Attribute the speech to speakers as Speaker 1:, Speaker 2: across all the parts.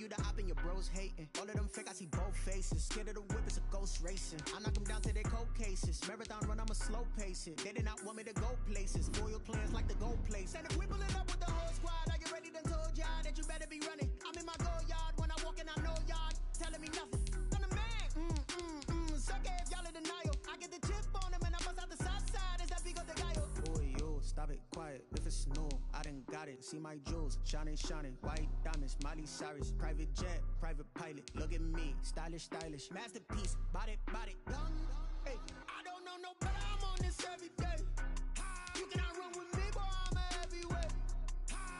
Speaker 1: you the op and your bros hating. All of them fake, I see both faces. Scared of the whip, it's a ghost racing. I knock them down to their cold cases. Marathon run, I'ma slow pace it. They did not want me to go places. Foil plans like the gold place. And if we pull it up with the whole squad, are you ready? Done told y'all that you better be running. I'm in my go yard when I walk in, I know y'all telling me nothing. I'm the man. Suck it if y'all in denial. I get the chip on them and I bust out the south side. Is that Pico de Gallo? Boy, yo, stop it, quiet. If it's snow, I done got it. See my jewels, shining, shining. White diamonds, Miley Cyrus. Private jet, private pilot. Look at me, stylish, stylish. Masterpiece, body, body, done. Hey, I don't know no better. I'm on this every day. You cannot run with me, boy, I'm a heavyweight.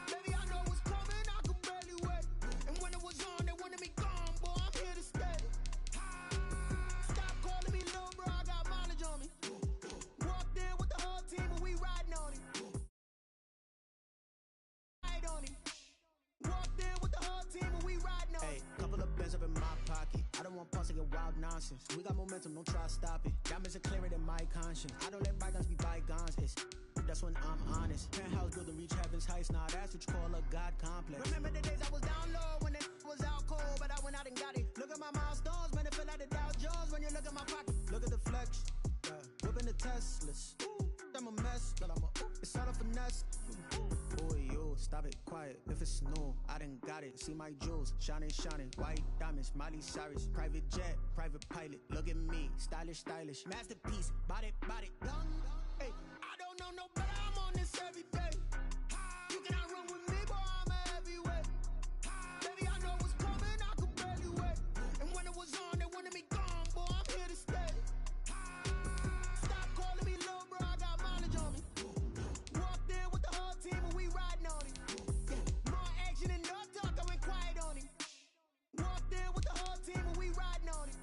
Speaker 1: Baby, I know what's coming, I can barely wait. And when it was on, they wanted me gone, boy, I'm here to stay. Stop calling me little bro, I got mileage on me. Walked in with the whole team and we riding on him. Ride on him. Walked in with the whole team and we riding on him. Hey, couple of bands up in my pocket. I don't want pause to get wild nonsense. We got momentum, don't try to stop it. Diamonds are clearer than my conscience. I don't let bygones be bygones. That's when I'm honest. Penthouse building, reach heaven's heights. Nah, that's what you call a God complex. Remember the days I was down low when it was out cold, but I went out and got it. Look at my milestones, man, it feel like the Dow Jones when you look at my pocket. Look at the flex, whipping the Teslas. I'm a mess, but it's all a finesse. Boy, yo, stop it, quiet. If it's snow, I done got it. See my jewels, shining, shining. White diamonds, Miley Cyrus. Private jet, private pilot. Look at me, stylish, stylish. Masterpiece, body, body, done. Hey, I don't know no better. I'm on this every day. You cannot run with me, boy, I'm a heavyweight. Baby, I know what's coming, I can barely wait. And when it was on, they wanted me gone, boy, I'm here to stay. Stop calling me little bro, I got mileage on me. Walked in with the whole team and we riding on him. More action and no talk, I went quiet on him. Walked in with the whole team and we riding on him.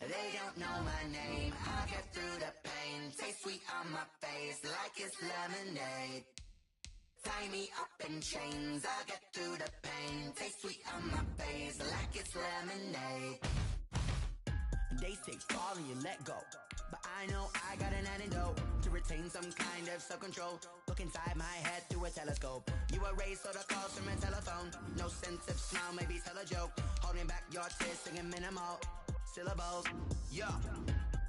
Speaker 2: They don't know my name, I'll get through the pain. Taste sweet on my face like it's lemonade. Tie me up in chains, I'll get through the pain. Taste sweet on my face like it's lemonade.
Speaker 3: They say fall and you let go, but I know I got an antidote to retain some kind of self-control. Look inside my head through a telescope. You erase all the calls from a telephone. No sense of smile, maybe tell a joke. Holding back your tears, singing minimal syllables. Yo,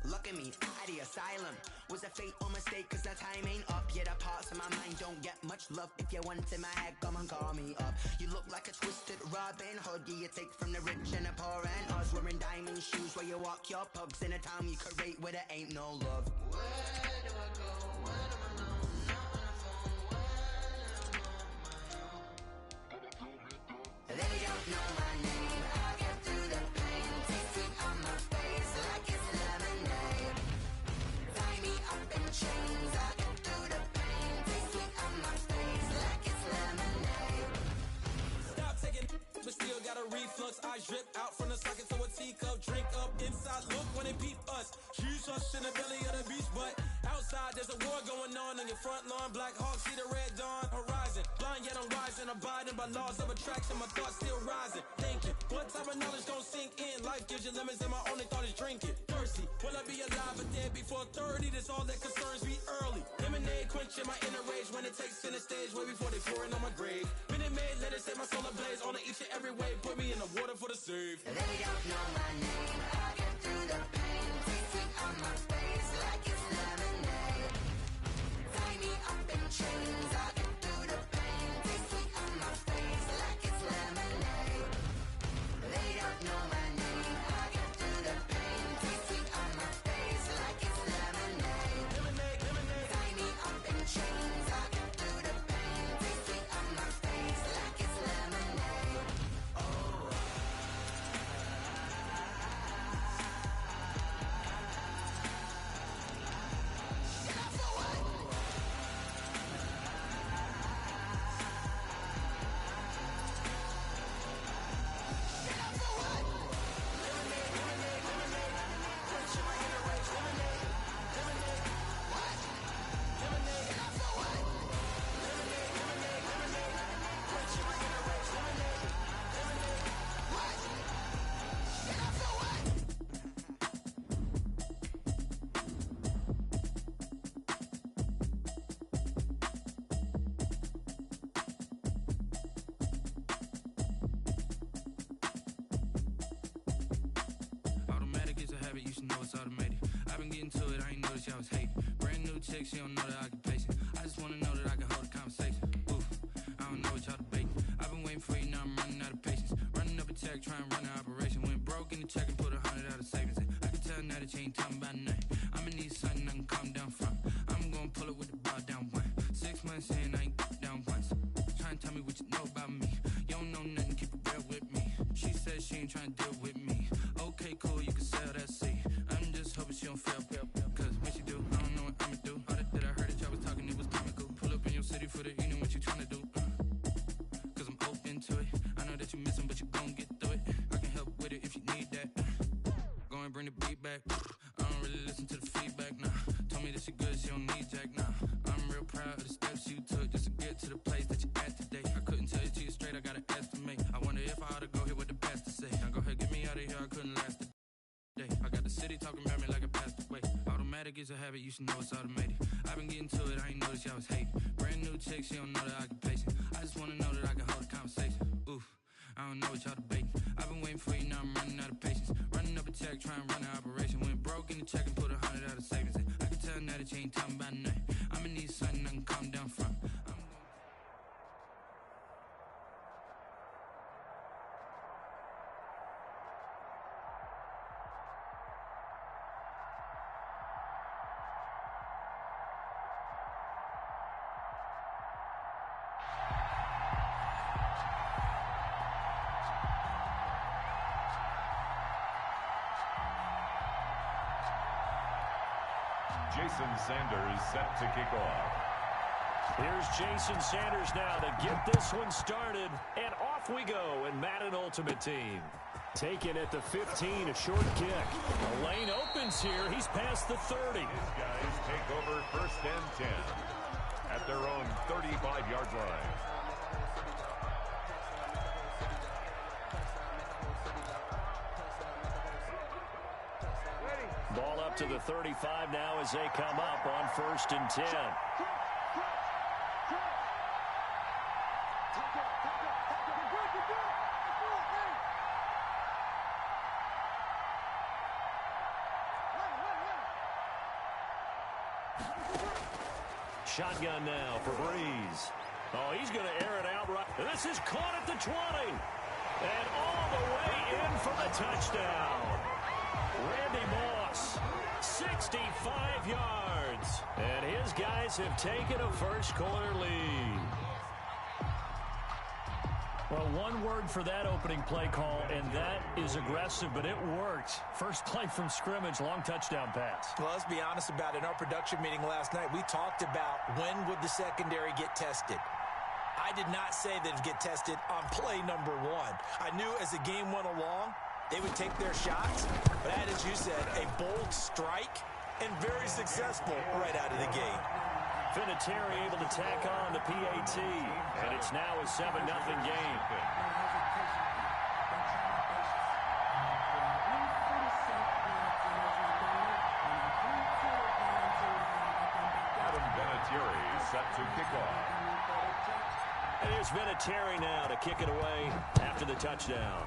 Speaker 3: look at me, out the asylum. Was a fate or mistake, cause the time ain't up. Yet the parts of my mind don't get much love. If you want in my head, come and call me up. You look like a twisted Robin Hood. You take from the rich and the poor and us. Wearing diamond shoes where you walk your pugs in a town you create where there ain't no love.
Speaker 2: Where do I go? When am I alone? Not on the phone. When am I on my own? They don't know my name. I'll get through the pain. Taste sweet on my face like it's lemonade. Tie me up in chains. I'll get through the pain. Taste sweet on my face like it's lemonade.
Speaker 4: Stop taking, but still got a reflux. I drip out from the socket to a teacup. Drink up inside, look when they peep us. Huge us in the belly of the beach, but outside there's a war going on your front lawn. Black Hawk, see the red dawn horizon. Blind yet I'm rising, abiding by laws of attraction. My thoughts still rising. Thinking, what type of knowledge gon' sink in? Life gives you lemons and my only thought is drinking. Thirsty, will I be alive or dead before 30? That's all that concerns me early. Lemonade quenching my inner rage when it takes center stage way before they pour it on my grave. Minute Maid, let it set my soul ablaze on each and every way. Put me in the water for the save.
Speaker 2: They don't know my name. I'll get through the pain. Taste sweet on my face like it's lemonade. Tie me up in chains. I'll get through the pain. Taste sweet on my face like it's lemonade. They don't know my name. I'll get through the pain. Taste sweet on my face like it's lemonade. Tie me up in chains. I'll get through the pain. Taste sweet on my face like it's lemonade.
Speaker 5: it's automated. I've been getting to it, I ain't noticed y'all was hating. Brand new chick, she don't know the occupation. I just wanna know that I can hold a conversation. Oof, I don't know what y'all debating. I've been waiting for you, now I'm running out of patience. Running up a check, trying to run an operation. Went broke in the check and put 100 out of savings in. I can tell now that you ain't talking about nothing. I'ma need something I can calm down from. I'm gonna pull it with the bar down one. 6 months in, I ain't down once. Trying to tell me what you know about me. You don't know nothing, keep it real with me. She said she ain't trying to deal with me. Okay, cool, you can sell that seat. I'm just hoping she don't fail. Cause when she do, I don't know what I'ma do. All that I heard that y'all was talking, it was comical. Pull up in your city for the evening, what you trying to do? Cause I'm open to it. I know that you missing, but you gon' get through it. I can help with it if you need that. Go and bring the beat back. I don't really listen to the feedback, nah. Told me that she good, she don't need jack, nah. I'm real proud of the steps you took just to get to the place that you're at today. I couldn't tell you to you straight, I gotta estimate. I wonder if I ought to go here with the past to say. Now go ahead, get me out of here, I couldn't last a day. I got the city talking about me like I passed away. Automatic is a habit, you should know it's automated. I've been getting to it, I ain't noticed y'all was hating. Brand new chick, she don't know the occupation. I just wanna know that I can hold a conversation. Oof, I don't know what y'all debating. I've been waiting for you, now I'm running out of patience. Running up a check, trying to run an operation. Went broke in the check and put 100 out of savings in. I can tell now that you ain't talking about nothing. I'ma need something I can calm down from.
Speaker 6: Jason Sanders set to kick off.
Speaker 7: Here's Jason Sanders now to get this one started. And off we go in Madden Ultimate Team. Taken at the 15, a short kick. The lane opens here. He's past the 30.
Speaker 6: These guys take over 1st and 10 at their own 35-yard line.
Speaker 7: Ball up to the 35 now as they come up on 1st and 10. Shotgun now for Brees. Oh, he's going to air it out right. This is caught at the 20. And all the way in for the touchdown. Randy Moss, 65 yards. And his guys have taken a first-quarter lead.
Speaker 8: Well, one word for that opening play call, and that is aggressive, but it worked. First play from scrimmage, long touchdown pass.
Speaker 9: Well, let's be honest about it. In our production meeting last night, we talked about when would the secondary get tested. I did not say that it'd get tested on play number 1. I knew as the game went along, they would take their shots, but as you said, a bold strike and very successful right out of the gate.
Speaker 7: Vinatieri able to tack on the PAT, and it's now a 7-0 game.
Speaker 6: Adam Vinatieri set to kick off.
Speaker 7: And here's Vinatieri now to kick it away after the touchdown.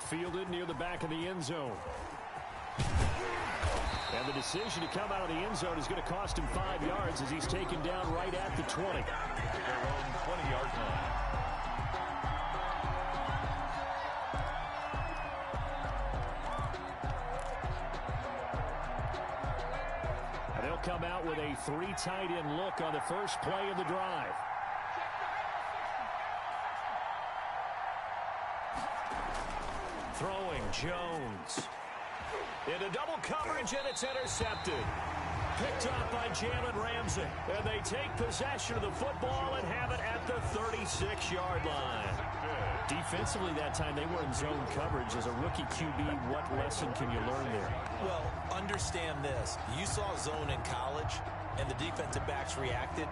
Speaker 8: Fielded near the back of the end zone. And the decision to come out of the end zone is going to cost him 5 yards as he's taken down right at the 20.
Speaker 6: To their own 20-yard line.
Speaker 8: And they'll come out with a 3 tight end look on the first play of the drive.
Speaker 7: Throwing Jones. Into double coverage, and it's intercepted. Picked up by Jalen Ramsey. And they take possession of the football and have it at the 36-yard line.
Speaker 8: Defensively that time, they were in zone coverage. As a rookie QB, what lesson can you learn there?
Speaker 9: Well, understand this. You saw zone in college, and the defensive backs reacted,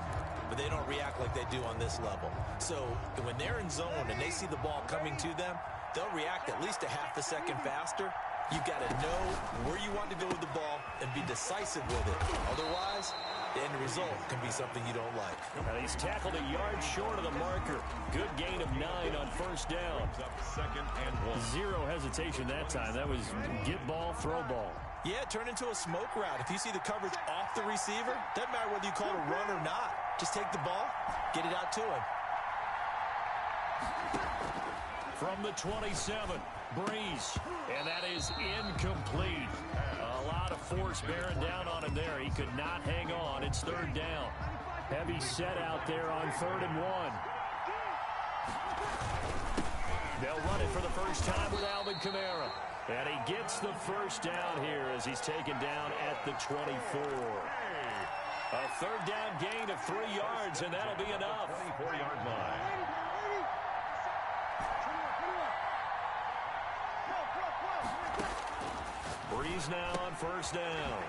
Speaker 9: but they don't react like they do on this level. So when they're in zone and they see the ball coming to them, they'll react at least a half a second faster. You've got to know where you want to go with the ball and be decisive with it. Otherwise, the end result can be something you don't like.
Speaker 8: And he's tackled a yard short of the marker. Good gain of 9 on first down.
Speaker 6: Second and 1.
Speaker 8: Zero hesitation that time. That was get ball, throw ball.
Speaker 9: Yeah, turn into a smoke route. If you see the coverage off the receiver, doesn't matter whether you call it a run or not. Just take the ball, get it out to him.
Speaker 8: From the 27, Brees, and that is incomplete. A lot of force bearing down on him there. He could not hang on. It's third down. Heavy set out there on 3rd and 1. They'll run it for the first time with Alvin Kamara. And he gets the first down here as he's taken down at the 24. A third down gain of 3 yards, and that'll be enough.
Speaker 6: 24-yard line.
Speaker 8: Brees now on first down.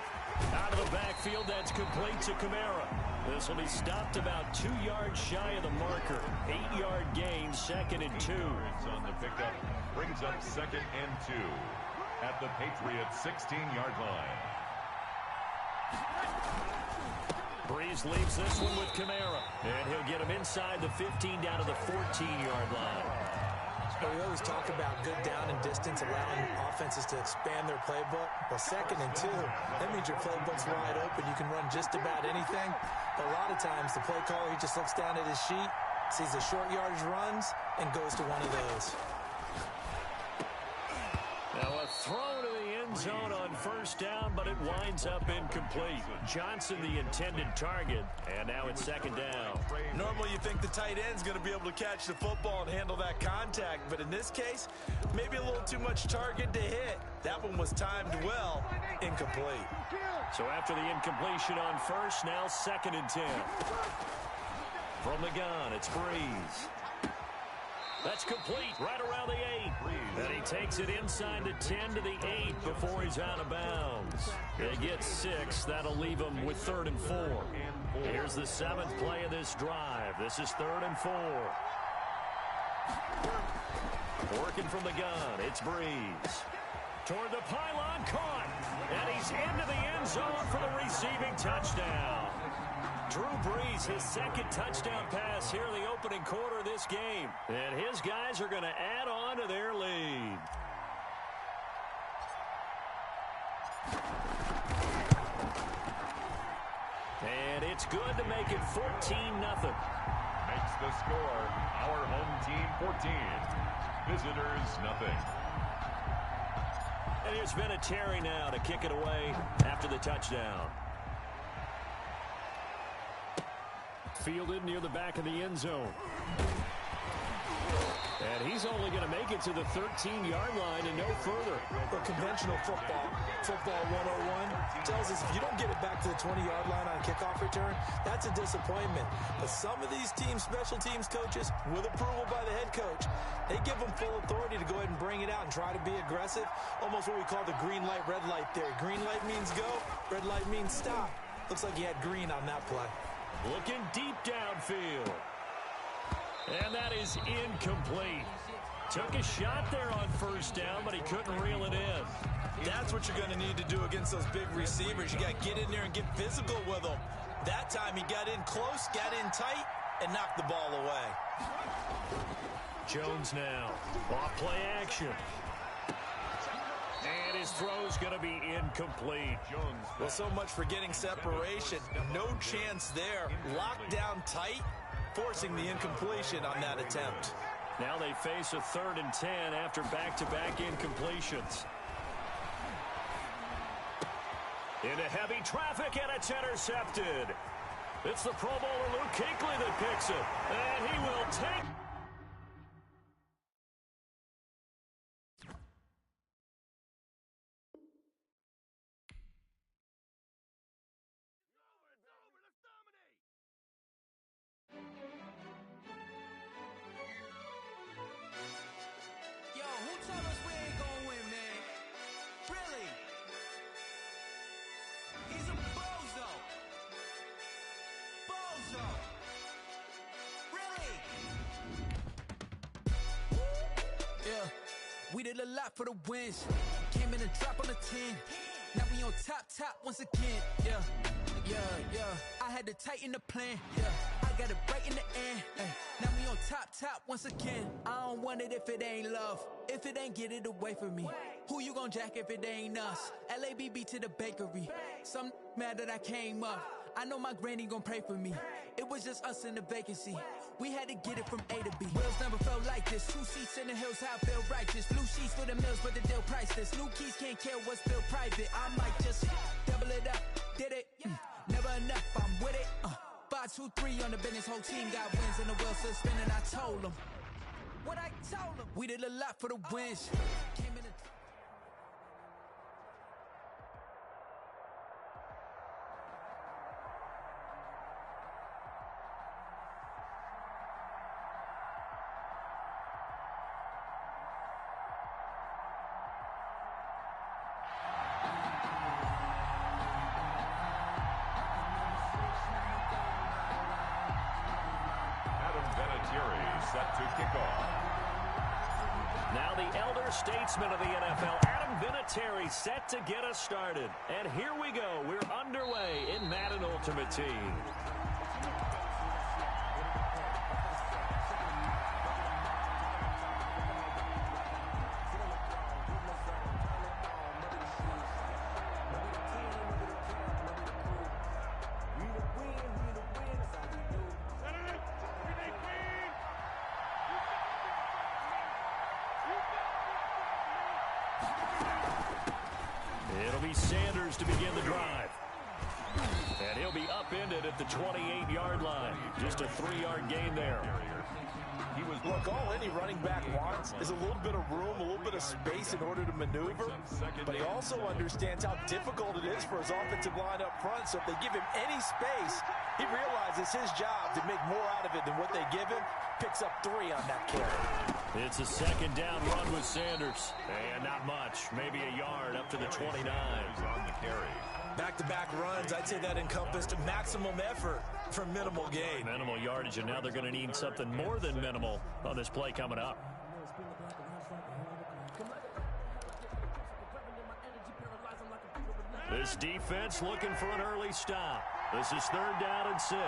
Speaker 8: Out of the backfield, that's complete to Kamara. This will be stopped about 2 yards shy of the marker. 8-yard gain, 2nd and 2.
Speaker 6: On the pickup, brings up 2nd and 2 at the Patriots' 16-yard line.
Speaker 8: Brees leaves this one with Kamara, and he'll get him inside the 15 down to the 14-yard line.
Speaker 9: We always talk about good down and distance, allowing offenses to expand their playbook. Well, 2nd and 2, that means your playbook's wide open. You can run just about anything. But a lot of times, the play caller, he just looks down at his sheet, sees the short yardage runs, and goes to one of those.
Speaker 8: Now a throw to the end zone on first down, but it winds up incomplete. Johnson, the intended target, and now it's 2nd down.
Speaker 9: Normally you think the tight end's going to be able to catch the football and handle that contact, but in this case, maybe a little too much target to hit. That one was timed well, incomplete.
Speaker 8: So after the incompletion on first, now 2nd and 10. From the gun, it's Brees. That's complete right around the 8. And he takes it inside the 10 to the 8 before he's out of bounds. They get 6. That'll leave him with 3rd and 4. Here's the 7th play of this drive. This is 3rd and 4. Working from the gun, it's Brees. Toward the pylon, caught. And he's into the end zone for the receiving touchdown. Drew Brees, his 2nd touchdown pass here in the opening quarter of this game. And his guys are going to add on to their lead. And it's good to make it 14-0.
Speaker 6: Makes the score our home team 14. Visitors nothing.
Speaker 8: And here's Vinatieri now to kick it away after the touchdown. Fielded near the back of the end zone. And he's only going to make it to the 13-yard line and no further.
Speaker 9: But conventional football 101, tells us if you don't get it back to the 20-yard line on a kickoff return, that's a disappointment. But some of these special teams coaches, with approval by the head coach, they give them full authority to go ahead and bring it out and try to be aggressive. Almost what we call the green light, red light theory. Green light means go, red light means stop. Looks like he had green on that play.
Speaker 8: Looking deep downfield. And that is incomplete. Took a shot there on first down, but he couldn't reel it in.
Speaker 9: That's what you're going to need to do against those big receivers. You got to get in there and get physical with them. That time he got in close, got in tight, and knocked the ball away.
Speaker 8: Jones now. Off play action. And his throw's going to be incomplete.
Speaker 6: Jones.
Speaker 9: Well, so much for getting separation. No chance there. Locked down tight, forcing the incompletion on that attempt.
Speaker 8: Now they face a 3rd and 10 after back-to-back incompletions. Into heavy traffic, and it's intercepted. It's the Pro Bowler Luke Kuechly that picks it. And he will take...
Speaker 10: We did a lot for the wins. Came in and dropped on the 10. Now we on top once again. Yeah. Yeah. I had to tighten the plan. Yeah, I got it right in the end. Ay. Now we on top once again. I don't want it if it ain't love. If it ain't, get it away from me. Who you gon' jack if it ain't us? LABB to the bakery. Some mad that I came up. I know my granny gon' pray for me. It was just us in the vacancy. We had to get it from A to B. Wheels never felt like this. 2 seats in the hills, how I feel righteous. Blue sheets for the mills, but the deal priceless. New keys can't care what's still private. I might just double it up. Did it? Never enough, I'm with it. 5, 2, 3 on the business. Whole team got wins and the wheels still spinning. I told them what I told them. We did a lot for the wins. Came in the
Speaker 6: set to kick off.
Speaker 8: Now the elder statesman of the NFL, Adam Vinatieri, set to get us started. And here we go. We're underway in Madden Ultimate Team. It'll be Sanders to begin the drive. And he'll be upended at the 28-yard line. Just a 3-yard gain there.
Speaker 9: Look, all any running back wants is a little bit of room, a little bit of space in order to maneuver. But he also understands how difficult it is for his offensive line up front. So if they give him any space, he realizes his job to make more out of it than what they give him. Picks up 3 on that carry.
Speaker 8: It's a second down run with Sanders. And not much, maybe a yard up to the 29.
Speaker 6: On the carry.
Speaker 9: Back-to-back runs, I'd say that encompassed maximum effort for minimal gain.
Speaker 8: Minimal yardage, and now they're going to need something more than minimal on this play coming up. This defense looking for an early stop. This is 3rd down and 6.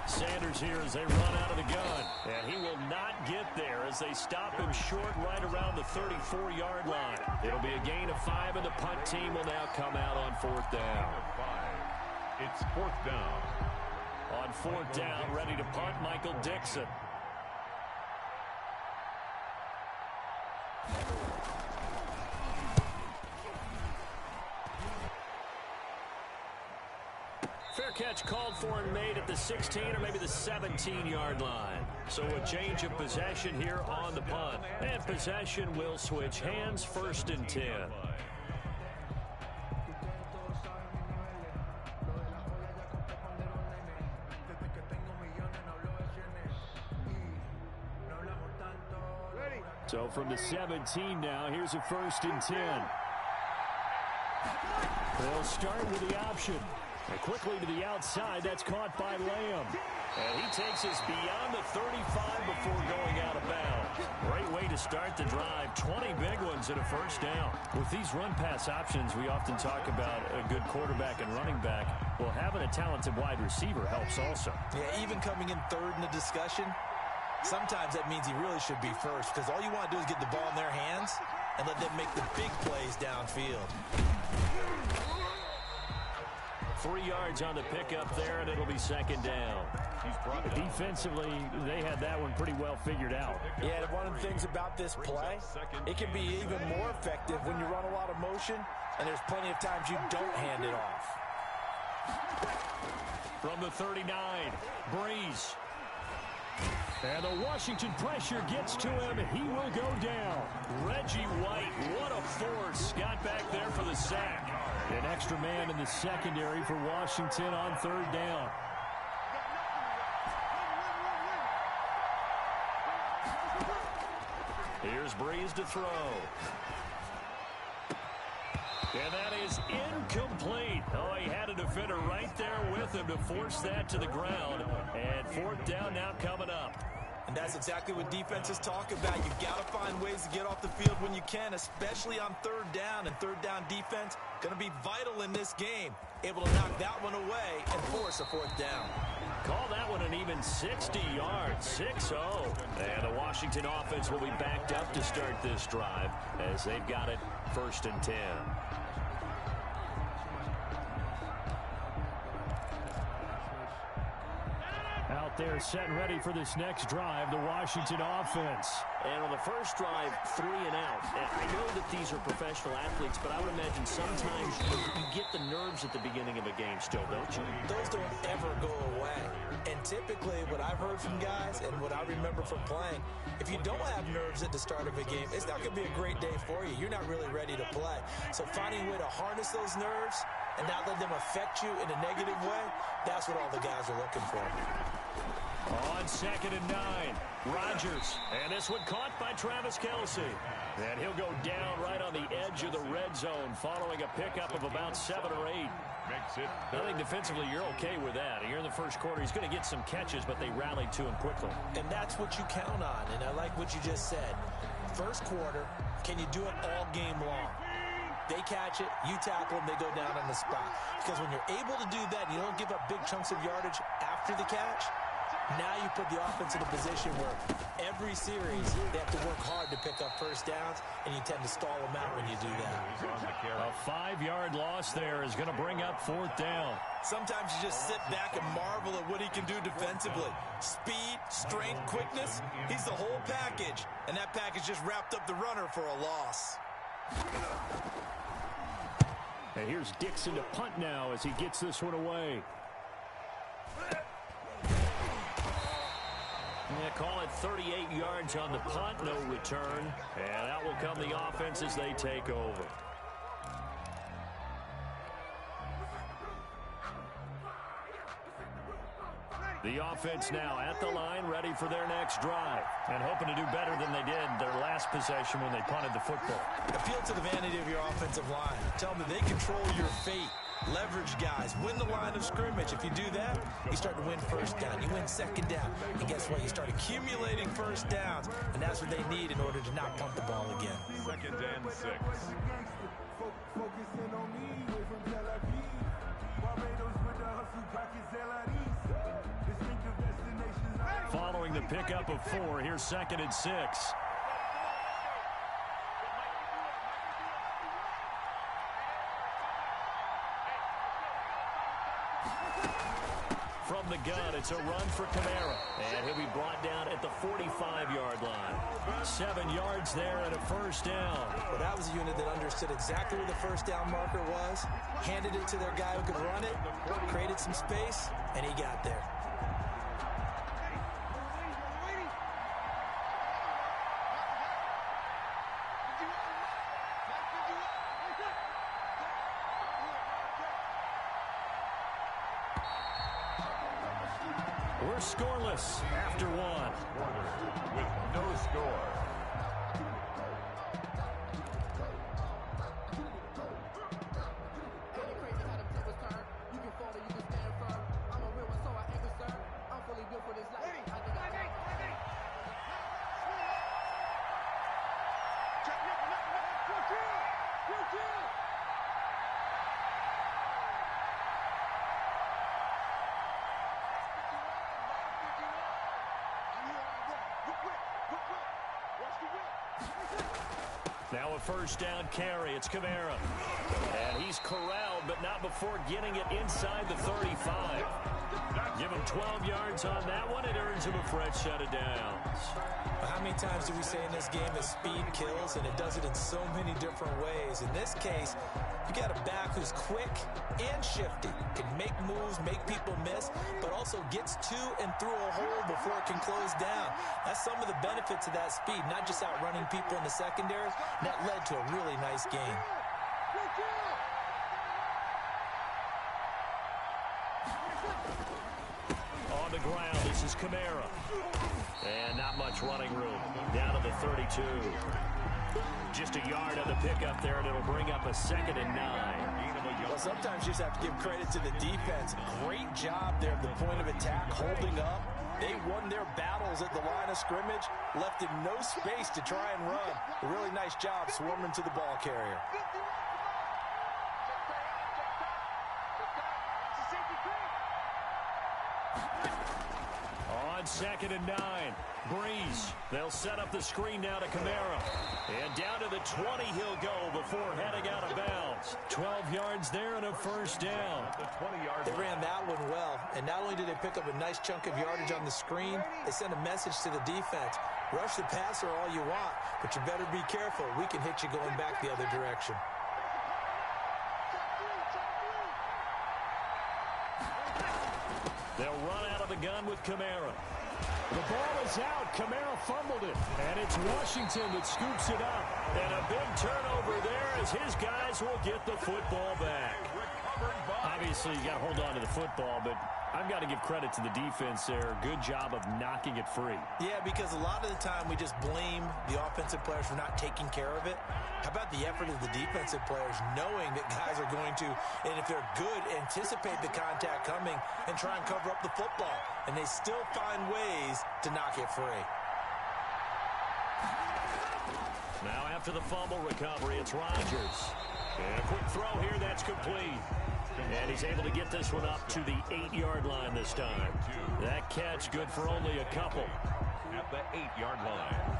Speaker 8: Sanders here as they run out of the gun. And he will not get there as they stop him short right around the 34-yard line. It'll be a gain of 5, and the punt team will now come out on 4th down.
Speaker 6: It's 4th down.
Speaker 8: On 4th down, ready to punt, Michael Dixon. Fair catch called for and made at the 16 or maybe the 17-yard line. So a change of possession here on the punt. And possession will switch hands, 1st and 10. So from the 17 now, here's a 1st and 10. They'll start with the option. And quickly to the outside, that's caught by Lamb. And he takes us beyond the 35 before going out of bounds. Great way to start the drive. 20 big ones and a 1st down. With these run-pass options, we often talk about a good quarterback and running back. Well, having a talented wide receiver helps also.
Speaker 9: Yeah, even coming in 3rd in the discussion, sometimes that means he really should be 1st, because all you want to do is get the ball in their hands and let them make the big plays downfield.
Speaker 8: 3 yards on the pickup there, and it'll be 2nd down. Defensively, they had that one pretty well figured out.
Speaker 9: Yeah, and one of the things about this play, it can be even more effective when you run a lot of motion, and there's plenty of times you don't hand it off.
Speaker 8: From the 39, Brees. And the Washington pressure gets to him, and he will go down. Reggie White, what a force. Got back there for the sack. An extra man in the secondary for Washington on 3rd down. Here's Brees to throw. And that is incomplete. Oh, he had a defender right there with him to force that to the ground. And 4th down now coming up.
Speaker 9: And that's exactly what defenses talk about. You've got to find ways to get off the field when you can, especially on third down. And third down defense going to be vital in this game. Able to knock that one away and force a fourth down.
Speaker 8: Call that one an even 60 yards, 6-0. And the Washington offense will be backed up to start this drive as they've got it 1st and 10.
Speaker 7: Out there set and ready for this next drive, the Washington offense.
Speaker 8: And on the first drive, 3 and out. And I know that these are professional athletes, but I would imagine sometimes you get the nerves at the beginning of a game still, don't you?
Speaker 9: Those don't ever go away. And typically what I've heard from guys and what I remember from playing, if you don't have nerves at the start of a game, it's not going to be a great day for you. You're not really ready to play. So finding a way to harness those nerves and not let them affect you in a negative way, that's what all the guys are looking for.
Speaker 8: On 2nd and 9, Rodgers. And this one caught by Travis Kelce. And he'll go down right on the edge of the red zone following a pickup of about 7 or 8. I think defensively you're okay with that. Here in the first quarter, he's going to get some catches, but they rallied to him quickly.
Speaker 9: And that's what you count on, and I like what you just said. First quarter, can you do it all game long? They catch it, you tackle them, they go down on the spot. Because when you're able to do that, you don't give up big chunks of yardage after the catch, now you put the offense in a position where every series they have to work hard to pick up first downs, and you tend to stall them out when you do that.
Speaker 7: A 5-yard loss there is going to bring up 4th down.
Speaker 9: Sometimes you just sit back and marvel at what he can do defensively. Speed, strength, quickness, he's the whole package. And that package just wrapped up the runner for a loss.
Speaker 7: And here's Dixon to punt now as he gets this one away.
Speaker 8: Yeah, call it 38 yards on the punt, no return. And out will come the offense as they take over. The offense now at the line, ready for their next drive. And hoping to do better than they did their last possession when they punted the football.
Speaker 9: Appeal to the vanity of your offensive line. Tell them that they control your fate. Leverage guys. Win the line of scrimmage. If you do that, you start to win first down. You win 2nd down. And guess what? You start accumulating first downs. And that's what they need in order to not punt the ball again.
Speaker 6: 2nd and 6.
Speaker 7: Following the pickup of 4, here's 2nd and 6.
Speaker 8: From the gun, it's a run for Kamara. And he'll be brought down at the 45-yard line. 7 yards there and a first down.
Speaker 9: Well, that was a unit that understood exactly where the first down marker was, handed it to their guy who could run it, created some space, and he got there.
Speaker 7: We're scoreless after 1.
Speaker 6: With no score.
Speaker 8: Now a first down carry. It's Kamara. And he's corralled, but not before getting it inside the 35. Give him 12 yards on that one. It earns him a fresh set of downs.
Speaker 9: How many times do we say in this game that speed kills, and it does it in so many different ways? In this case, you got a back who's quick and shifty, can make moves, make people miss, but also gets to and through a hole before it can close down. That's some of the benefits of that speed, not just outrunning people in the secondary. And that led to a really nice game.
Speaker 8: On the ground, this is Kamara. And not much running room. Down to the 32. Just a yard on the pickup there, and it'll bring up a 2nd and 9.
Speaker 9: Well, sometimes you just have to give credit to the defense. Great job there at the point of attack, holding up, They won their battles at the line of scrimmage, left him no space to try and run. A really nice job swarming to the ball carrier.
Speaker 8: On 2nd and 9, Brees. They'll set up the screen now to Kamara. And down to the 20 he'll go before heading out of bounds. 12 yards there and a first down.
Speaker 9: They ran that one well, and not only did they pick up a nice chunk of yardage on the screen, they sent a message to the defense. Rush the passer all you want, but you better be careful. We can hit you going back the other direction.
Speaker 8: They'll run out of the gun with Kamara. The ball is out. Kamara fumbled it. And it's Washington that scoops it up. And a big turnover there as his guys will get the football back. Obviously, you got to hold on to the football, but I've got to give credit to the defense there. Good job of knocking it free.
Speaker 9: Yeah, because a lot of the time we just blame the offensive players for not taking care of it. How about the effort of the defensive players knowing that guys are going to, and if they're good, anticipate the contact coming and try and cover up the football. And they still find ways to knock it free.
Speaker 8: Now after the fumble recovery, it's Rodgers. And a quick throw here, that's complete. And he's able to get this one up to the 8-yard line this time. That catch good for only a couple.
Speaker 6: At the 8-yard line.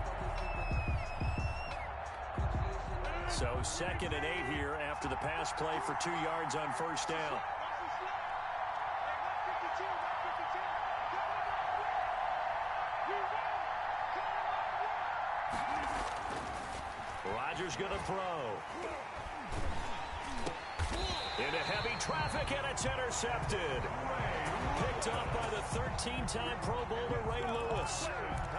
Speaker 8: So 2nd and 8 here after the pass play for 2 yards on first down. Rodgers going to throw. Into heavy traffic, and it's intercepted. Picked up by the 13-time Pro Bowler Ray Lewis.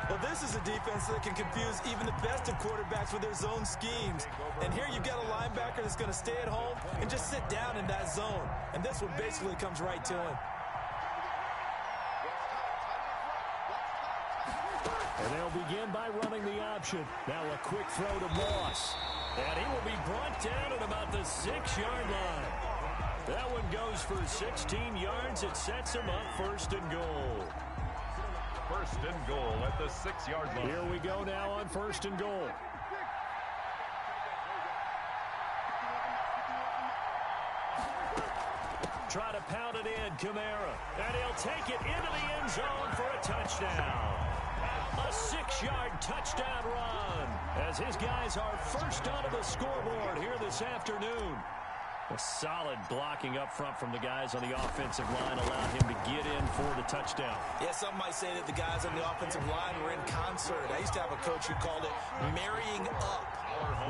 Speaker 9: Well, this is a defense that can confuse even the best of quarterbacks with their zone schemes. And here you've got a linebacker that's going to stay at home and just sit down in that zone. And this one basically comes right to him.
Speaker 8: And they'll begin by running the option. Now a quick throw to Moss. And he will be brought down at about the 6-yard line. That one goes for 16 yards. It sets him up 1st and goal.
Speaker 6: 1st and goal at the 6-yard line.
Speaker 8: Here we go now on 1st and goal. Try to pound it in, Kamara. And he'll take it into the end zone for a touchdown. A 6-yard touchdown run as his guys are first onto the scoreboard here this afternoon. A solid blocking up front from the guys on the offensive line allowed him to get in for the touchdown.
Speaker 9: Yeah, some might say that the guys on the offensive line were in concert. I used to have a coach who called it marrying up,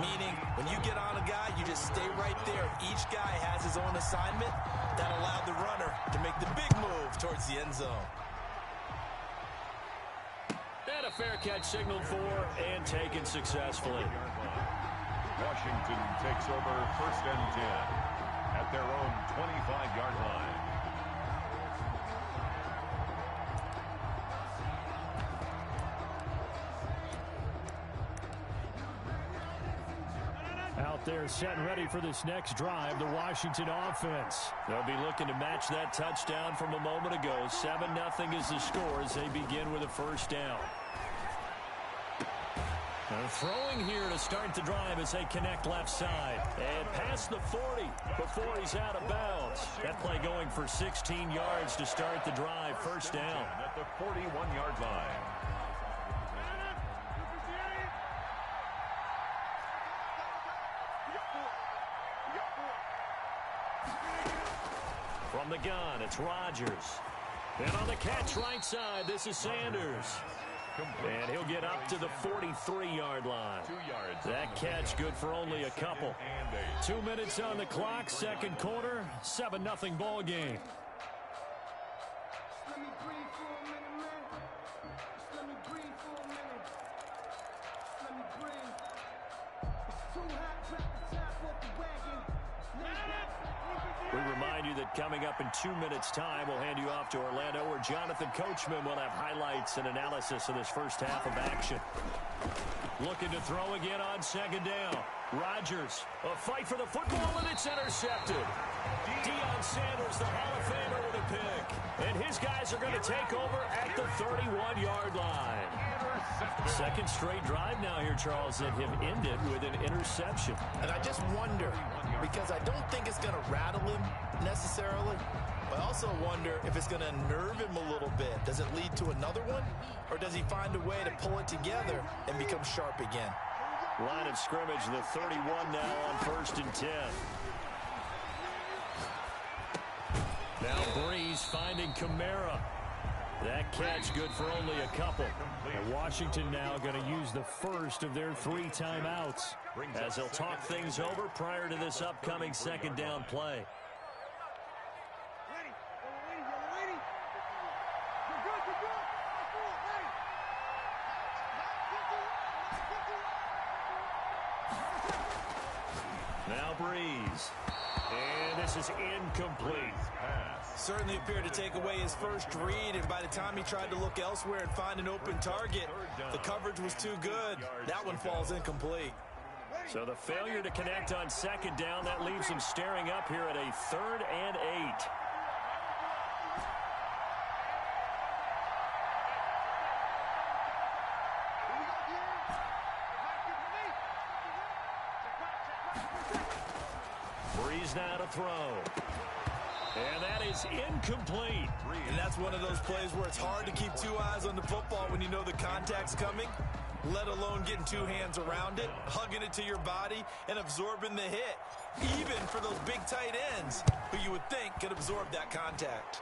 Speaker 9: meaning when you get on a guy, you just stay right there. Each guy has his own assignment. That allowed the runner to make the big move towards the end zone.
Speaker 8: And a fair catch signaled for and taken successfully.
Speaker 6: Washington takes over 1st and 10 at their own 25-yard line.
Speaker 8: Out there set and ready for this next drive, the Washington offense. They'll be looking to match that touchdown from a moment ago. 7-0 is the score as they begin with a first down. And throwing here to start the drive as they connect left side. And past the 40 before he's out of bounds. That play going for 16 yards to start the drive. First down.
Speaker 6: At the 41-yard line.
Speaker 8: From the gun, it's Rodgers. And on the catch right side, this is Sanders. And he'll get up to the 43-yard line.
Speaker 6: 2 yards.
Speaker 8: That catch good for only a couple. 2 minutes on the clock, second quarter, 7-0 ball game.
Speaker 1: Let me breathe for a minute, man. Let me breathe for a minute. Let me breathe. It's too hot, drop the top off the wagon.
Speaker 8: We remind you that coming up in 2 minutes' time, we'll hand you off to Orlando, where Jonathan Coachman will have highlights and analysis of this first half of action. Looking to throw again on second down. Rodgers, a fight for the football, and it's intercepted. Deion Sanders, the Hall of Famer, with a pick. And his guys are going to take over at the 31-yard line. Second straight drive now here, Charles, that have ended with an interception.
Speaker 9: And I just wonder, because I don't think it's going to rattle him necessarily, but I also wonder if it's going to nerve him a little bit. Does it lead to another one? Or does he find a way to pull it together and become sharp again?
Speaker 8: Line of scrimmage, the 31 now on 1st and 10. Now Brees finding Kamara. That catch good for only a couple. And Washington now going to use the first of their 3 timeouts as they'll talk things over prior to this upcoming second down play. Now Brees. And this is incomplete.
Speaker 9: Certainly appeared to take away his first read, and by the time he tried to look elsewhere and find an open target, the coverage was too good. That one falls incomplete.
Speaker 8: So the failure to connect on second down, that leaves him staring up here at a 3rd and 8. Brees now to throw. And that is incomplete.
Speaker 9: And that's one of those plays where it's hard to keep 2 eyes on the football when you know the contact's coming, let alone getting 2 hands around it, hugging it to your body, and absorbing the hit, even for those big tight ends who you would think could absorb that contact.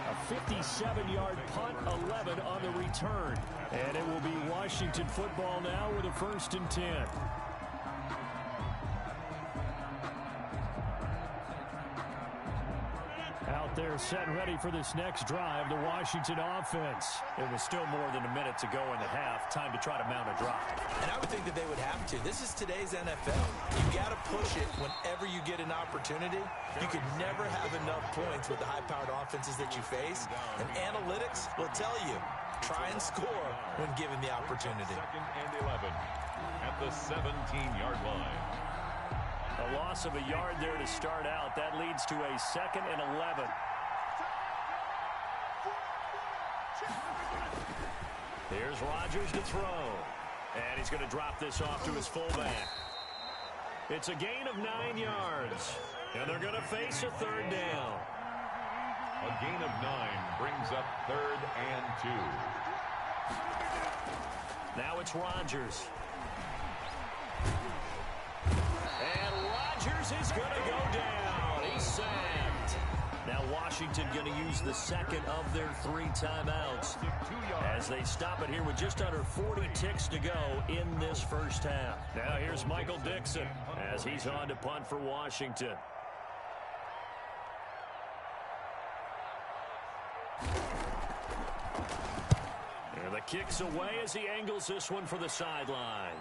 Speaker 8: A 57-yard punt, 11 on the return. And it will be Washington football now with a 1st and 10. Out there set and ready for this next drive, the Washington offense. It was still more than a minute to go in the half. Time to try to mount a drive.
Speaker 9: And I would think that they would have to. This is today's NFL. You got to push it whenever you get an opportunity. You can never have enough points with the high-powered offenses that you face. And analytics will tell you, try and score when given the opportunity.
Speaker 6: 2nd and 11 at the 17-yard line.
Speaker 8: A loss of a yard there to start out. That leads to a 2nd and 11. Here's Rodgers to throw. And he's going to drop this off to his fullback. It's a gain of 9 yards. And they're going to face a 3rd down.
Speaker 6: A gain of 9 brings up 3rd and 2.
Speaker 8: Now it's Rodgers. And Rodgers is going to go down. He's sacked. Now Washington going to use the 2nd of their 3 timeouts as they stop it here with just under 40 ticks to go in this first half. Now here's Michael Dixon as he's on to punt for Washington. And the kick's away as he angles this one for the sideline.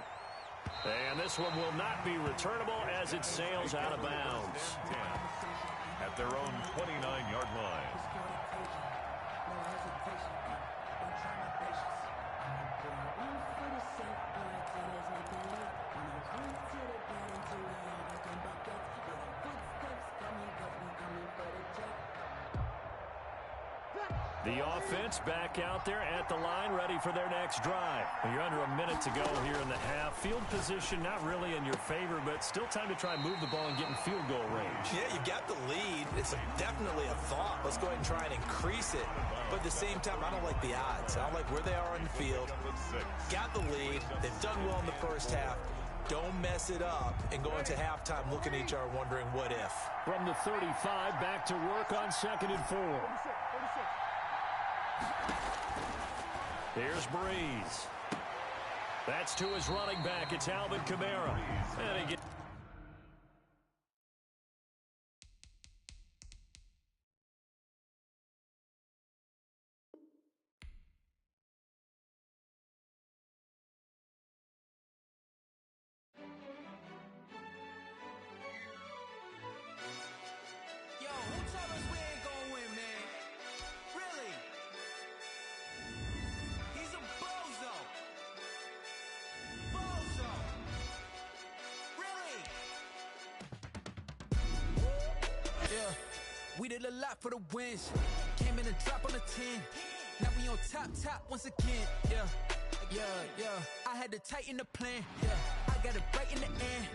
Speaker 8: And this one will not be returnable as it sails out of bounds.
Speaker 6: At their own 29-yard line.
Speaker 8: The offense back out there at the line, ready for their next drive. Well, you're under a minute to go here in the half. Field position not really in your favor, but still time to try and move the ball and get in field goal range.
Speaker 9: Yeah, you've got the lead. It's definitely a thought. Let's go ahead and try and increase it. But at the same time, I don't like the odds. I don't like where they are on the field. Got the lead. They've done well in the first half. Don't mess it up and go into halftime looking at each other wondering what if.
Speaker 8: From the 35, back to work on 2nd and 4. Here's Brees. That's to his running back. It's Alvin Kamara. And he gets
Speaker 10: We did a lot for the wins. Came in and drop on the 10. Now we on top once again. Yeah. I had to tighten the plan. Yeah. I got it right in the end.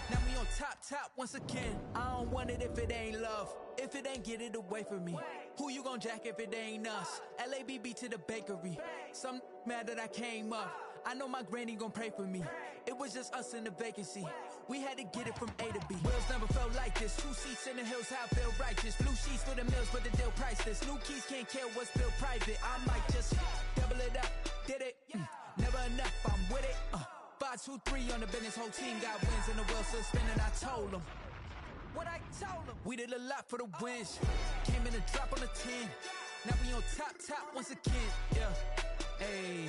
Speaker 10: Now we on top once again. I don't want it if it ain't love. If it ain't, get it away from me. Who you gon' jack if it ain't us? LABB to the bakery. Some mad that I came up. I know my granny gon' pray for me. It was just us in the vacancy. We had to get it from A to B. Wheels never felt like this. 2 seats in the hills, how I feel righteous. Blue sheets for the mills, but the deal priceless. New keys can't kill what's built private. I might just double it up. Did it? Never enough, I'm with it. 5, 2, 3 on the business. Whole team got wins and the wheels still spinning. I told them what I told them. We did a lot for the wins. Came in and drop on the 10. Now we on top once again. Yeah. Hey.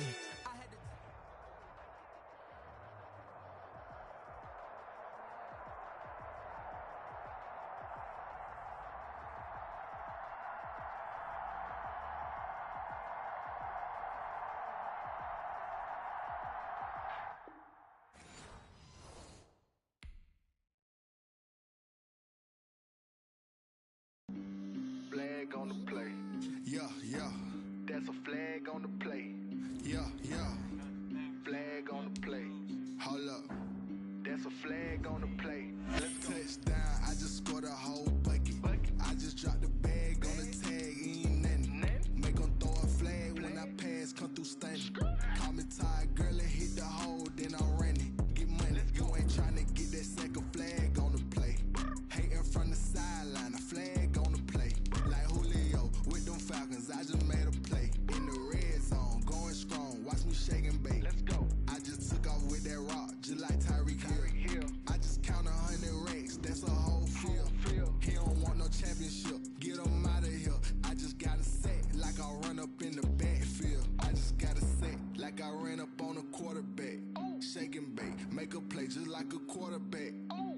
Speaker 11: Flag on the play. Yeah. That's a flag on the play. Yeah. Flag on the play. Hold up. That's a flag on the play. Let's go. Touchdown, I just scored a whole bucket. I just dropped the bag on the tag, ain't nothing. Make them throw a flag when I pass, come through stunning. Call me tired, girl, and hit the hole, then I'm running. Get money, you ain't tryna get that second flag on the play. Hating from the sideline, a flag on the play. Like Julio with them Falcons, I just made a play. In the red zone, going strong, watch me shake and bake. Let's go. I just took off with that rock, just like Tyreek Hill. I just count 100 racks, that's a whole field. He don't want no championship, get him out of here. I just got a set, like I run up in the backfield. I just got a set, like I ran up on a quarterback. Shake and bake, make a play just like a quarterback.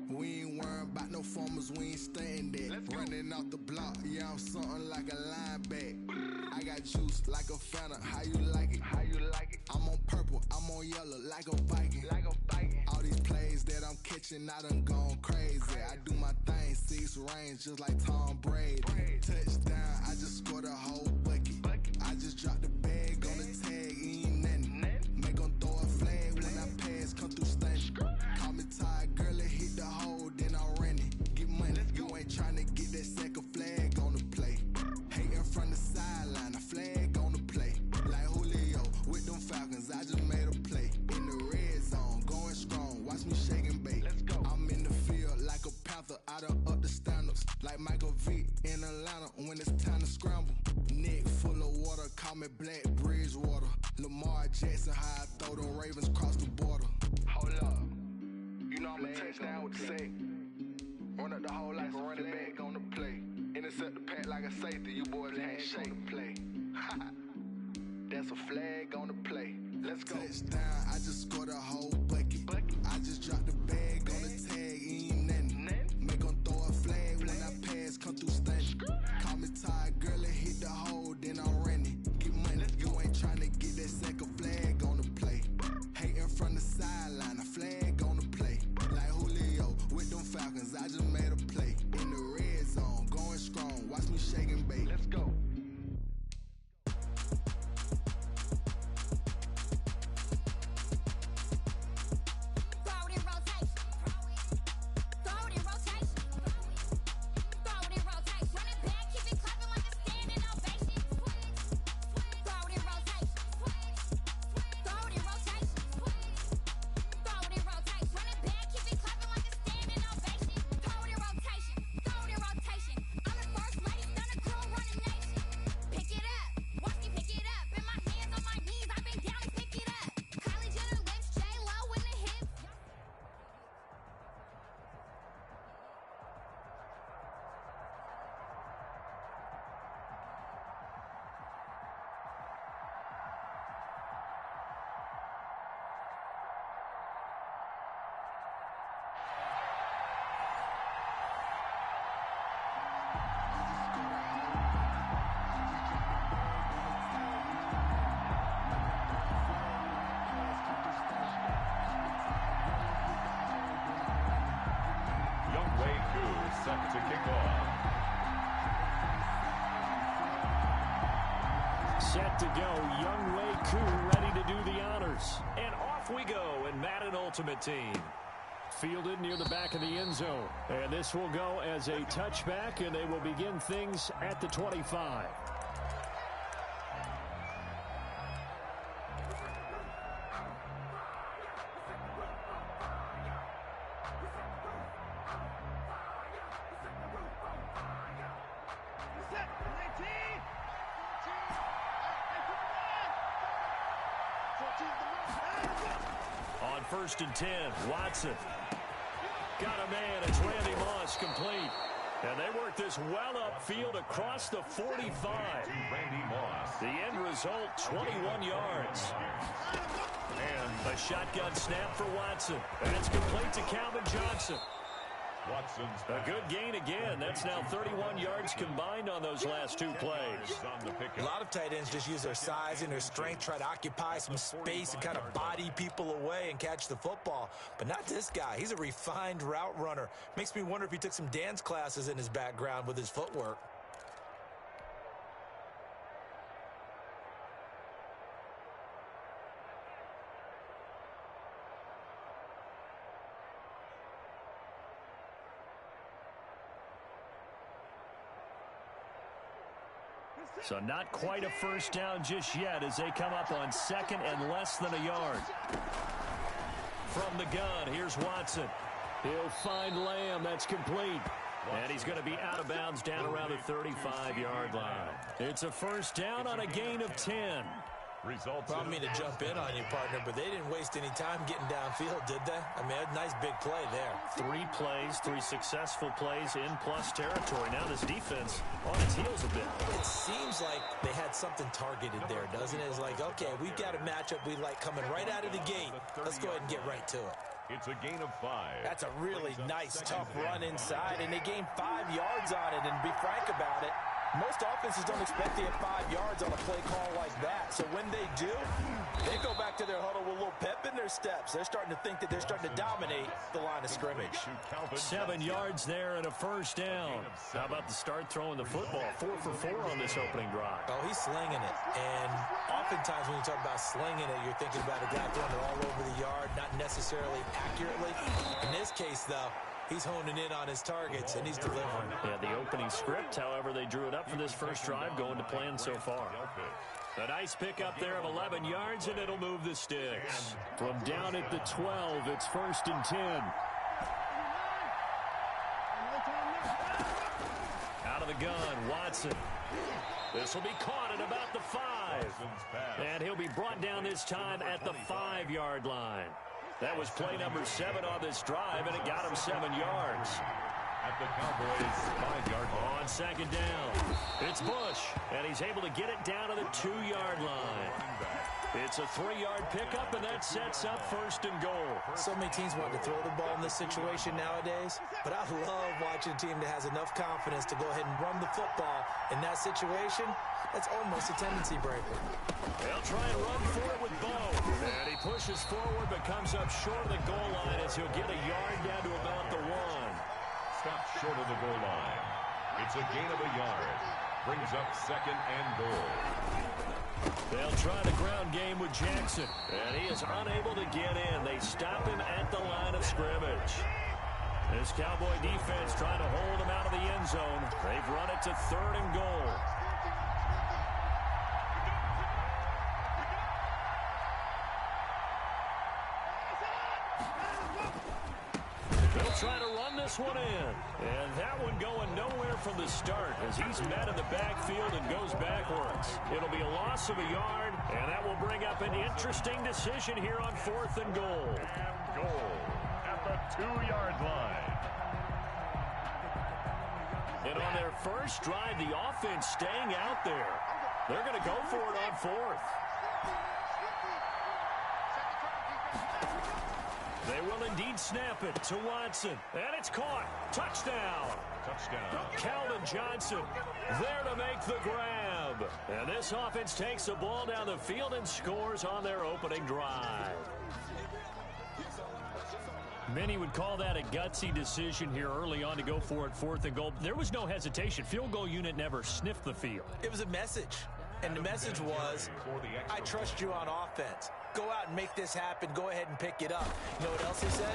Speaker 11: We ain't worrying about no formers, we ain't staying there. Running off the block, yeah, I'm something like a lineback. I got juice like a Fanta, how you like it? I'm on purple, I'm on yellow, like a Viking. All these plays that I'm catching, I done gone crazy. I do my thing, 6 range, just like Tom Brady. Touchdown, I just scored a whole bucket. I just dropped the bag on the tag, ain't nothing. Make them throw a flag when I pass, come through stunning. Call me tired, girl, and hit the hole, then I'm running. Get money, you ain't tryna get that second flag on the play. Hating from the sideline, a flag on the play. Like Julio with them Falcons, I just made a play. In the red zone, going strong, watch me shake and bake. I'm in the field like a panther, I done up the standards. Like Michael Vick in Atlanta when it's time to scramble. Neck full of water, call me Black Brees water. Lamar Jackson, how I throw them Ravens cross the border. Hold up, you know I'm a touchdown with the sack. Run up the whole like a running back on the play. Intercept the pack like a safety, you boys ain't shake the play. That's a flag on the play. Let's go. Touchdown, I just scored a whole bucket. I just dropped the bag on the tag, ain't nothing. Make them throw a flag when I pass, come through stunning. Call me tired, girl, and hit the hole, then I'm running. Get money, you ain't tryna get that second flag on the play. Hating from the sideline, a flag on the play. Like Julio with them Falcons, I just made a play. In the red zone, going strong, watch me shake and bake. Let's go.
Speaker 6: Set to kick off.
Speaker 8: set to go. Young Wei Koo ready to do the honors. And off we go in Madden Ultimate Team. Fielded near the back of the end zone. And this will go as a touchback, and they will begin things at the 25. On 1st and 10, Watson. Got a man. It's Randy Moss complete. And they work this well upfield across the 45.
Speaker 6: Randy Moss.
Speaker 8: The end result, 21 yards. And a shotgun snap for Watson. And it's complete to Calvin Johnson.
Speaker 6: Watson's
Speaker 8: a good gain again. That's now 31 yards combined on those last two plays.
Speaker 9: A lot of tight ends just use their size and their strength, try to occupy some space and kind of body people away and catch the football. But not this guy. He's a refined route runner. Makes me wonder if he took some dance classes in his background with his footwork.
Speaker 8: So not quite a first down just yet as they come up on 2nd and less than a yard. From the gun, here's Watson. He'll find Lamb. That's complete. And he's going to be out of bounds down around the 35-yard line. It's a first down on a gain of 10.
Speaker 6: Results.
Speaker 9: I don't mean to jump in on you, partner, but they didn't waste any time getting downfield, did they? I mean, a nice big play there.
Speaker 8: 3 plays, 3 successful plays in plus territory. Now this defense on its heels a bit.
Speaker 9: It seems like they had something targeted there, doesn't it? It's like, okay, we've got a matchup we like coming right out of the gate. Let's go ahead and get right to it.
Speaker 6: It's a gain of 5.
Speaker 9: That's a really nice, tough run inside, and they gained 5 yards on it. And to be frank about it, most offenses don't expect to get 5 yards on a play call like that. So when they do, they go back to their huddle with a little pep in their steps. They're starting to think that they're starting to dominate the line of scrimmage.
Speaker 8: 7 yards there and a first down. How about the start throwing the football? 4 for 4 on this opening drive.
Speaker 9: Oh, he's slinging it. And oftentimes when you talk about slinging it, you're thinking about a guy throwing it all over the yard, not necessarily accurately. In this case, though, he's honing in on his targets, and he's delivering.
Speaker 8: Yeah, the opening script, however, they drew it up for this first drive, going to plan so far. A nice pickup there of 11 yards, and it'll move the sticks. From down at the 12, it's 1st and 10. Out of the gun, Watson. This will be caught at about the 5. And he'll be brought down this time at the 5-yard line. That was play number 7 on this drive, and it got him 7 yards.
Speaker 6: At the Cowboys' 5-yard line.
Speaker 8: On 2nd down, it's Bush, and he's able to get it down to the 2-yard line. It's a 3-yard pickup, and that sets up 1st and goal.
Speaker 9: So many teams want to throw the ball in this situation nowadays, but I love watching a team that has enough confidence to go ahead and run the football in that situation. That's almost a tendency breaker.
Speaker 8: They'll try and run for it with Bo. And he pushes forward but comes up short of the goal line as he'll get a yard down to about the 1.
Speaker 6: Stopped short of the goal line. It's a gain of a yard. Brings up 2nd and goal.
Speaker 8: They'll try the ground game with Jackson. And he is unable to get in. They stop him at the line of scrimmage. This Cowboy defense trying to hold him out of the end zone. They've run it to 3rd and goal. Trying to run this one in. And that one going nowhere from the start as he's met in the backfield and goes backwards. It'll be a loss of a yard, and that will bring up an interesting decision here on 4th and goal.
Speaker 6: And goal at the 2-yard line.
Speaker 8: And on their first drive, the offense staying out there. They're going to go for it on 4th. They will indeed snap it to Watson. And it's caught. Touchdown.
Speaker 6: Touchdown.
Speaker 8: Calvin Johnson there to make the grab. And this offense takes the ball down the field and scores on their opening drive. Many would call that a gutsy decision here early on to go for it 4th and goal. There was no hesitation. Field goal unit never sniffed the field.
Speaker 9: It was a message. And the message was, I trust you on offense. Go out and make this happen. Go ahead and pick it up. You know what else he said?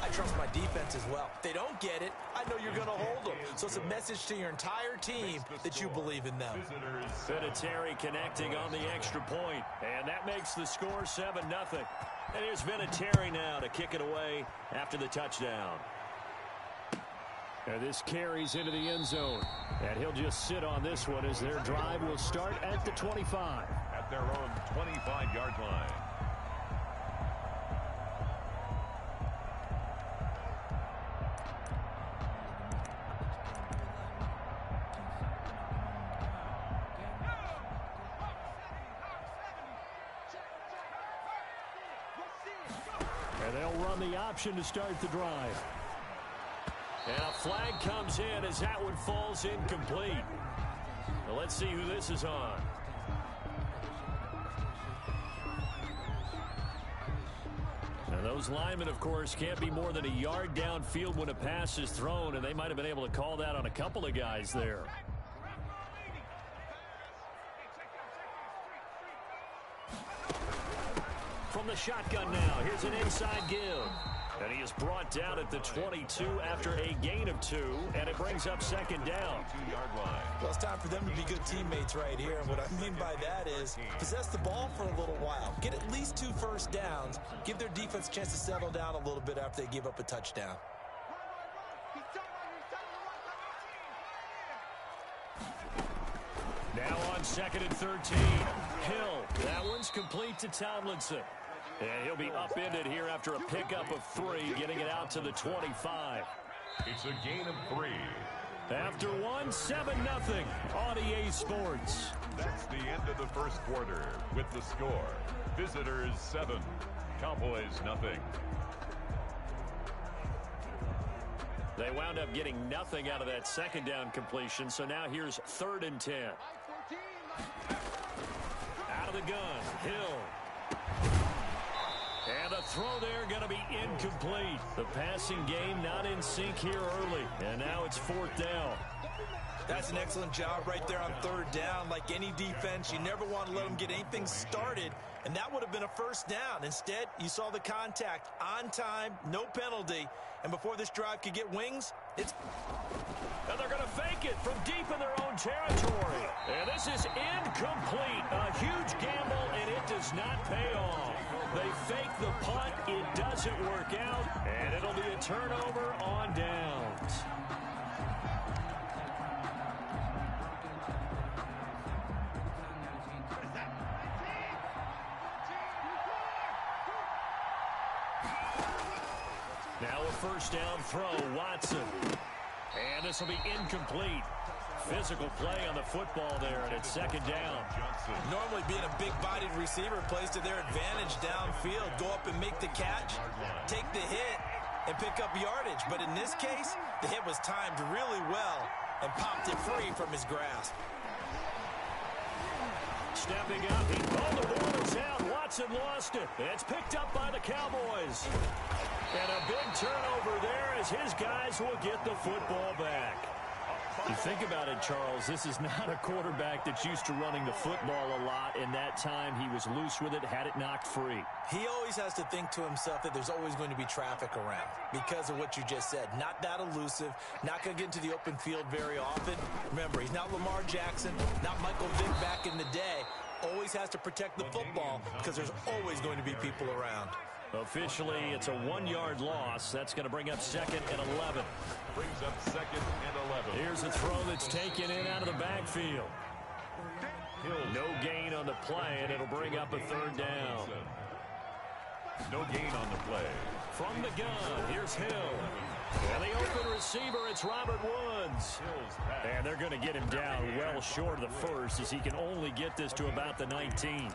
Speaker 9: I trust my defense as well. If they don't get it, I know you're going to hold them. So it's a message to your entire team that you believe in them.
Speaker 8: Vinatieri connecting on the extra point. And that makes the score 7-0. And here's Vinatieri now to kick it away after the touchdown.
Speaker 7: And this carries into the end zone. And he'll just sit on this one as their drive will start at the 25.
Speaker 6: At their own 25-yard line.
Speaker 7: And they'll run the option to start the drive.
Speaker 8: And a flag comes in as that one falls incomplete. Well, let's see who this is on. And those linemen, of course, can't be more than a yard downfield when a pass is thrown, and they might have been able to call that on a couple of guys there. From the shotgun now, here's an inside give. And he is brought down at the 22 after a gain of 2, and it brings up second down.
Speaker 6: 2-yard line.
Speaker 9: Well, it's time for them to be good teammates right here. And what I mean by that is possess the ball for a little while. Get at least 2 first downs. Give their defense a chance to settle down a little bit after they give up a touchdown.
Speaker 8: Now on 2nd and 13. Hill. That one's complete to Tomlinson. And he'll be upended here after a pickup of 3, getting it out to the 25.
Speaker 6: It's a gain of 3.
Speaker 8: After 1, 7-0 on EA Sports.
Speaker 6: That's the end of the first quarter with the score. Visitors 7, Cowboys nothing.
Speaker 8: They wound up getting nothing out of that second down completion, so now here's 3rd and 10. Out of the gun, Hill. And the throw there going to be incomplete. The passing game not in sync here early. And now it's 4th down.
Speaker 9: That's an excellent job right there on 3rd down. Like any defense, you never want to let them get anything started. And that would have been a first down. Instead, you saw the contact on time, no penalty. And before this drive could get wings, it's...
Speaker 8: And they're going to fake it from deep in their own territory. And this is incomplete. A huge gamble, and it does not pay off. They fake the punt. It doesn't work out. And it'll be a turnover on downs. Now a first down throw, Watson. And this will be incomplete. Physical play on the football there, and it's 2nd down.
Speaker 9: Normally being a big-bodied receiver plays to their advantage downfield. Go up and make the catch, take the hit, and pick up yardage. But in this case, the hit was timed really well and popped it free from his grasp.
Speaker 8: Stepping up, the ball is out. Watson lost it. It's picked up by the Cowboys. And a big turnover there as his guys will get the football back. You think about it, Charles, this is not a quarterback that's used to running the football a lot, and that time he was loose with it, had it knocked free.
Speaker 9: He always has to think to himself that there's always going to be traffic around because of what you just said. Not that elusive, not going to get into the open field very often. Remember, he's not Lamar Jackson, not Michael Vick back in the day. Always has to protect the football because there's always going to be people around.
Speaker 8: Officially, it's a 1-yard loss. That's going to bring up 2nd and 11.
Speaker 6: Brings up 2nd and 11.
Speaker 8: Here's a throw that's taken in out of the backfield. No gain on the play, and it'll bring up a 3rd down.
Speaker 6: No gain on the play.
Speaker 8: From the gun, here's Hill. And the open receiver, it's Robert Woods. And they're going to get him down well short of the first as he can only get this to about the 19.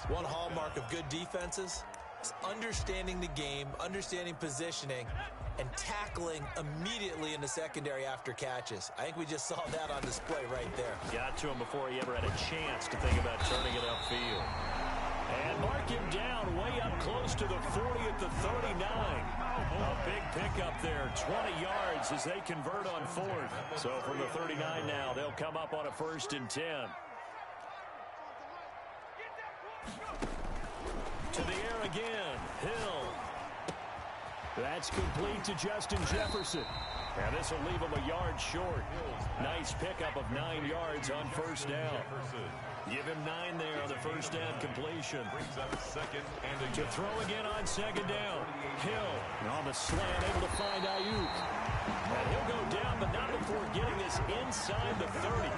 Speaker 9: One hallmark of good defenses is understanding the game, understanding positioning, and tackling immediately in the secondary after catches. I think we just saw that on display right there.
Speaker 8: Got to him before he ever had a chance to think about turning it upfield. And mark him down way up close to the 40 at the 39. A big pickup there, 20 yards as they convert on 4th. So from the 39 now, they'll come up on a 1st and 10. To the air again. Hill. That's complete to Justin Jefferson. And this will leave him a yard short. Nice pickup of 9 yards on first down. Give him 9 there on the first down completion. To throw again on second down. Hill on the slant, able to find Ayuk. And he'll go down, but not before getting this inside the 30.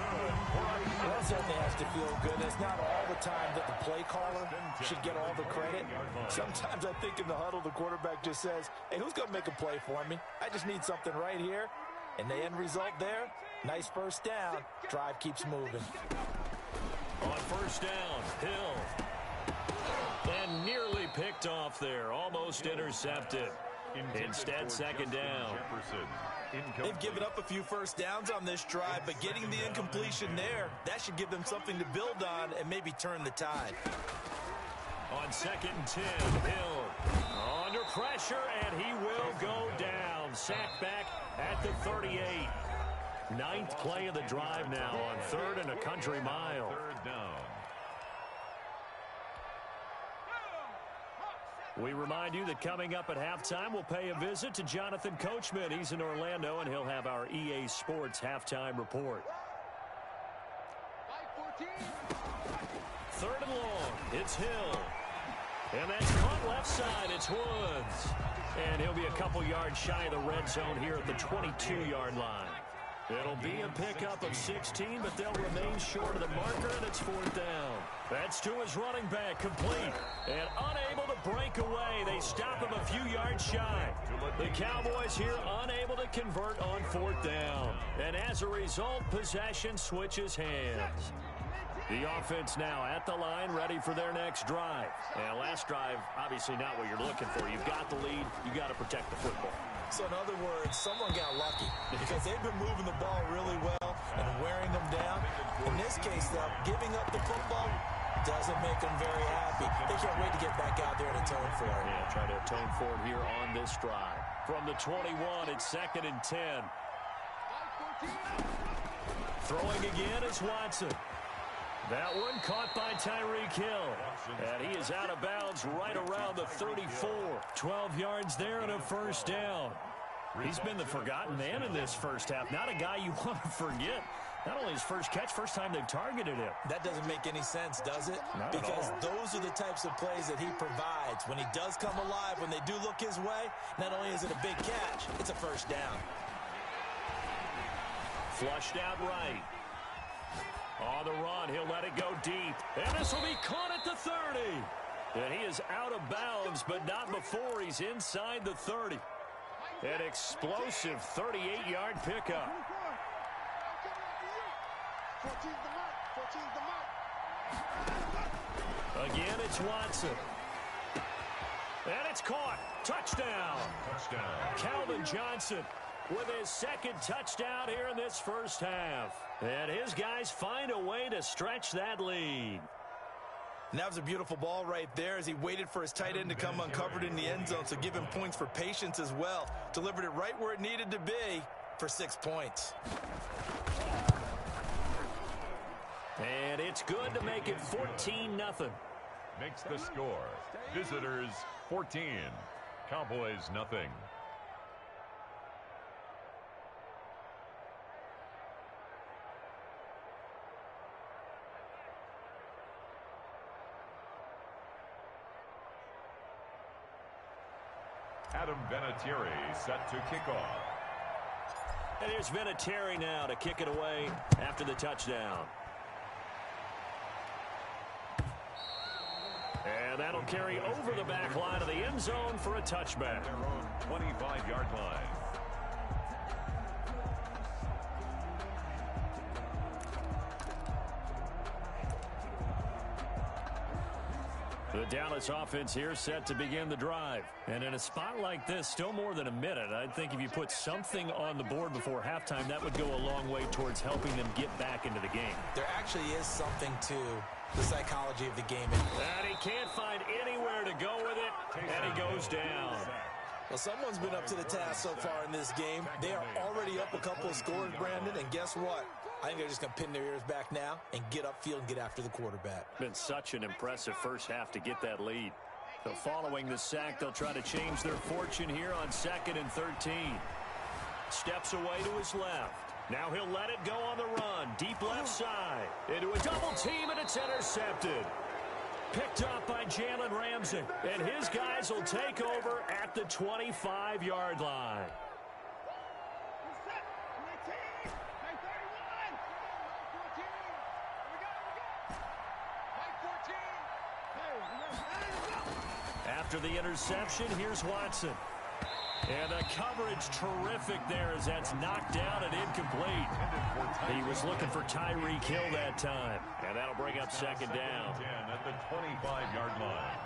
Speaker 9: That certainly has to feel good. It's not all the time that the play caller should get all the credit. Sometimes I think in the huddle, the quarterback just says, hey, who's going to make a play for me? I just need something right here. And the end result there, nice first down. Drive keeps moving.
Speaker 8: On first down, Hill. And nearly picked off there. Almost intercepted. Instead, second down.
Speaker 9: They've given up a few first downs on this drive, but getting the incompletion there, that should give them something to build on and maybe turn the tide.
Speaker 8: On second and 10, Hill under pressure, and he will go down. Sacked back at the 38. 9th play of the drive now on 3rd and a country mile.
Speaker 6: 3rd down.
Speaker 8: We remind you that coming up at halftime, we'll pay a visit to Jonathan Coachman. He's in Orlando, and he'll have our EA Sports halftime report. 3rd and long. It's Hill. And that's caught left side. It's Woods. And he'll be a couple yards shy of the red zone here at the 22-yard line. It'll be a pickup of 16, but they'll remain short of the marker, and it's 4th down. That's to his running back, complete. And unable to break away. They stop him a few yards shy. The Cowboys here unable to convert on 4th down. And as a result, possession switches hands. The offense now at the line, ready for their next drive. And last drive, obviously not what you're looking for. You've got the lead. You've got to protect the football.
Speaker 9: So in other words, someone got lucky because they've been moving the ball really well and wearing them down. In this case, though, giving up the football doesn't make them very happy. They can't wait to get back out there and atone for it.
Speaker 8: Yeah, try to atone for it here on this drive. From the 21, it's 2nd and 10. Throwing again is Watson. That one caught by Tyreek Hill. And he is out of bounds right around the 34. 12 yards there and a first down. He's been the forgotten man in this first half. Not a guy you want to forget. Not only his first catch, first time they've targeted him.
Speaker 9: That doesn't make any sense, does it?
Speaker 8: Not
Speaker 9: because
Speaker 8: at all.
Speaker 9: Those are the types of plays that he provides. When he does come alive, when they do look his way, not only is it a big catch, it's a first down.
Speaker 8: Flushed out right. On the run, he'll let it go deep. And this will be caught at the 30. And he is out of bounds, but not before he's inside the 30. An explosive 38-yard pickup. Again, it's Watson. And it's caught. Touchdown. Calvin Johnson with his 2nd touchdown here in this first half. And his guys find a way to stretch that lead.
Speaker 9: And that was a beautiful ball right there as he waited for his tight end to come uncovered in the end zone, so give him points for patience as well. Delivered it right where it needed to be for 6 points.
Speaker 8: And it's good to make it 14-0.
Speaker 6: Makes the score. Visitors 14. Cowboys nothing. Adam Vinatieri set to kick off.
Speaker 8: And here's Vinatieri now to kick it away after the touchdown. And that'll carry over the back line of the end zone for a touchback.
Speaker 6: Their own 25-yard line.
Speaker 8: The Dallas offense here set to begin the drive. And in a spot like this, still more than a minute, I'd think if you put something on the board before halftime, that would go a long way towards helping them get back into the game.
Speaker 9: There actually is something to the psychology of the game.
Speaker 8: And he can't find anywhere to go with it, and he goes down.
Speaker 9: Well, someone's been up to the task so far in this game. They are already up a couple of scores, Brandon, and guess what? I think they're just going to pin their ears back now and get upfield and get after the quarterback.
Speaker 8: Been such an impressive first half to get that lead. So following the sack, they'll try to change their fortune here on 2nd and 13. Steps away to his left. Now he'll let it go on the run. Deep left side. Into a double team, and it's intercepted. Picked up by Jalen Ramsey. And his guys will take over at the 25-yard line. After the interception, here's Watson. And the coverage terrific there as that's knocked down and incomplete. He was looking for Tyreek Hill that time. And that'll bring up 2nd down.
Speaker 6: At the 25-yard line.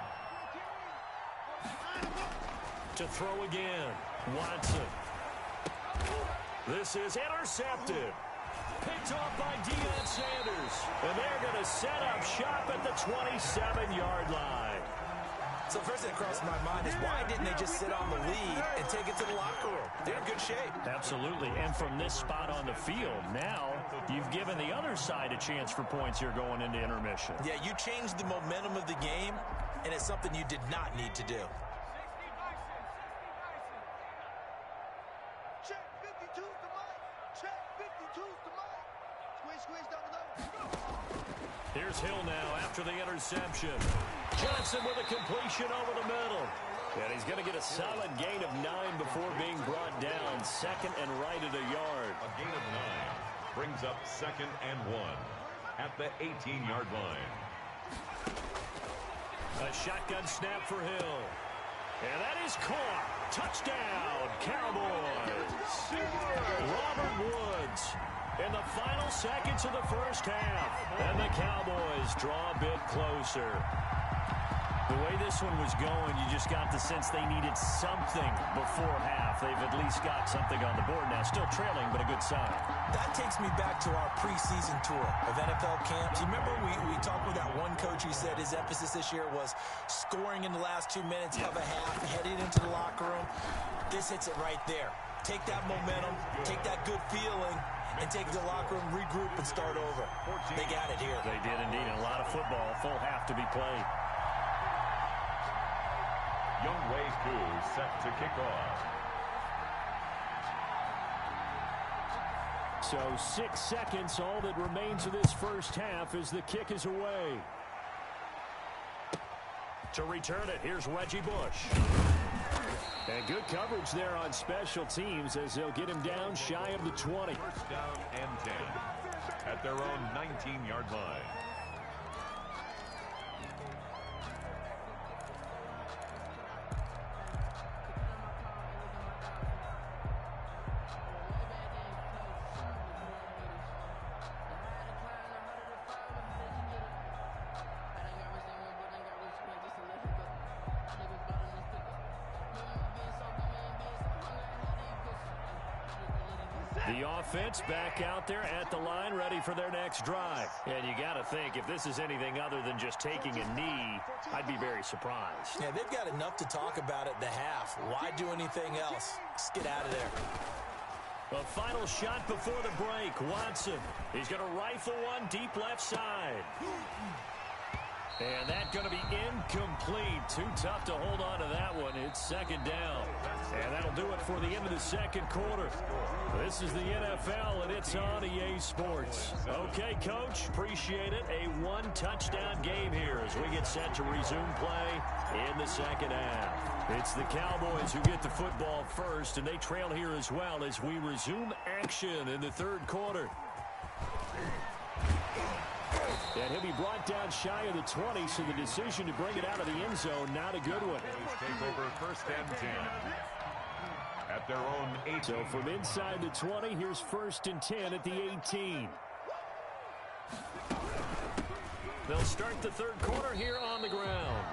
Speaker 8: To throw again. Watson. This is intercepted. Picked off by Deion Sanders. And they're going to set up shop at the 27-yard line.
Speaker 9: So first thing that crossed my mind is why didn't they just sit on the lead and take it to the locker room? They're in good shape.
Speaker 8: Absolutely. And from this spot on the field, now you've given the other side a chance for points here going into intermission.
Speaker 9: Yeah, you changed the momentum of the game, and it's something you did not need to do.
Speaker 11: Check 52's the mic. Check 52's the mic. Squish down the go.
Speaker 8: Here's Hill now after the interception. Johnson with a completion over the middle. And he's going to get a solid gain of 9 before being brought down. 2nd and right at a yard.
Speaker 6: A gain of 9 brings up 2nd and 1 at the 18-yard line.
Speaker 8: A shotgun snap for Hill. And that is caught. Touchdown, Cowboys. Robert Woods in the final seconds of the first half. And the Cowboys draw a bit closer. The way this one was going, you just got the sense they needed something before half. They've at least got something on the board now. Still trailing, but a good sign.
Speaker 9: That takes me back to our preseason tour of NFL camps. You remember we talked with that one coach who said his emphasis this year was scoring in the last 2 minutes of a half, heading into the locker room. This hits it right there. Take that momentum, take that good feeling, and take the locker room, regroup, and start over. They got it here.
Speaker 8: They did indeed. A lot of football, full half to be played.
Speaker 6: Younghoe Koo set to kick off.
Speaker 8: So 6 seconds, all that remains of this first half as the kick is away. To return it, here's Reggie Bush. And good coverage there on special teams as they'll get him down shy of the 20.
Speaker 6: First down and 10 at their own 19-yard line.
Speaker 8: The offense back out there at the line, ready for their next drive. And you got to think, if this is anything other than just taking a knee, I'd be very surprised.
Speaker 9: Yeah, they've got enough to talk about at the half. Why do anything else? Just get out of there.
Speaker 8: A final shot before the break. Watson, he's going to rifle one deep left side. And that's going to be incomplete. Too tough to hold on to that one. It's 2nd down. And that'll do it for the end of the 2nd quarter. This is the NFL, and it's on EA Sports. Okay, Coach, appreciate it. A 1-touchdown game here as we get set to resume play in the 2nd half. It's the Cowboys who get the football first, and they trail here as well as we resume action in the 3rd quarter. And he'll be brought down shy of the 20, so the decision to bring it out of the end zone, not a good one.
Speaker 6: Take over 1st and 10 at their own 18.
Speaker 8: So from inside the 20, here's 1st and 10 at the 18. They'll start the 3rd quarter here on the ground.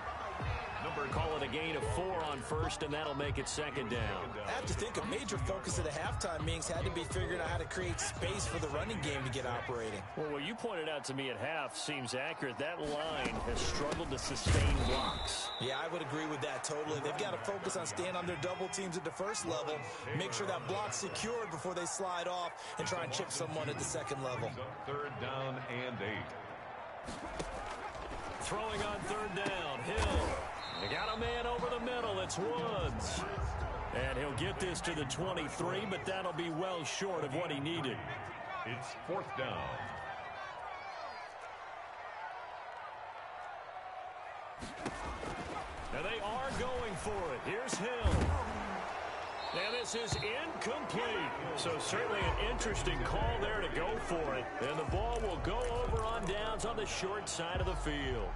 Speaker 8: Call it a gain of 4 on 1st, and that'll make it 2nd down.
Speaker 9: I have to think a major focus of the halftime meetings had to be figuring out how to create space for the running game to get operating.
Speaker 8: Well, what you pointed out to me at half seems accurate. That line has struggled to sustain blocks.
Speaker 9: Yeah, I would agree with that totally. They've got to focus on staying on their double teams at the 1st level, make sure that block's secured before they slide off, and try and chip someone at the 2nd level.
Speaker 6: 3rd down and 8.
Speaker 8: Throwing on 3rd down, Hill. They got a man over the middle. It's Woods. And he'll get this to the 23, but that'll be well short of what he needed.
Speaker 6: It's 4th down.
Speaker 8: And they are going for it. Here's Hill. And this is incomplete. So certainly an interesting call there to go for it. And the ball will go over on downs on the short side of the field.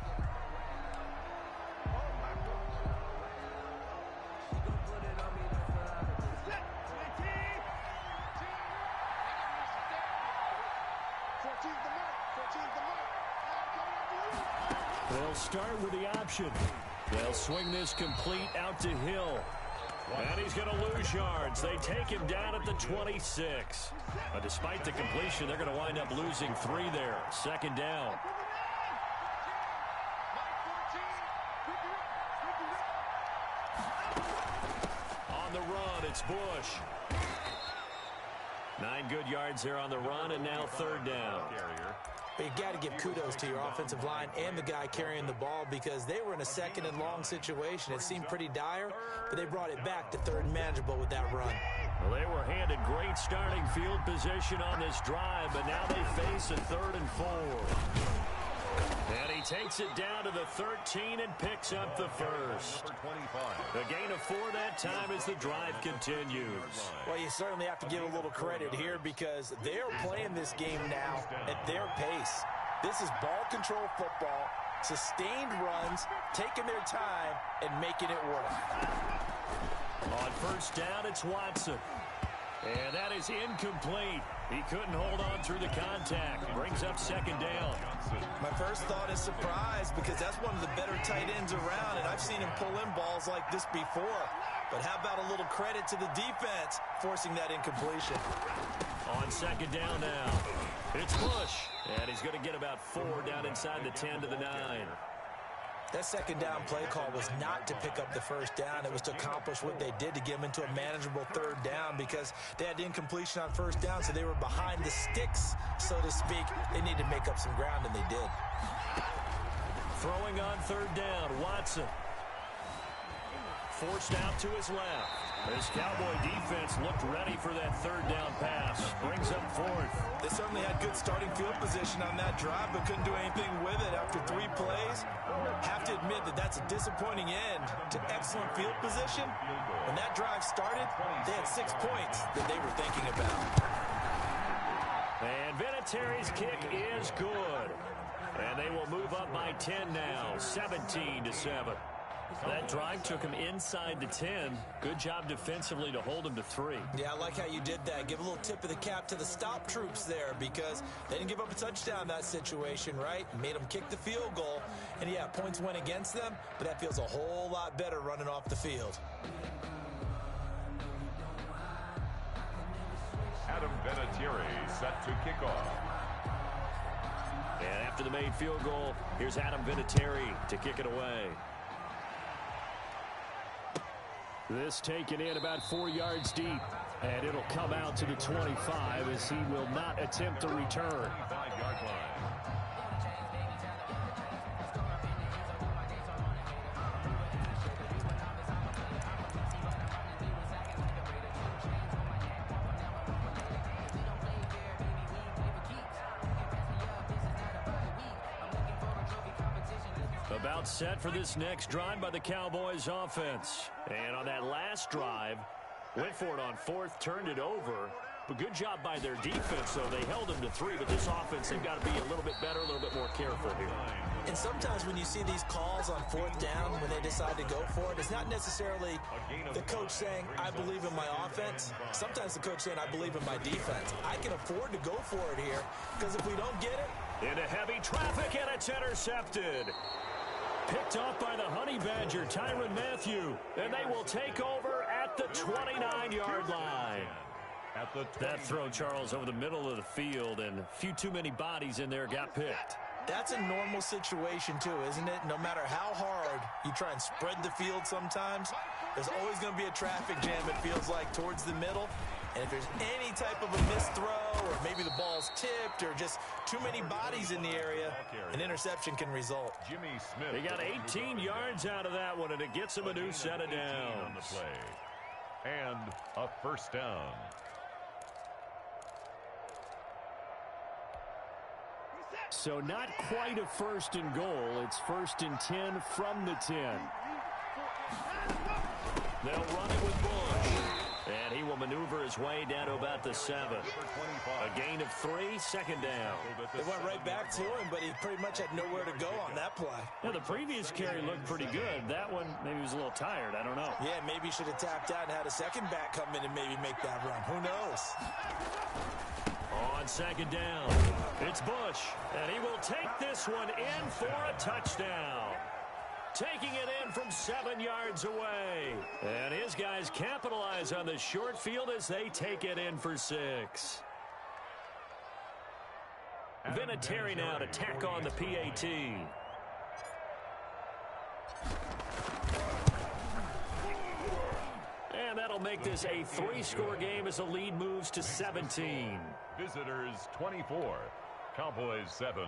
Speaker 8: They'll start with the option. They'll swing this complete out to Hill. And he's going to lose yards. They take him down at the 26. But despite the completion, they're going to wind up losing 3 there. 2nd down. On the run, it's Bush. 9 good yards there on the run, and now 3rd down.
Speaker 9: But you got to give kudos to your offensive line and the guy carrying the ball because they were in a 2nd and long situation. It seemed pretty dire, but they brought it back to 3rd and manageable with that run.
Speaker 8: Well, they were handed great starting field position on this drive, but now they face a 3rd and 4. And he takes it down to the 13 and picks up the first. A gain of 4 that time as the drive continues.
Speaker 9: Well, you certainly have to give a little credit here because they're playing this game now at their pace. This is ball control football, sustained runs, taking their time, and making it work.
Speaker 8: On 1st down, it's Watson. And that is incomplete. He couldn't hold on through the contact. Brings up 2nd down.
Speaker 9: My first thought is surprise because that's one of the better tight ends around, and I've seen him pull in balls like this before. But how about a little credit to the defense forcing that incompletion?
Speaker 8: On 2nd down now, it's Bush. And he's going to get about 4 down inside the 10 to the 9.
Speaker 9: That 2nd down play call was not to pick up the 1st down. It was to accomplish what they did to get them into a manageable 3rd down because they had incompletion on 1st down, so they were behind the sticks, so to speak. They needed to make up some ground, and they did.
Speaker 8: Throwing on 3rd down, Watson. Forced out to his left. This Cowboy defense looked ready for that 3rd down pass. Brings up 4th.
Speaker 9: They certainly had good starting field position on that drive, but couldn't do anything with it after 3 plays. Have to admit that that's a disappointing end to excellent field position. When that drive started, they had 6 points that they were thinking about.
Speaker 8: And Vinatieri's kick is good. And they will move up by 10 now, 17-7. That drive took him inside the 10. Good job defensively to hold him to 3.
Speaker 9: Yeah, I like how you did that. Give a little tip of the cap to the stop troops there because they didn't give up a touchdown in that situation, right? Made them kick the field goal. And, yeah, points went against them, but that feels a whole lot better running off the field.
Speaker 6: Adam Vinatieri set to kick off.
Speaker 8: And after the made field goal, here's Adam Vinatieri to kick it away. This taken in about 4 yards deep, and it'll come out to the 25 as he will not attempt to return.
Speaker 6: 5-yard line.
Speaker 8: About set for this next drive by the Cowboys offense. And on that last drive, went for it on 4th, turned it over. But good job by their defense, though. They held them to 3, but this offense, they've got to be a little bit better, a little bit more careful here.
Speaker 9: And sometimes when you see these calls on 4th down, when they decide to go for it, it's not necessarily the coach saying, I believe in my offense. Sometimes the coach saying, I believe in my defense. I can afford to go for it here, because if we don't get it...
Speaker 8: Into heavy traffic, and it's intercepted. Picked off by the Honey Badger, Tyrann Mathieu. And they will take over at the 29-yard line. That throw, Charles, over the middle of the field, and a few too many bodies in there got picked.
Speaker 9: That's a normal situation, too, isn't it? No matter how hard you try and spread the field sometimes, there's always going to be a traffic jam, it feels like, towards the middle. And if there's any type of a missed throw or maybe the ball's tipped or just too many bodies in the area, an interception can result.
Speaker 6: Jimmy Smith.
Speaker 8: He got 18 yards out of that one, and it gets him a new set of downs.
Speaker 6: On the play. And a first down.
Speaker 7: So not quite a first and goal. It's 1st and 10 from the 10.
Speaker 8: They'll run it with Bush. And he will maneuver his way down to about the 7. A gain of 3, second down.
Speaker 9: They went right back to him, but he pretty much had nowhere to go on that play.
Speaker 7: Yeah, the previous carry looked pretty good. That one, maybe he was a little tired. I don't know.
Speaker 9: Yeah, maybe he should have tapped out and had a second back come in and maybe make that run. Who knows?
Speaker 8: On second down, it's Bush, and he will take this one in for a touchdown. Taking it in from 7 yards away. And his guys capitalize on the short field as they take it in for 6. Vinatieri now to tack on the PAT. And that'll make this a 3-score game as the lead moves to 17.
Speaker 6: Visitors 24, Cowboys 7.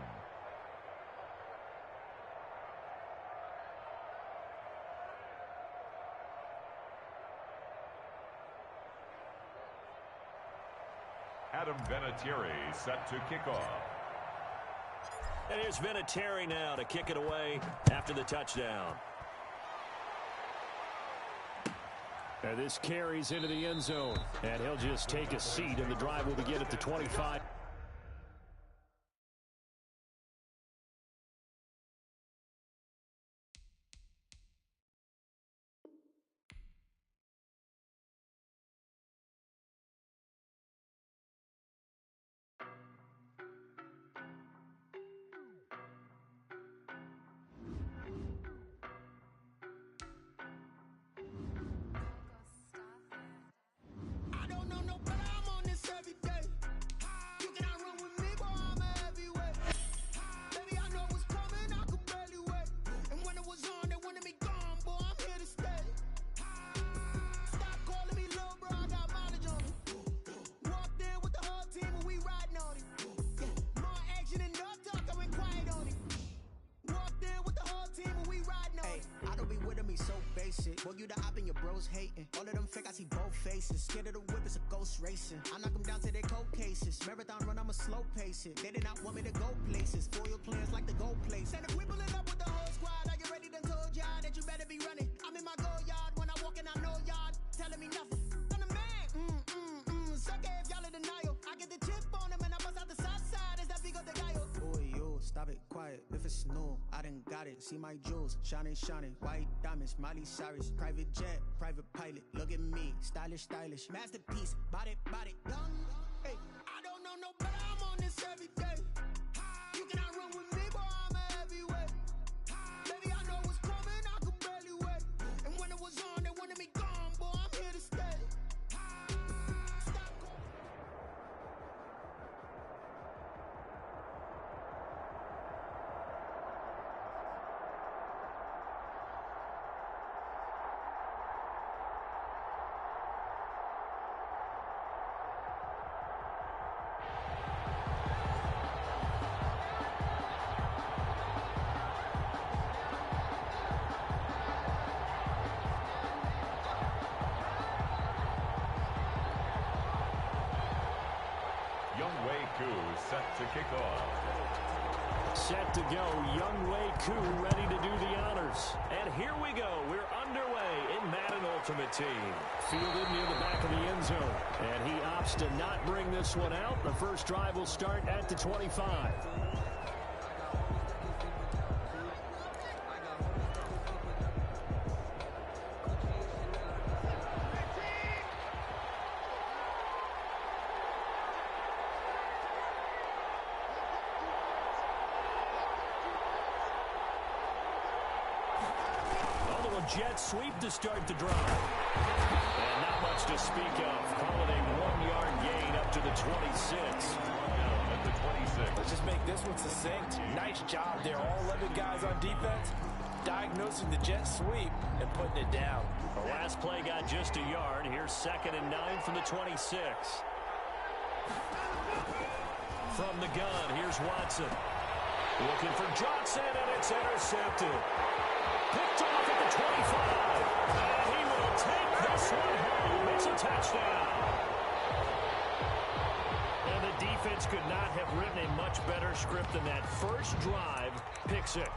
Speaker 6: Adam Vinatieri set to kick off.
Speaker 8: And here's Vinatieri now to kick it away after the touchdown.
Speaker 7: And this carries into the end zone. And he'll just take a seat, and the drive will begin at the 25.
Speaker 1: Boy, you the op and your bros hating. All of them fake, I see both faces. Scared of the whip, it's a ghost racing. I knock them down to their cold cases. Marathon run, I'ma slow pace it. They did not want me to go places. Foil plans like the gold place. And if we pulling up with the whole squad, are you ready? Done told y'all that you better be running. I'm in my go yard. When I walk in, I know y'all telling me nothing. I'm the man. Suck it if y'all in denial. I get the chip on him and I bust out the south side. Is that Vigo the guy? Boy, yo, stop it, quiet. If it's new, I done got it. See my jewels, shining, shining. White diamonds, Miley Cyrus. Private jet, private pilot. Look at me, stylish, stylish. Masterpiece, body, body, done. Hey, I don't know no better. I'm on this every day. You cannot run with me, boy. I'm a heavyweight. Baby, I know what's coming. I could barely wait. And when it was on, they wanted me gone, boy. I'm here to stay.
Speaker 6: Set to kick off.
Speaker 7: Set to go. Younghoe Koo ready to do the honors.
Speaker 8: And here we go. We're underway in Madden Ultimate Team.
Speaker 7: Fielded near the back of the end zone. And he opts to not bring this one out. The first drive will start at the 25.
Speaker 8: Jet sweep to start the drive. And not much to speak of. Call it a 1-yard gain up to the 26.
Speaker 6: At the 26.
Speaker 9: Let's just make this one succinct. Nice job there. All 11 guys on defense diagnosing the jet sweep and putting it down.
Speaker 8: last play got just a yard. Here's 2nd and 9 from the 26. From the gun, here's Watson. Looking for Johnson, and it's intercepted. Picked off at the 25. And he will take this one home. It's a touchdown. And the defense could not have written a much better script than that. First drive, pick 6.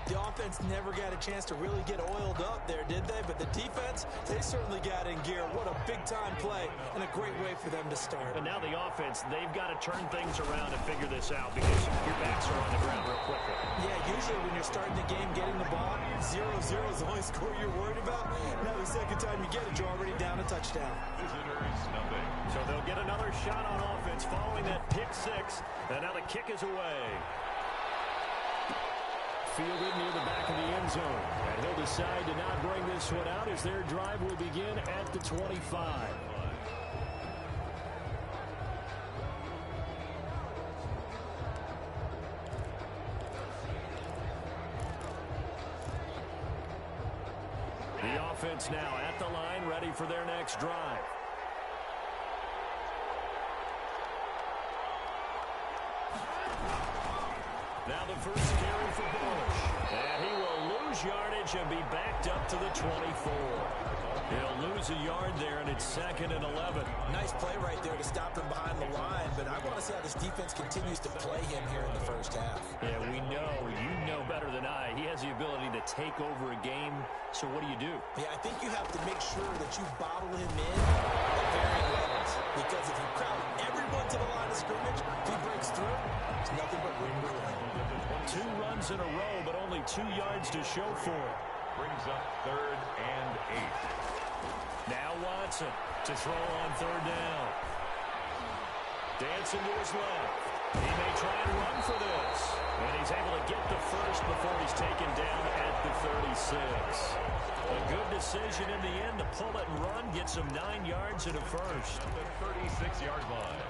Speaker 9: The offense never got a chance to really get oiled up there, did they? But the defense, they certainly got in gear. What a big-time play and a great way for them to start.
Speaker 8: But now the offense, they've got to turn things around and figure this out because your backs are on the ground real quickly.
Speaker 9: Yeah, usually when you're starting the game, getting the ball, 0-0 is the only score you're worried about. Now the second time you get it, you're already down a touchdown.
Speaker 6: Visitors, nothing.
Speaker 8: So they'll get another shot on offense following that pick 6. And now the kick is away. Fielded near the back of the end zone. And he'll decide to not bring this one out as their drive will begin at the 25. The offense now at the line, ready for their next drive. Now the first carry for Bush. And he will lose yardage and be backed up to the 24. He'll lose a yard there, and it's 2nd and 11.
Speaker 9: Nice play right there to stop him behind the line, but I want to see how this defense continues to play him here in the first half.
Speaker 8: Yeah, we know. You know better than I. He has the ability to take over a game, so what do you do?
Speaker 9: Yeah, I think you have to make sure that you bottle him in at varying levels, because if you crowd everyone to the line of scrimmage, if he breaks through, it's nothing but room to run.
Speaker 8: 2 runs in a row, but only 2 yards to show for it.
Speaker 6: Brings up 3rd and 8.
Speaker 8: Now Watson to throw on 3rd down. Dancing to his left. He may try and run for this. And he's able to get the first before he's taken down at the 36. A good decision in the end to pull it and run. Gets him 9 yards and a first.
Speaker 6: At the 36-yard line.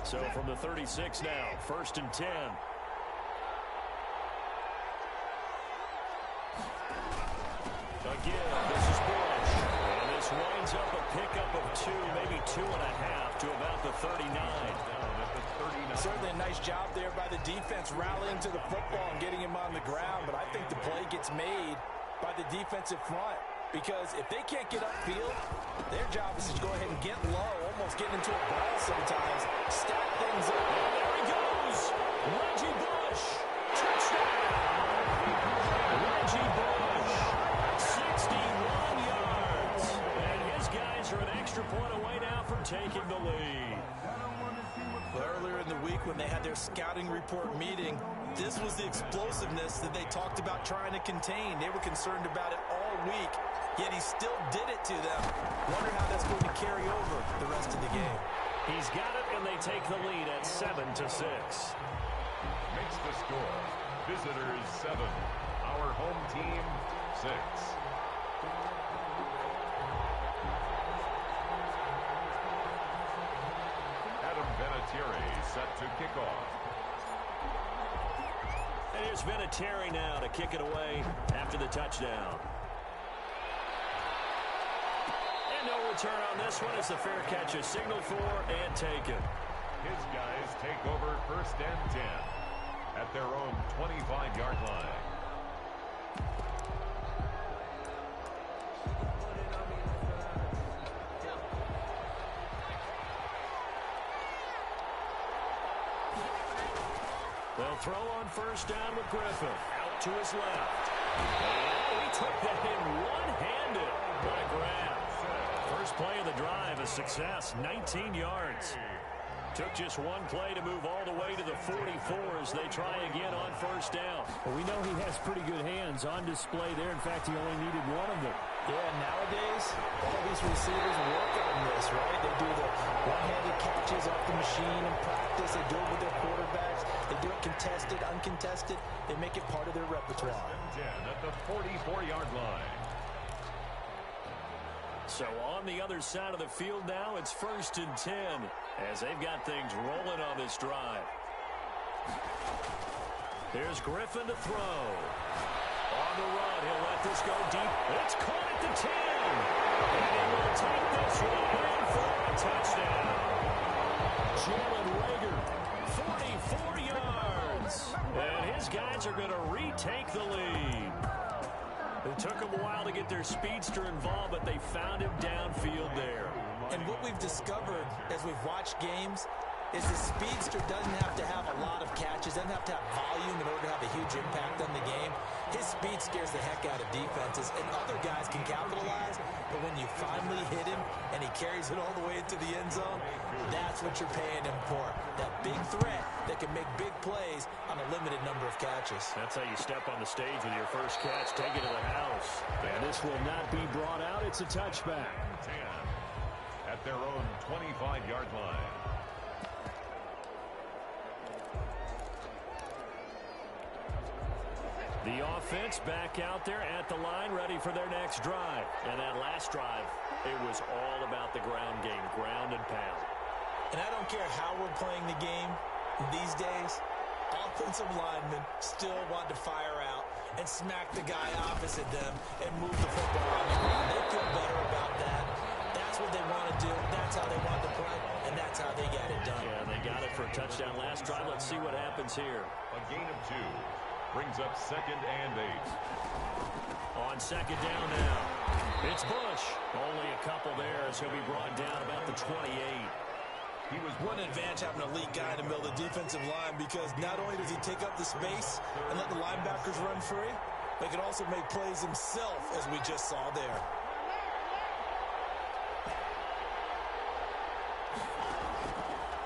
Speaker 8: So from the 36 now, 1st and 10. Again, this is Bush. And this winds up a pickup of 2, maybe 2.5 to about the 39.
Speaker 9: Certainly a nice job there by the defense rallying to the football and getting him on the ground, but I think the play gets made by the defensive front. Because if they can't get upfield, their job is to go ahead and get low, almost getting into a ball sometimes, stack things up.
Speaker 8: And there he goes! Reggie Bush! Touchdown! Reggie Bush! 61 yards! And his guys are an extra point away now from taking the lead.
Speaker 9: Earlier in the week when they had their scouting report meeting, this was the explosiveness that they talked about trying to contain. They were concerned about it all week, yet he still did it to them. Wonder how that's going to carry over the rest of the game.
Speaker 8: He's got it, and they take the lead at 7-6.
Speaker 6: Makes the score. Visitors 7. Our home team 6. Set to kick off.
Speaker 8: And here's Vinatieri now to kick it away after the touchdown. And no return on this one as the fair catch is signaled for and taken.
Speaker 6: His guys take over 1st and 10 at their own 25-yard line.
Speaker 8: They'll throw on 1st down with Griffin. Out to his left. And he took that in one-handed. What a grab. First play of the drive, a success. 19 yards. Took just one play to move all the way to the 44 as they try again on 1st down.
Speaker 7: Well, we know he has pretty good hands on display there. In fact, he only needed one of them.
Speaker 9: Yeah, nowadays, all these receivers work on this, right? They do the one-handed catches off the machine in practice. They do it with their quarterbacks. They do it contested, uncontested. They make it part of their repertoire.
Speaker 6: 10 at the 44-yard line.
Speaker 8: So on the other side of the field now, it's 1st and 10 as they've got things rolling on this drive. Here's Griffin to throw. the run. He'll let this go deep. It's caught at the 10. And he will take this one in for a touchdown. Jalen Reagor, 44 yards. And his guys are going to retake the lead. It took them a while to get their speedster involved, but they found him downfield there.
Speaker 9: And what we've discovered as we've watched games is the speedster doesn't have to have a lot of catches, doesn't have to have volume in order to have a huge impact on the game. His speed scares the heck out of defenses, and other guys can capitalize, but when you finally hit him and he carries it all the way into the end zone, that's what you're paying him for. That big threat that can make big plays on a limited number of catches.
Speaker 8: That's how you step on the stage with your first catch, take it to the house.
Speaker 7: And this will not be brought out. It's a touchback.
Speaker 6: 10 at their own 25-yard line.
Speaker 8: The offense back out there at the line, ready for their next drive. And that last drive, it was all about the ground game, ground and pound.
Speaker 9: And I don't care how we're playing the game these days, offensive linemen still want to fire out and smack the guy opposite them and move the football on the ground. They feel better about that. That's what they want to do. That's how they want to play, and that's how they got it done.
Speaker 8: Yeah, they got it for a touchdown last drive. Let's see what happens here.
Speaker 6: A gain of 2 brings up 2nd and 8.
Speaker 8: On 2nd down now, it's Bush. Only a couple there as he'll be brought down about the 28.
Speaker 9: He was one advantage having an elite guy in the middle of the defensive line, because not only does he take up the space and let the linebackers run free, but he can also make plays himself, as we just saw there.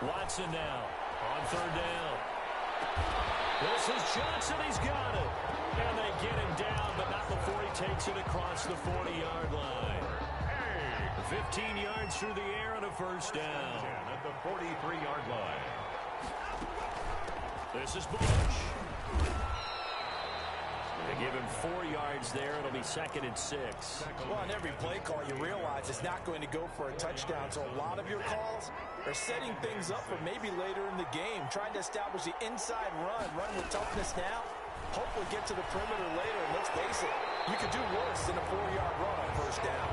Speaker 8: Watson now on 3rd down. This is Johnson. He's got it. And they get him down, but not before he takes it across the 40-yard line. 15 yards through the air and a first down.
Speaker 6: At the 43-yard line.
Speaker 8: This is Bush. They give him 4 yards there. It'll be 2nd and 6.
Speaker 9: Well, on every play call, you realize it's not going to go for a touchdown. So a lot of your calls are setting things up for maybe later in the game, trying to establish the inside run with toughness now, hopefully get to the perimeter later. And let's face it, you could do worse than a 4-yard run on first down.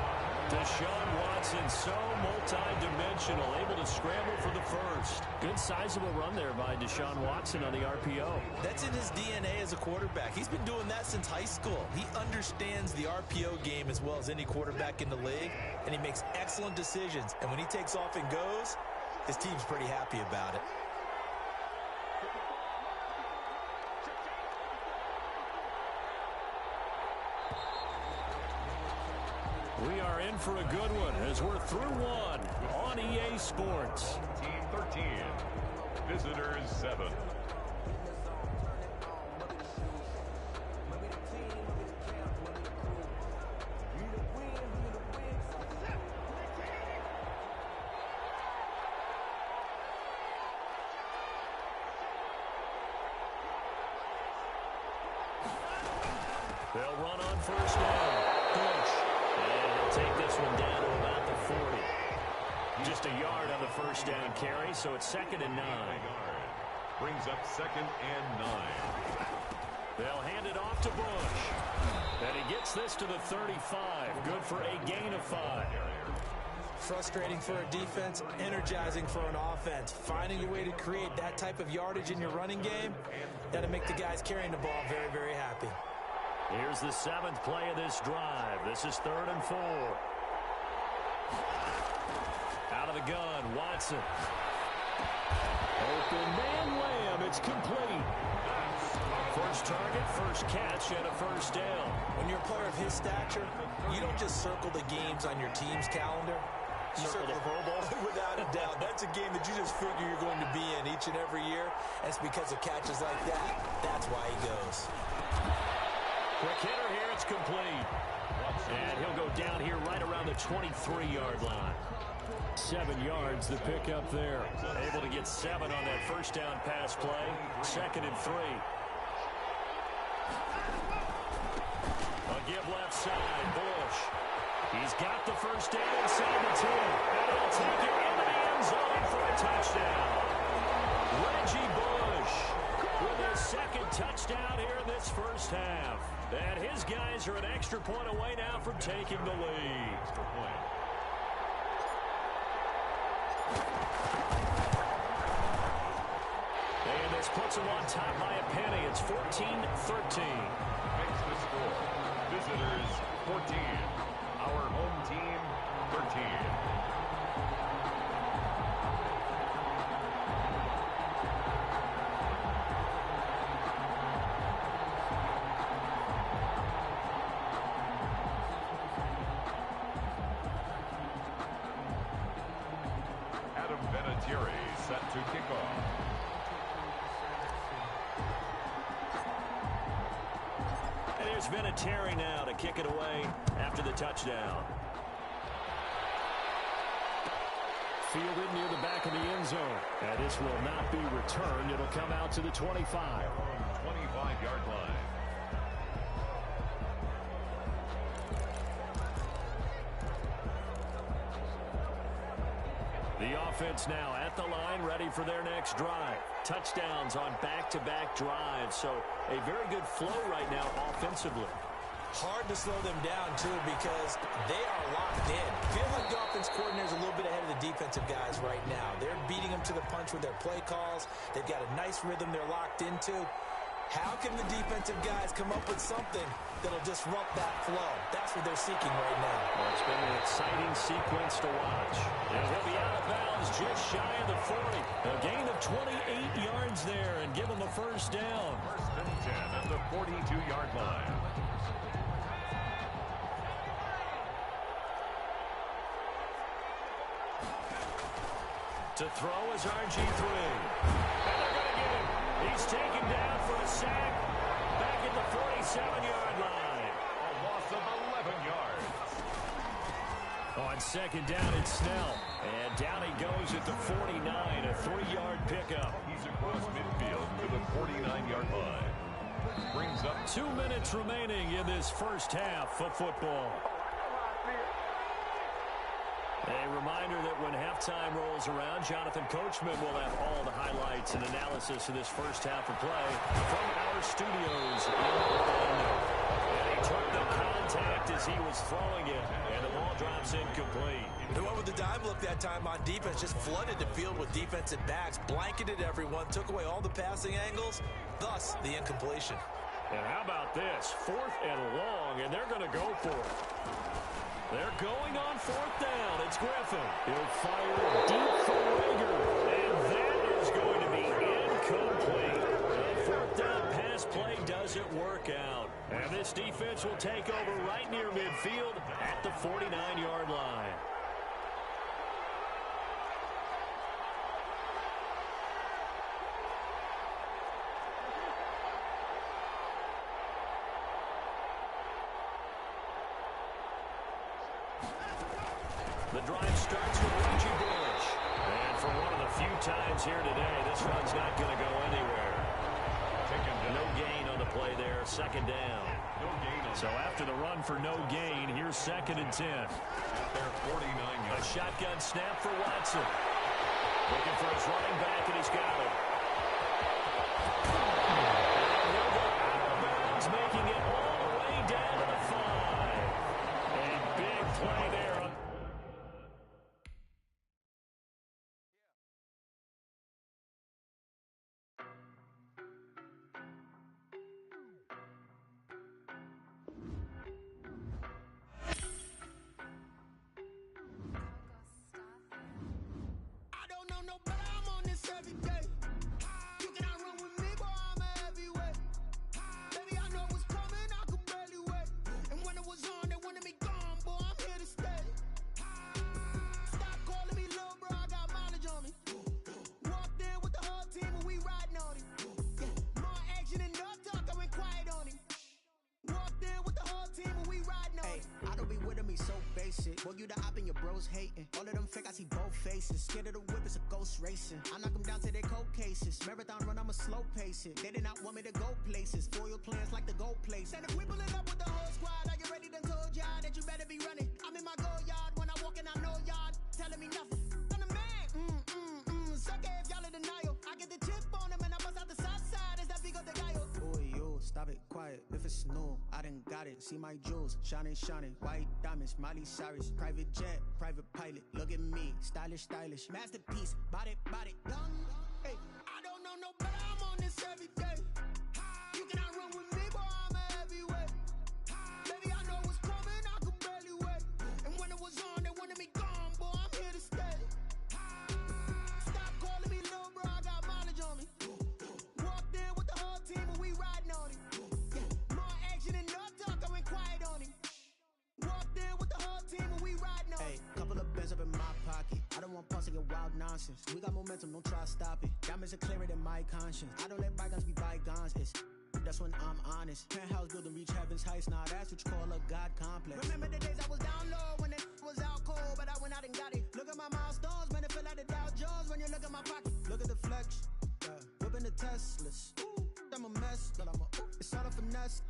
Speaker 8: Deshaun Watson, so multi-dimensional, able to scramble for the first. Good sizable run there by Deshaun Watson on the RPO.
Speaker 9: That's in his DNA as a quarterback. He's been doing that since high school. He understands the RPO game as well as any quarterback in the league, and he makes excellent decisions. And when he takes off and goes, his team's pretty happy about it.
Speaker 8: We are in for a good one as we're through one on EA Sports.
Speaker 6: Team 13, visitors 7.
Speaker 8: They'll run on first down. Bush. And he'll take this one down to about the 40. Just a yard on the first down carry, so it's 2nd and 9.
Speaker 6: Brings up 2nd and 9.
Speaker 8: They'll hand it off to Bush. And he gets this to the 35. Good for a gain of 5.
Speaker 9: Frustrating for a defense, energizing for an offense. Finding a way to create that type of yardage in your running game, that'll make the guys carrying the ball very, very happy.
Speaker 8: Here's the 7th play of this drive. This is 3rd and 4. Out of the gun, Watson. Open man, Lamb. It's complete. First target, first catch, and a first down.
Speaker 9: When you're a player of his stature, you don't just circle the games on your team's calendar. You circle the Pro Bowl without a doubt. That's a game that you just figure you're going to be in each and every year. And it's because of catches like that. That's why he goes.
Speaker 8: Quick hitter here, it's complete. And he'll go down here right around the 23-yard line. 7 yards, the pickup there. Able to get 7 on that first down pass play. 2nd and 3. A give left side, Bush. He's got the first down inside the 10. And he'll take it into the end zone for a touchdown. Reggie Bush with his 2nd touchdown here in this first half. And his guys are an extra point away now from taking the lead.
Speaker 6: Extra point.
Speaker 8: And this puts them on top by a penny. It's 14-13.
Speaker 6: Makes the score. Visitors 14. Our home team 13. Set to kick off.
Speaker 8: And here's Vinatieri now to kick it away after the touchdown. Fielded near the back of the end zone. And this will not be returned. It'll come out to the 25.
Speaker 6: 25-yard line.
Speaker 8: The offense now at the line, ready for their next drive. Touchdowns on back-to-back drives, so a very good flow right now offensively.
Speaker 9: Hard to slow them down, too, because they are locked in. Feel like the offense coordinator is a little bit ahead of the defensive guys right now. They're beating them to the punch with their play calls. They've got a nice rhythm they're locked into. How can the defensive guys come up with something that'll disrupt that flow? That's what they're seeking right now.
Speaker 8: Well, it's been an exciting sequence to watch. And he'll be out of bounds just shy of the 40. A gain of 28 yards there and give them a first down.
Speaker 6: First and 10 at the 42-yard line.
Speaker 8: To throw is RG3. And they're going to get him. He's taken down for a sack back at the 47-yard line.
Speaker 6: A loss of 11 yards.
Speaker 8: On second down, it's Snell. And down he goes at the 49, a 3-yard pickup.
Speaker 6: He's across midfield to the 49-yard line. Brings up
Speaker 8: 2 minutes remaining in this first half of football. A reminder that when halftime rolls around, Jonathan Coachman will have all the highlights and analysis of this first half of play from our studios in Orlando. And he took the contact as he was throwing it, and the ball drops incomplete.
Speaker 9: Whoever the dime look that time on defense just flooded the field with defensive backs, blanketed everyone, took away all the passing angles, thus the incompletion.
Speaker 8: And how about this? 4th and long, and they're going to go for it. They're going on 4th down. It's Griffin. He'll fire deep for Rager. And that is going to be incomplete. The 4th down pass play doesn't work out. And this defense will take over right near midfield at the 49-yard line. The drive starts with Reggie Bush. And for one of the few times here today, this run's not going to go anywhere. No gain on the play there, second down.
Speaker 6: No gain on
Speaker 8: so after the run for no gain, here's 2nd and 10.
Speaker 6: At their 49 yards.
Speaker 8: A shotgun snap for Watson. Looking for his running back, and he's got it. And he'll go out of bounds, making it all the way down to the 5. A big play there.
Speaker 1: Boy, you the op and your bros hating. All of them fake, I see both faces. Scared of the whip, it's a ghost racing. I knock them down to their cold cases. Marathon run, I'ma slow pace it. They did not want me to go places. Foil plans like the gold place. And if we pulling up with the whole squad, are you ready? Done told y'all that you better be running. I'm in my go yard when I walk in, I know y'all telling me nothing. I'm the man. Suck it if y'all in denial. I get the chip on him and I bust out the south side. Is that Vigo de Gallo? Boy, yo, stop stop it, quiet. If it's new, I done got it. See my jewels, shining, shining. White diamonds, Miley Cyrus. Private jet, private pilot. Look at me, stylish, stylish. Masterpiece, body, body, done. Hey, I don't know no better. I'm on this every day. You cannot run with me, boy. I'm a heavyweight. Baby, I know what's coming. I could barely wait. And when it was on, they wanted me gone, boy. I'm here to stay. Stop calling me little bro. I got mileage on me. Walked in with the whole team and we riding on it. Yeah, more action and no talk. I went quiet on him. Walked in with the whole team and we riding on it. Hey, couple of bands up in my pocket. I don't want pause to get wild nonsense. We got momentum, don't try to stop it. Diamonds are clearer than my conscience. I don't let bygones be bygones. That's when I'm honest. Penthouse building reach heaven's heights. Now that's what you call a God complex. Remember the days I was down low when it was out cold, but I went out and got it. Look at my milestones, man, it feel like the Dow Jones when you look at my pocket. Look at the flex, whipping the Teslas. I'm a mess, but it's all a finesse.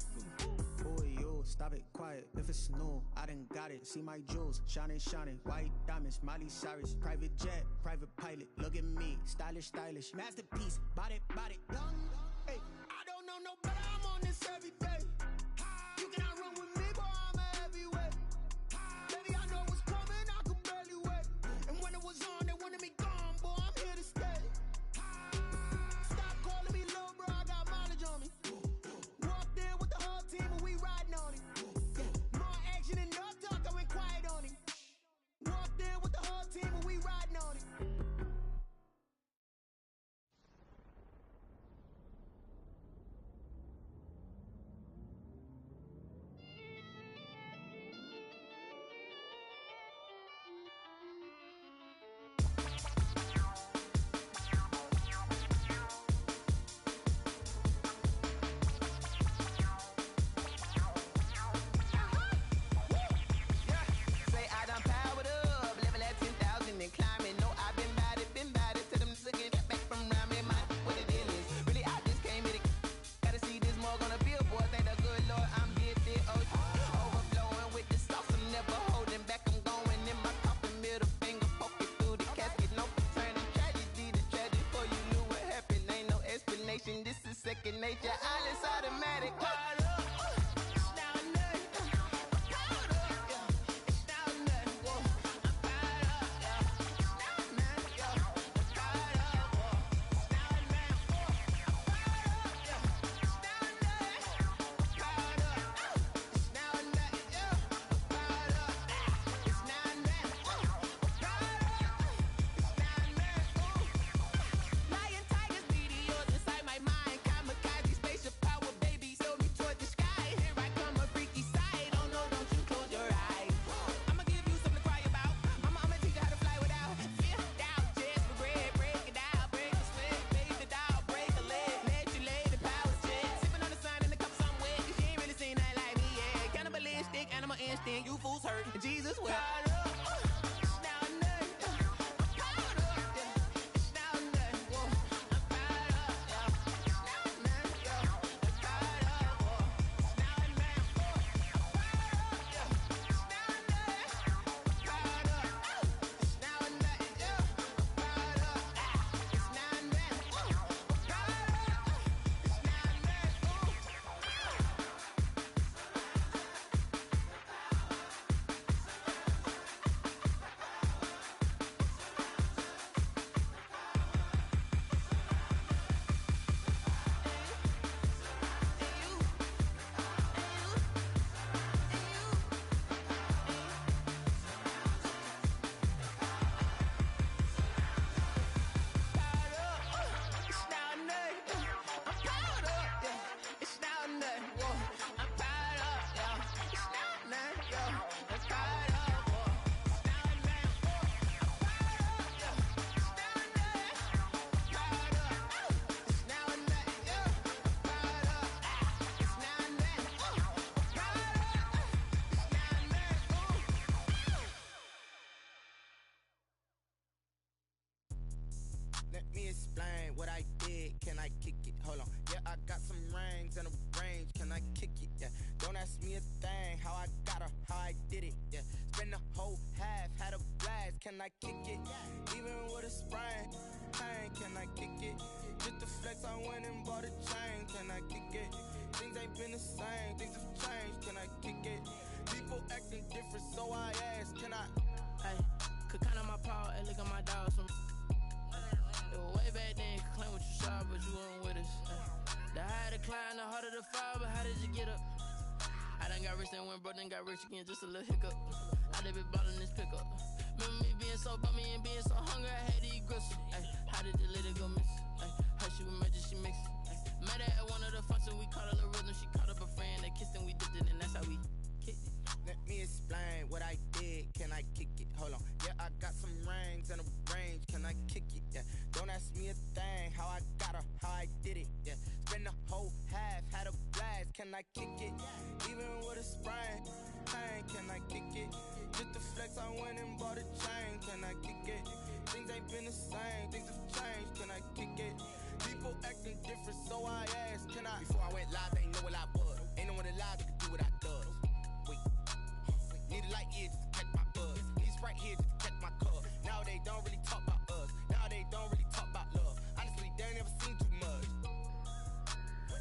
Speaker 1: Boy, yo, stop it, quiet. If it's new, I done got it. See my jewels, shining, shining. White diamonds, Miley Cyrus. Private jet, private pilot. Look at me, stylish, stylish. Masterpiece, body, body, done. Hey, I don't know no better. I'm on this every day. You cannot run with me, boy. I'm a heavyweight. Baby, I know what's coming. I could barely wait. And when it was on, they wanted me gone, boy. I'm here to stay. Stop calling me little bro. I got mileage on me. Walked in with the whole team and we riding on it. Yeah, more action and no talk. I went quiet on him. Walked in with the whole team and we riding on it.
Speaker 12: Say I done powered up, level at 10,000 and climbing. No, I've been bad it to them suckers that back from around me. My what the deal is, really I just came here to gotta see this more gonna feel, boy. Thank the good Lord I'm gifted. Oh, overflowing with the sauce, I'm never holding back. I'm going in my coffin, middle finger poking through the casket. No turning tragedy to tragic. For you knew what happened, ain't no explanation. This is second nature. All is automatic. Caught up. Lion, tigers, meteors inside my mind. Kamikaze, spaceship power, baby, sail me toward the sky. Here I come, a freaky side. Oh no, don't you close your eyes. I'ma give you something to cry about. I'ma teach you how to fly without fear, doubt, just regret. Break it out, break a sweat, fade the doubt, break a leg, let you lay the power check. Sipping on the sun in the cup somewhere, 'cause you ain't really seen nothing like me yet. Cannibalistic, animal instinct, you fools hurt. Jesus wept. Let me explain what I did. Can I kick it? Hold on. Yeah, I got some rings and a range. Can I kick it? Yeah. Don't ask me a thing. How I got her, how I did it. Yeah. Spend the whole half, had a blast.
Speaker 13: can I kick it? Even with a sprain, pain, can I kick it? Just the flex, I went and bought a chain, can I kick it? Things ain't been the same, things have changed, can I kick it? People acting different, so I ask, can I?
Speaker 14: Hey, could count on my power, and look at my dogs from. It was way back then, could claim what you saw, but you weren't with us. The higher the climb, the harder the fall, but how did you get up? I done got rich and went broke, then got rich again, just a little hiccup. I done been ballin' this pickup. Remember me being so bummy and being so hungry, I had to eat gristle. Ay, how did the little go miss? Ay, her she was magic, she mixed. Met her at one of the functions, we caught a little rhythm. She caught up a friend, they kissed and we dipped it, and that's how we kicked it.
Speaker 13: Let me explain what I did, can I kick it? Hold on, yeah, I got some rings and a range, can I kick it? Yeah, don't ask me a thing, how I got her, how I did it. Yeah, spend the whole half, had a blast, can I kick it? Even with a sprain, pain, can I kick it? Just the flex, I went and bought a chain, can I kick it? Things ain't been the same, things have changed, can I kick it? People acting different, so I asked, can I? Before I went live, they ain't know what I was. Ain't no one alive that could do what I does. Wait, need a light here just to catch my buzz. Need Sprite here just to catch my cup. Now they don't really talk about us. Now they don't really talk about love. Honestly, they ain't never seen too much.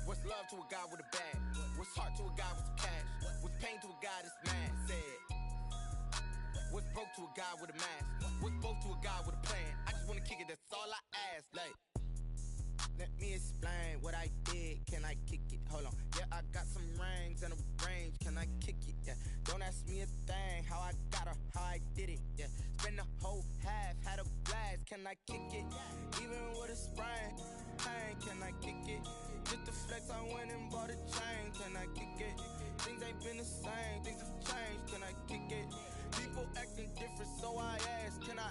Speaker 13: What's love to a guy with a bag? What's heart to a guy with some cash? What's pain to a guy that's mad? Said. What's broke to a guy with a mask? What's broke to a guy with a plan? I just wanna kick it, that's all I ask. Like, let me explain what I did, can I kick it? Hold on, yeah, I got some rings and a range, can I kick it? Yeah, don't ask me a thing, how I got her, how I did it. Yeah, spend the whole half, had a blast, can I kick it? Even with a sprain, pain, can I kick it? Just the flex, I went and bought a chain, can I kick it? Things ain't been the same, things have changed, can I kick it? People acting different, so I ask, can I?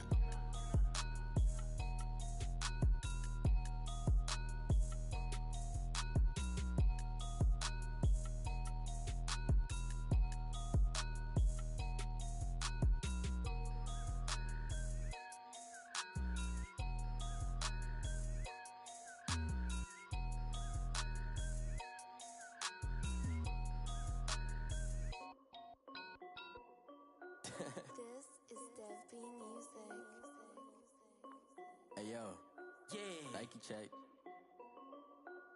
Speaker 2: This is Dev B Music.
Speaker 15: Hey yo,
Speaker 14: Yeah.
Speaker 15: Nike check.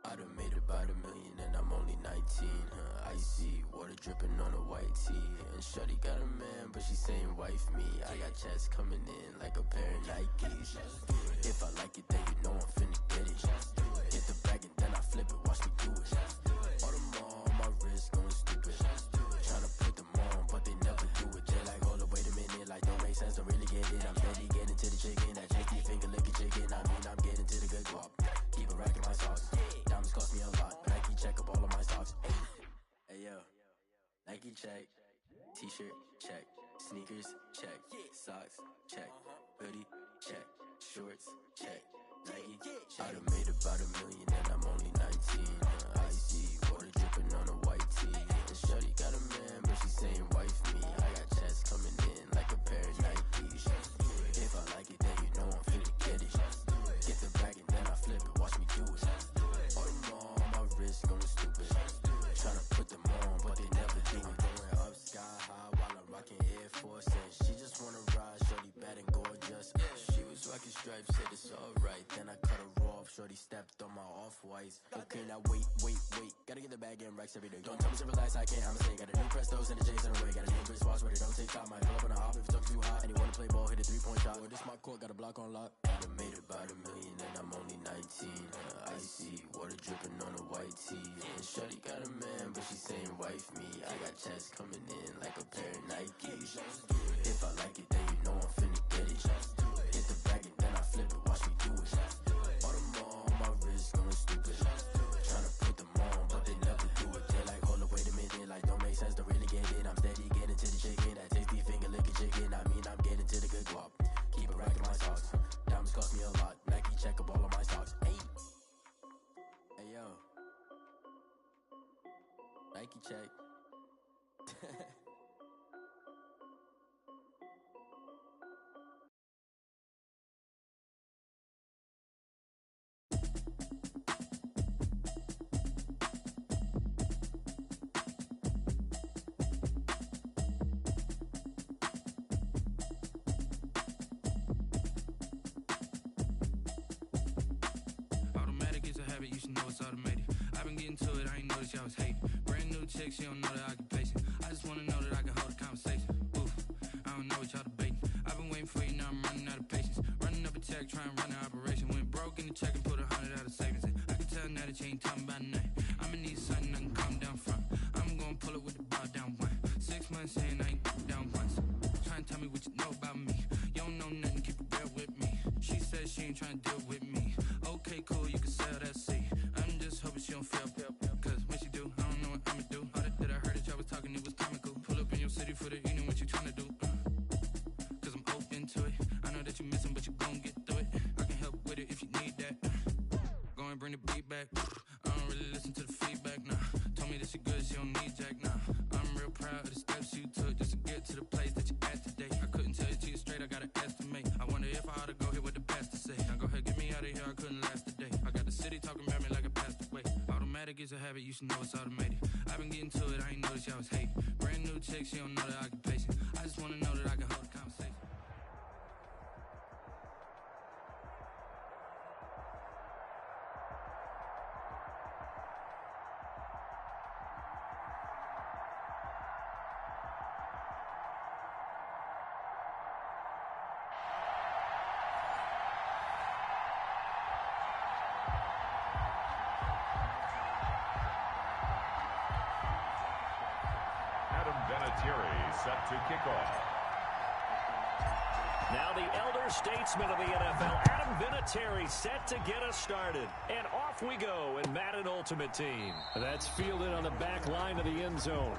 Speaker 15: I done made about $1 million and I'm only 19. Icy water dripping on a white tee. And shorty got a man, but she saying wife me. I got checks coming in like a pair of Nikes. If I like it, then you know I'm finna get it. Get the bag and then I flip it, watch me do it. All them on my wrist going stupid. Tryna put them on, but they never do it. They like, hold up, wait a minute, like don't make sense, don't really get it. I'm steady getting to the chicken, that JT finger licking chicken. I mean, I'm getting to the good guap. Keep a rack in my socks. Diamonds cost me a lot. Nike check up all of my stocks. Hey yo, Nike check. T-shirt check. Sneakers check. Socks check. Hoodie check. Shorts check. Nike I done made about $1 million and I'm only 19. Icy water dripping on a white tee. And shorty got a man, but she saying wife me. I got checks coming in like a pair of Nikes. If I like it, then you know I'm finna get it. Get the bag and then I flip it, watch me do it. All them on my wrist going stupid. Tryna put them on, but they never do it. Going up sky high while I'm rocking Air Force. And she just wanna ride, shorty bad and gorgeous. She was rocking stripes, said it's alright. Then I cut her off, shorty stepped on my off-whites. Okay, now wait. Gotta get the bag and racks every day. Don't tell me to relax, I can't, I'ma say. Got a new Prestos and a J's in the way. Got a new Brees watch, but it don't take time. Might pull up on a hop if it's too hot. And he wanna play ball, hit a 3-point shot. Or this my court, got a block on lock. I done made about $1 million and I'm only 19. Icy water dripping on a white tee. And shorty got a man, but she saying wife me. I got checks coming in like a pair of Nikes. If I like it, then you know I'm finna get it. Get the bag and then I flip it, watch me do it. All them on my wrist going stupid. Tryna put them on, but they never do it. They like, hold up, wait a minute, like don't make sense, don't really get it. I'm steady getting to the chicken, that tasty finger licking chicken. I mean, I'm getting to the good guap. Keep a rack in my socks. Diamonds cost me a lot. Nike check up all of my stocks. Hey yo, Nike check.
Speaker 5: tick, she don't know that I can pace it. I just wanna know that I can hold a conversation. Oof, I don't know what y'all debating. I've been waiting for you, now I'm running out of patience. Running up a check, trying to run an operation. Went broke in the check and put 100 out of savings in. I can tell now that you ain't talking about nothing. I'ma need something I can calm down from. I'm gonna pull it with the ball down one. 6 months in, I ain't down once. Trying to tell me what you know about me. You don't know nothing, keep it real with me. She said she ain't trying to deal with me. Okay, cool, you can sell that seat. I'm just hoping she don't fail. Cause when she do, I don't know what I'ma do. All that I heard that y'all was talking, it was comical. Pull up in your city for the evening, what you trying to do? Cause I'm open to it. I know that you missing, but you gon' get through it. I can help with it if you need that. Go and bring the beat back. I don't really listen to the feedback, nah. Told me that she good, she don't need jack, nah. I'm real proud of the steps you took just to get to the place that you at today. I couldn't tell you to you straight, I gotta estimate. I wonder if I ought to go here with the best to say. Now go ahead, get me out of here, I couldn't last a day. I got the city talking about me like I passed away. Automatic is a habit, you should know it's automated. I've been getting to it, I ain't noticed y'all was hating. Brand new chick, she don't know the occupation. I just wanna know that I can hold a conversation.
Speaker 6: Set to kick off.
Speaker 8: Now the elder statesman of the NFL, Adam Vinatieri, set to get us started. And off we go in Madden Ultimate Team.
Speaker 7: That's fielded on the back line of the end zone.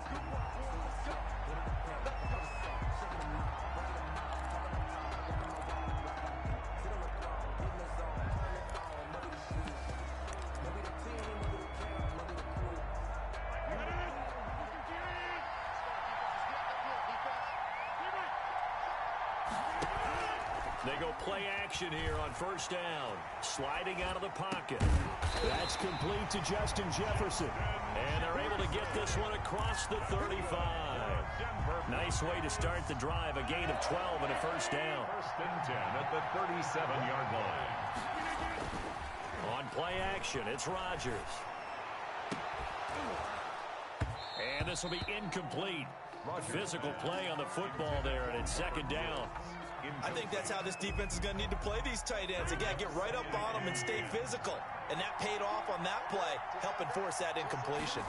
Speaker 8: They go play action here on first down. Sliding out of the pocket.
Speaker 7: That's complete to Justin Jefferson.
Speaker 8: And they're able to get this one across the 35. Nice way to start the drive. A gain of 12 and a first down.
Speaker 6: First and 10 at the 37-yard line.
Speaker 8: On play action, it's Rodgers. And this will be incomplete. Physical play on the football there, and it's second down.
Speaker 9: I think that's how this defense is going to need to play these tight ends. Again, get right up on them and stay physical. And that paid off on that play, helping force that incompletion.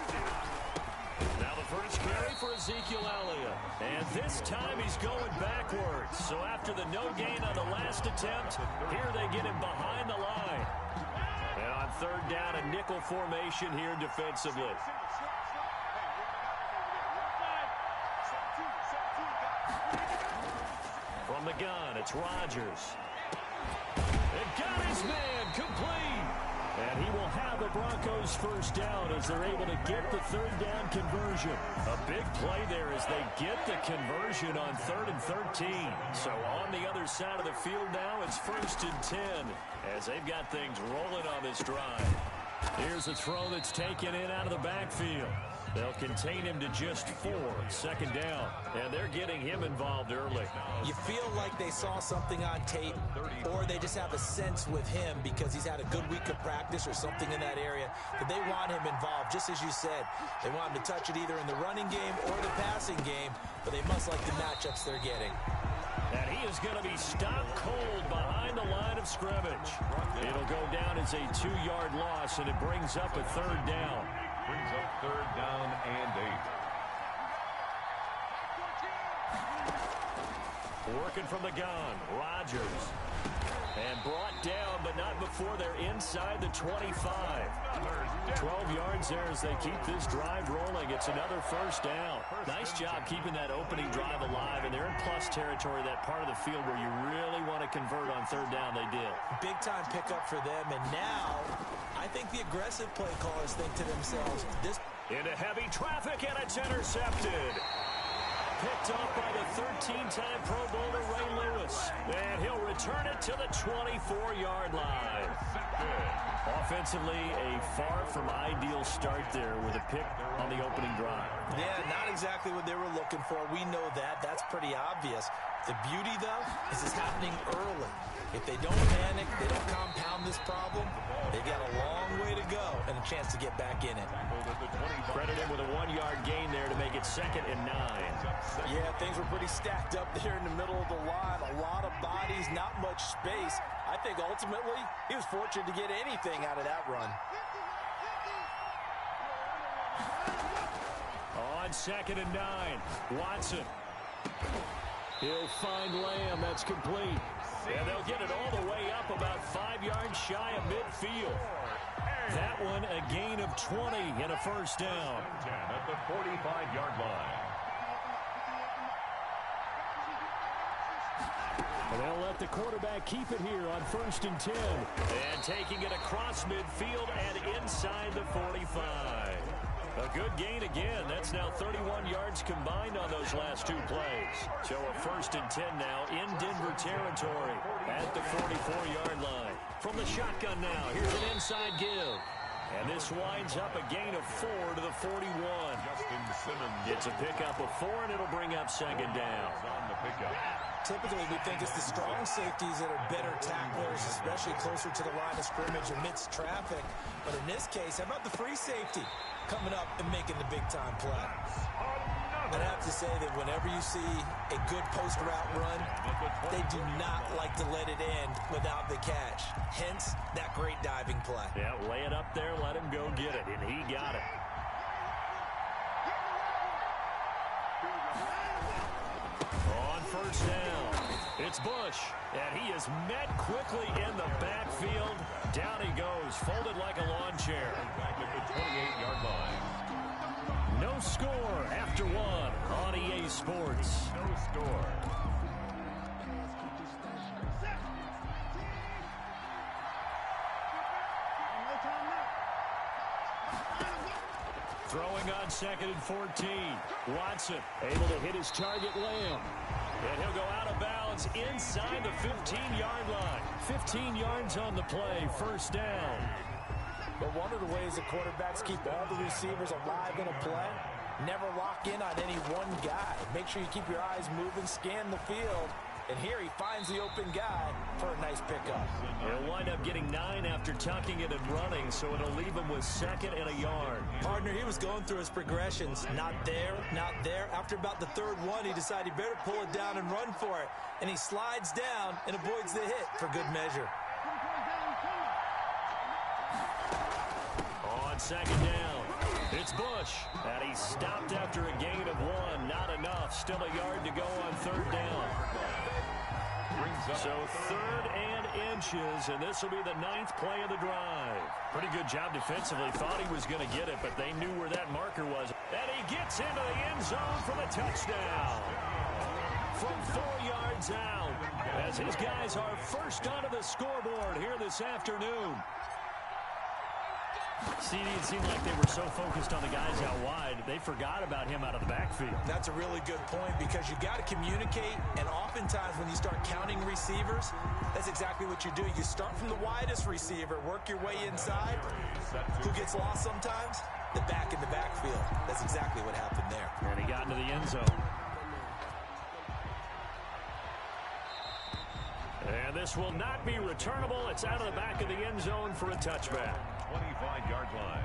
Speaker 8: Now the first carry for Ezekiel Elliott. And this time he's going backwards. So after the no gain on the last attempt, here they get him behind the line. And on third down, a nickel formation here defensively. From the gun, it's Rodgers. And got his man complete. And he will have the Broncos first down as they're able to get the third down conversion. A big play there as they get the conversion on 3rd and 13. So on the other side of the field now, it's 1st and 10 as they've got things rolling on this drive. Here's a throw that's taken in out of the backfield. They'll contain him to just 4, second down. And they're getting him involved early.
Speaker 9: You feel like they saw something on tape, or they just have a sense with him because he's had a good week of practice or something in that area that they want him involved, just as you said. They want him to touch it either in the running game or the passing game, but they must like the matchups they're getting.
Speaker 8: And he is going to be stopped cold behind the line of scrimmage. It'll go down as a 2-yard loss, and it brings up a third down.
Speaker 6: Brings up third down and 8.
Speaker 8: Working from the gun, Rodgers. And brought down, but not before they're inside the 25. 12 yards there as they keep this drive rolling. It's another first down. Nice job keeping that opening drive alive, and they're in plus territory, that part of the field where you really want to convert on third down. They did.
Speaker 9: Big time pickup for them, and now I think the aggressive play callers think to themselves, this
Speaker 8: into heavy traffic, and it's intercepted. Picked up by the 13-time Pro Bowler Ray Lewis. And he'll return it to the 24-yard line. Offensively, a far from ideal start there with a pick on the opening drive.
Speaker 9: Yeah, not exactly what they were looking for. We know that. That's pretty obvious. The beauty, though, is it's happening early. If they don't panic, they don't compound this problem, they've got a long way to go and a chance to get back in it.
Speaker 8: Credit him with a 1-yard gain there to make it 2nd and 9.
Speaker 9: Yeah, things were pretty stacked up there in the middle of the line. A lot of bodies, not much space. I think ultimately he was fortunate to get anything out of that run.
Speaker 8: On 2nd and 9, Watson. He'll find Lamb. That's complete. And they'll get it all the way up about 5 yards shy of midfield. That one a gain of 20 and a first down.
Speaker 6: At the 45-yard line.
Speaker 8: And they'll let the quarterback keep it here on 1st and 10. And taking it across midfield and inside the 45. A good gain again. That's now 31 yards combined on those last 2 plays. So a 1st and 10 now in Denver territory at the 44-yard line. From the shotgun now, here's an inside give. And this winds up a gain of 4 to the 41.
Speaker 6: Justin Simmons.
Speaker 8: It's a pickup of 4, and it'll bring up 2nd down.
Speaker 6: On the pickup.
Speaker 9: Typically, we think it's the strong safeties that are better tacklers, especially closer to the line of scrimmage amidst traffic. But in this case, how about the free safety coming up and making the big-time play? I'd have to say that whenever you see a good post route run, they do not like to let it end without the catch. Hence, that great diving play.
Speaker 8: Yeah, lay it up there, let him go get it, and he got it. On 1st down, it's Bush, and he is met quickly in the backfield. Down he goes, folded like a lawn chair.
Speaker 6: Back at the 28-yard line.
Speaker 8: No score after 1 on EA Sports.
Speaker 6: No score.
Speaker 8: Throwing on 2nd and 14. Watson able to hit his target, Lamb. And he'll go out of bounds inside the 15-yard line. 15 yards on the play, 1st down.
Speaker 9: But one of the ways the quarterbacks keep all the receivers alive in a play, never lock in on any one guy. Make sure you keep your eyes moving, scan the field. And here he finds the open guy for a nice pickup.
Speaker 8: He'll wind up getting 9 after tucking it and running, so it'll leave him with 2nd and a yard.
Speaker 9: Partner, he was going through his progressions. Not there, not there. After about the 3rd one, he decided he better pull it down and run for it. And he slides down and avoids the hit for good measure.
Speaker 8: On 2nd down, it's Bush. And he stopped after a gain of 1. Not enough. Still a yard to go on 3rd down. So 3rd and inches, and this will be the 9th play of the drive. Pretty good job defensively. Thought he was going to get it, but they knew where that marker was. And he gets into the end zone for the touchdown. From 4 yards out, as his guys are first onto the scoreboard here this afternoon. See, it seemed like they were so focused on the guys out wide, they forgot about him out of the backfield.
Speaker 9: That's a really good point because you got to communicate, and oftentimes when you start counting receivers, that's exactly what you do. You start from the widest receiver, work your way inside. Who gets lost sometimes? The back in the backfield. That's exactly what happened there.
Speaker 8: And he got into the end zone. And this will not be returnable. It's out of the back of the end zone for a touchback.
Speaker 6: 25-yard line.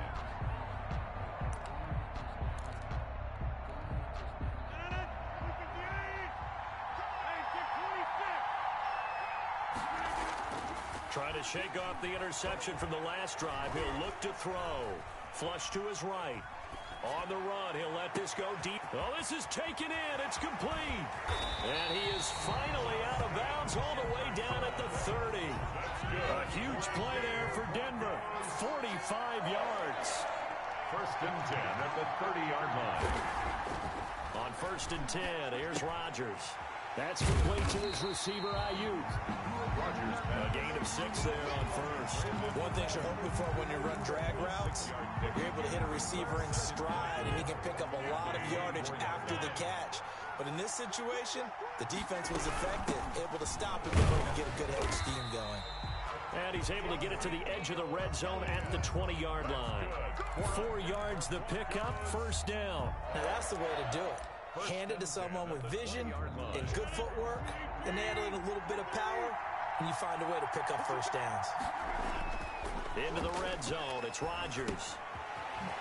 Speaker 8: Trying to shake off the interception from the last drive. He'll look to throw. Flush to his right. On the run, he'll let this go deep. Oh, this is taken in. It's complete. And he is finally out of bounds all the way down at the 30. A huge play there for Denver. 45 yards.
Speaker 6: 1st and 10 at the 30-yard line.
Speaker 8: On 1st and 10, here's Rodgers. That's complete to his receiver, Ayuk. A gain of 6 there on 1st.
Speaker 9: One thing you're hoping for when you run drag routes, you're able to hit a receiver in stride, and he can pick up a lot of yardage after the catch. But in this situation, the defense was effective, able to stop him before he get a good head of steam going.
Speaker 8: And he's able to get it to the edge of the red zone at the 20-yard line. 4 yards the pickup, 1st down.
Speaker 9: Now that's the way to do it. Hand it to someone with vision and good footwork, and add in a little bit of power, and you find a way to pick up first downs.
Speaker 8: Into the red zone, it's Rodgers.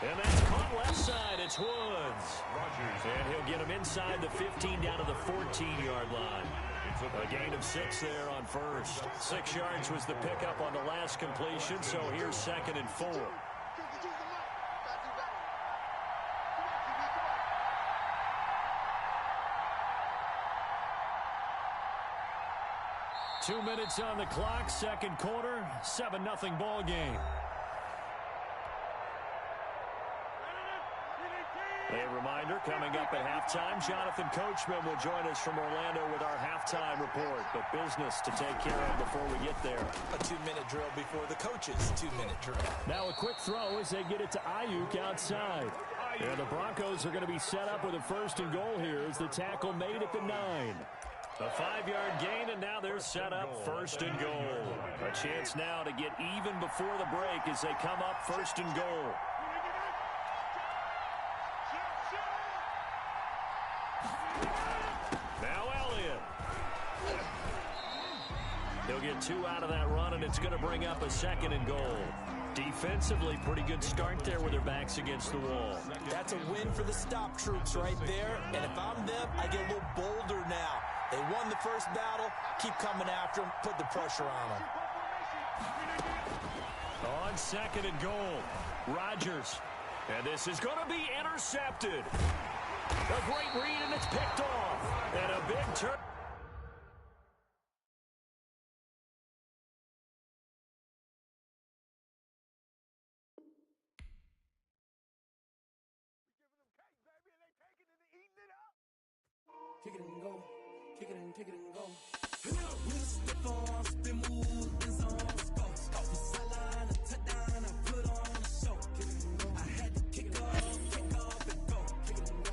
Speaker 8: And that's caught left side, it's Woods. And he'll get him inside the 15 down to the 14-yard line. A gain of 6 there on first. 6 yards was the pickup on the last completion, so here's 2nd and 4. 2 minutes on the clock, second quarter, 7-0 ball game. A reminder, coming up at halftime, Jonathan Coachman will join us from Orlando with our halftime report. But business to take care of before we get there.
Speaker 9: A 2-minute drill before the coach's 2-minute drill.
Speaker 8: Now a quick throw as they get it to Ayuk outside. And the Broncos are going to be set up with a 1st and goal here as the tackle made at the 9. A 5-yard gain, and now they're set up 1st and goal. A chance now to get even before the break as they come up 1st and goal. Now Elliott. He'll get 2 out of that run, and it's going to bring up a 2nd and goal. Defensively, pretty good start there with their backs against the wall.
Speaker 9: That's a win for the stop troops right there, and if I'm them, I get a little bolder now. They won the first battle. Keep coming after them. Put the pressure on them.
Speaker 8: On 2nd and goal, Rodgers. And this is going to be intercepted. A great read, and it's picked off. And a big turn.
Speaker 10: Kick it and go. Kick it and go. With a stiff arm, spin move, in zone, go. Off the sideline, a touchdown, I put on a show. I had to kick off and go.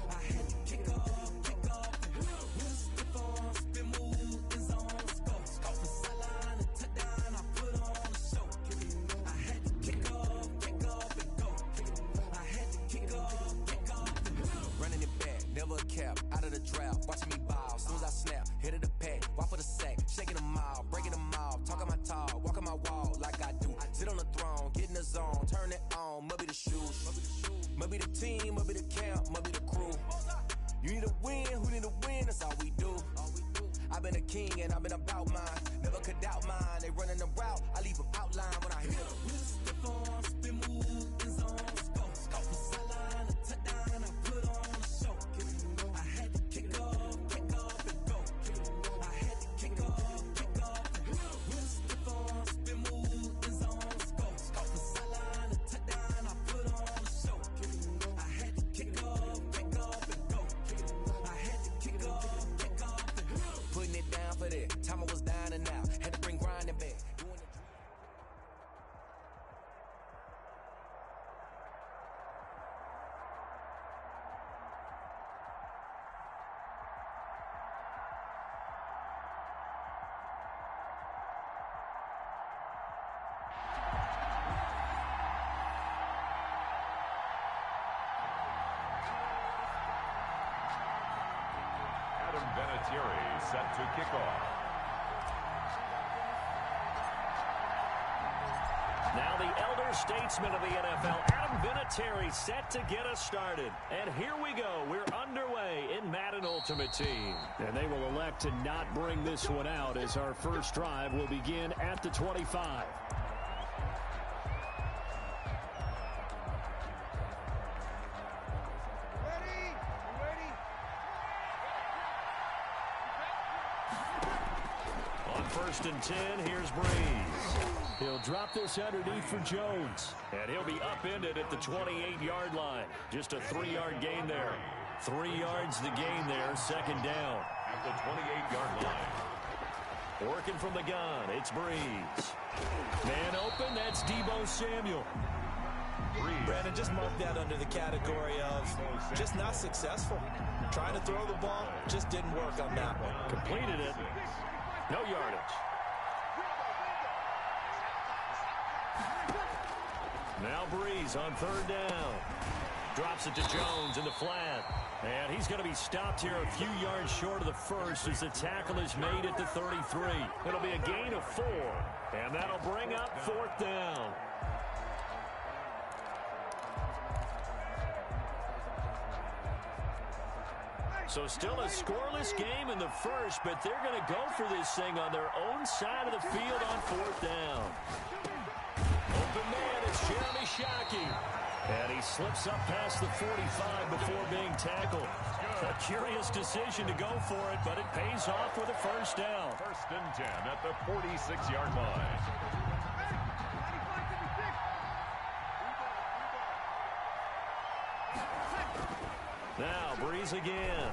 Speaker 10: I had to kick off and go. With a stiff arm, spin move, in zone, go. Off the sideline, a touchdown, I put on a show. I had to kick off and go. I had to kick off and go.
Speaker 16: Running it back, never a cap, out of the draft, watching me ball, soon as I snap, hit of the pack, walk for the sack, shaking them all, breaking them all, talking my talk, walking my wall like I do, sit on the throne, get in the zone, turn it on, must be the shoes, must be the team, must be the camp, must be the crew, you need a win, who need a win, that's all we do, I've been a king and I've been about mine, never could doubt mine, they running the route, I leave them outline when I hit them.
Speaker 10: With a stiff arm, spin move, in zone, go. Off the sideline, a touchdown, I put on a show. I had to kick off and go. I had to kick off and go. With a stiff arm, spin move, in zone, go. Off the sideline, a touchdown, I put on a show. I had to kick off and go. I had to kick off and go.
Speaker 16: Putting it down for that, time I was down and out, had to bring grinding back.
Speaker 6: Set to kick off.
Speaker 8: Now the elder statesman of the NFL, Adam Vinatieri, set to get us started. And here we go. We're underway in Madden Ultimate Team. And they will elect to not bring this one out as our first drive will begin at the 25. First and 10, here's Brees. He'll drop this underneath for Jones. And he'll be upended at the 28-yard line. Just a 3-yard gain there. 3 yards the gain there, 2nd down.
Speaker 6: At the 28-yard line.
Speaker 8: Working from the gun, it's Brees. Man open, that's Deebo Samuel.
Speaker 9: Brandon, just mark that under the category of just not successful. Trying to throw the ball, just didn't work on that one.
Speaker 8: Completed it. No yardage. Now Brees on 3rd down. Drops it to Jones in the flat. And he's going to be stopped here a few yards short of the first as the tackle is made at the 33. It'll be a gain of 4. And that'll bring up 4th down. So still a scoreless game in the first, but they're going to go for this thing on their own side of the field on 4th down. Open man, it's Jeremy Shockey. And he slips up past the 45 before being tackled. A curious decision to go for it, but it pays off with a first down.
Speaker 6: 1st and 10 at the 46-yard line.
Speaker 8: Now, Brees again.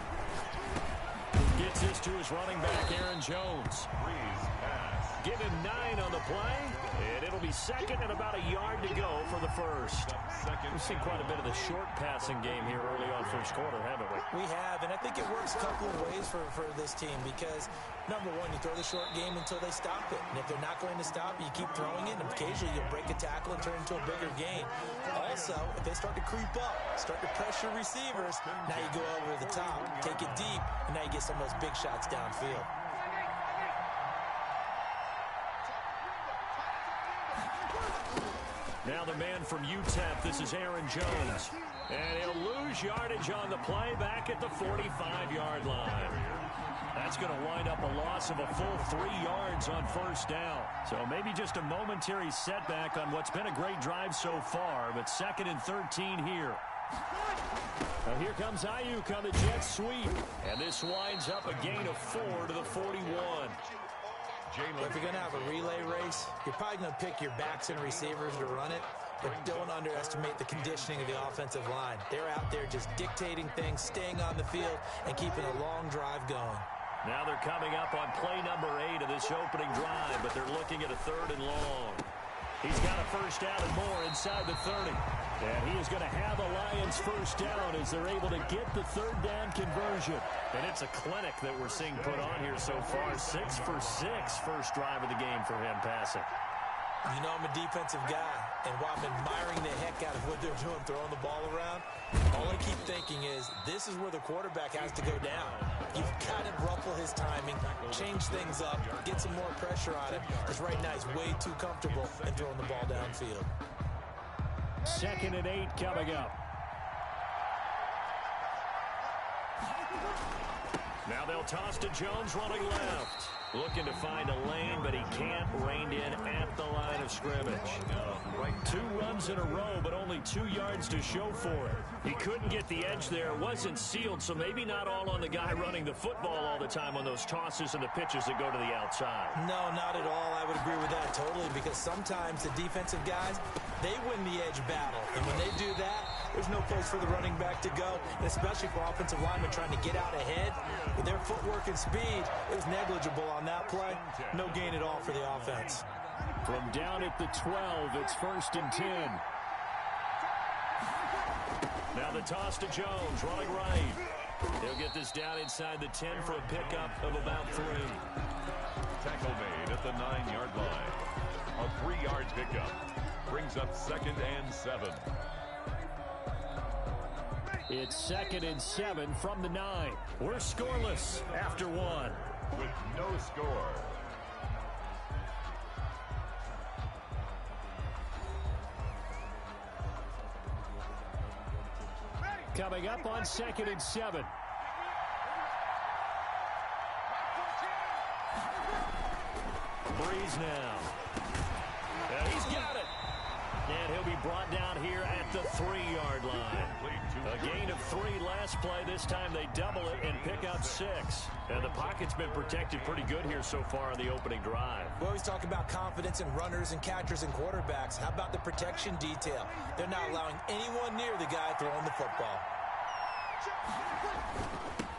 Speaker 8: Gets this to his running back, Aaron Jones.
Speaker 6: Brees pass.
Speaker 8: Give him 9 on the play, and it'll be 2nd and about a yard to go for the first. We've seen quite a bit of the short passing game here early on first quarter, haven't we?
Speaker 9: We have, and I think it works a couple of ways for this team because, number one, you throw the short game until they stop it. And if they're not going to stop it, you keep throwing it, and occasionally you'll break a tackle and turn it into a bigger gain. Also, if they start to creep up, start to pressure receivers, now you go over the top, take it deep, and now you get some of those big shots downfield.
Speaker 8: Now the man from UTEP, this is Aaron Jones. And he'll lose yardage on the play back at the 45-yard line. That's going to wind up a loss of a full 3 yards on first down. So maybe just a momentary setback on what's been a great drive so far, but 2nd and 13 here. Now here comes Ayuk on the jet sweep. And this winds up a gain of 4 to the 41.
Speaker 9: But if you're going to have a relay race, you're probably going to pick your backs and receivers to run it, but don't underestimate the conditioning of the offensive line. They're out there just dictating things, staying on the field, and keeping a long drive going.
Speaker 8: Now they're coming up on play number 8 of this opening drive, but they're looking at a 3rd and long. He's got a first down and more inside the 30. And he is going to have a Lions first down as they're able to get the 3rd down conversion. And it's a clinic that we're seeing put on here so far. 6 for 6 first drive of the game for him passing.
Speaker 9: You know I'm a defensive guy, and while I'm admiring the heck out of what they're doing, throwing the ball around, all I keep thinking is this is where the quarterback has to go down. You've got to ruffle his timing, change things up, get some more pressure on him, because right now he's way too comfortable in throwing the ball downfield.
Speaker 8: 2nd and 8 coming up. Now they'll toss to Jones running left. Looking to find a lane, but he can't rein in at the line of scrimmage. 2 runs in a row, but only 2 yards to show for it. He couldn't get the edge there. It wasn't sealed, so maybe not all on the guy running the football all the time on those tosses and the pitches that go to the outside.
Speaker 9: No, not at all. I would agree with that totally, because sometimes the defensive guys, they win the edge battle. And when they do that, there's no place for the running back to go, and especially for offensive linemen trying to get out ahead. With their footwork and speed, it was negligible on that play. No gain at all for the offense.
Speaker 8: From down at the 12, it's 1st and 10. Now the toss to Jones, running right. He'll get this down inside the 10 for a pickup of about 3.
Speaker 6: Tackle made at the 9-yard line. A 3-yard pickup brings up 2nd and 7.
Speaker 8: It's 2nd and 7 from the 9. We're scoreless after 1.
Speaker 6: With no score.
Speaker 8: Coming up on 2nd and 7. Brees now. And he's got it. And he'll be brought down here at the 3-yard line. A gain of 3 last play. This time they double it and pick up 6. And the pocket's been protected pretty good here so far on the opening drive.
Speaker 9: We always talk about confidence in runners and catchers and quarterbacks. How about the protection detail? They're not allowing anyone near the guy throwing the football.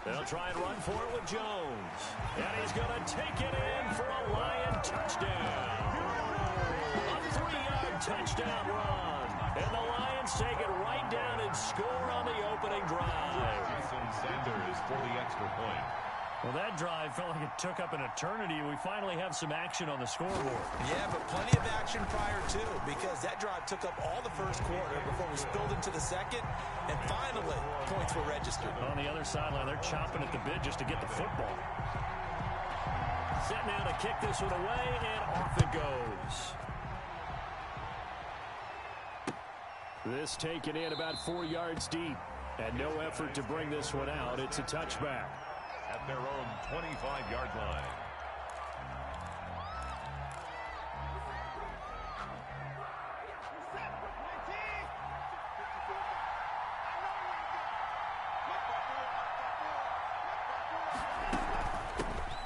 Speaker 8: They'll try and run for it with Jones. And he's going to take it in for a Lion touchdown. A 3-yard touchdown run. And the Lions take it right down and score on the opening drive.
Speaker 6: Jason Sanders for the extra point.
Speaker 8: Well, that drive felt like it took up an eternity. We finally have some action on the scoreboard.
Speaker 9: Yeah, but plenty of action prior to, because that drive took up all the first quarter before we spilled into the second, and finally, points were registered.
Speaker 8: On the other sideline, they're chomping at the bit just to get the football. Set now to kick this one away, and off it goes. This taken in about 4 yards deep, and no effort to bring this one out. It's a touchback.
Speaker 6: At their own 25-yard line.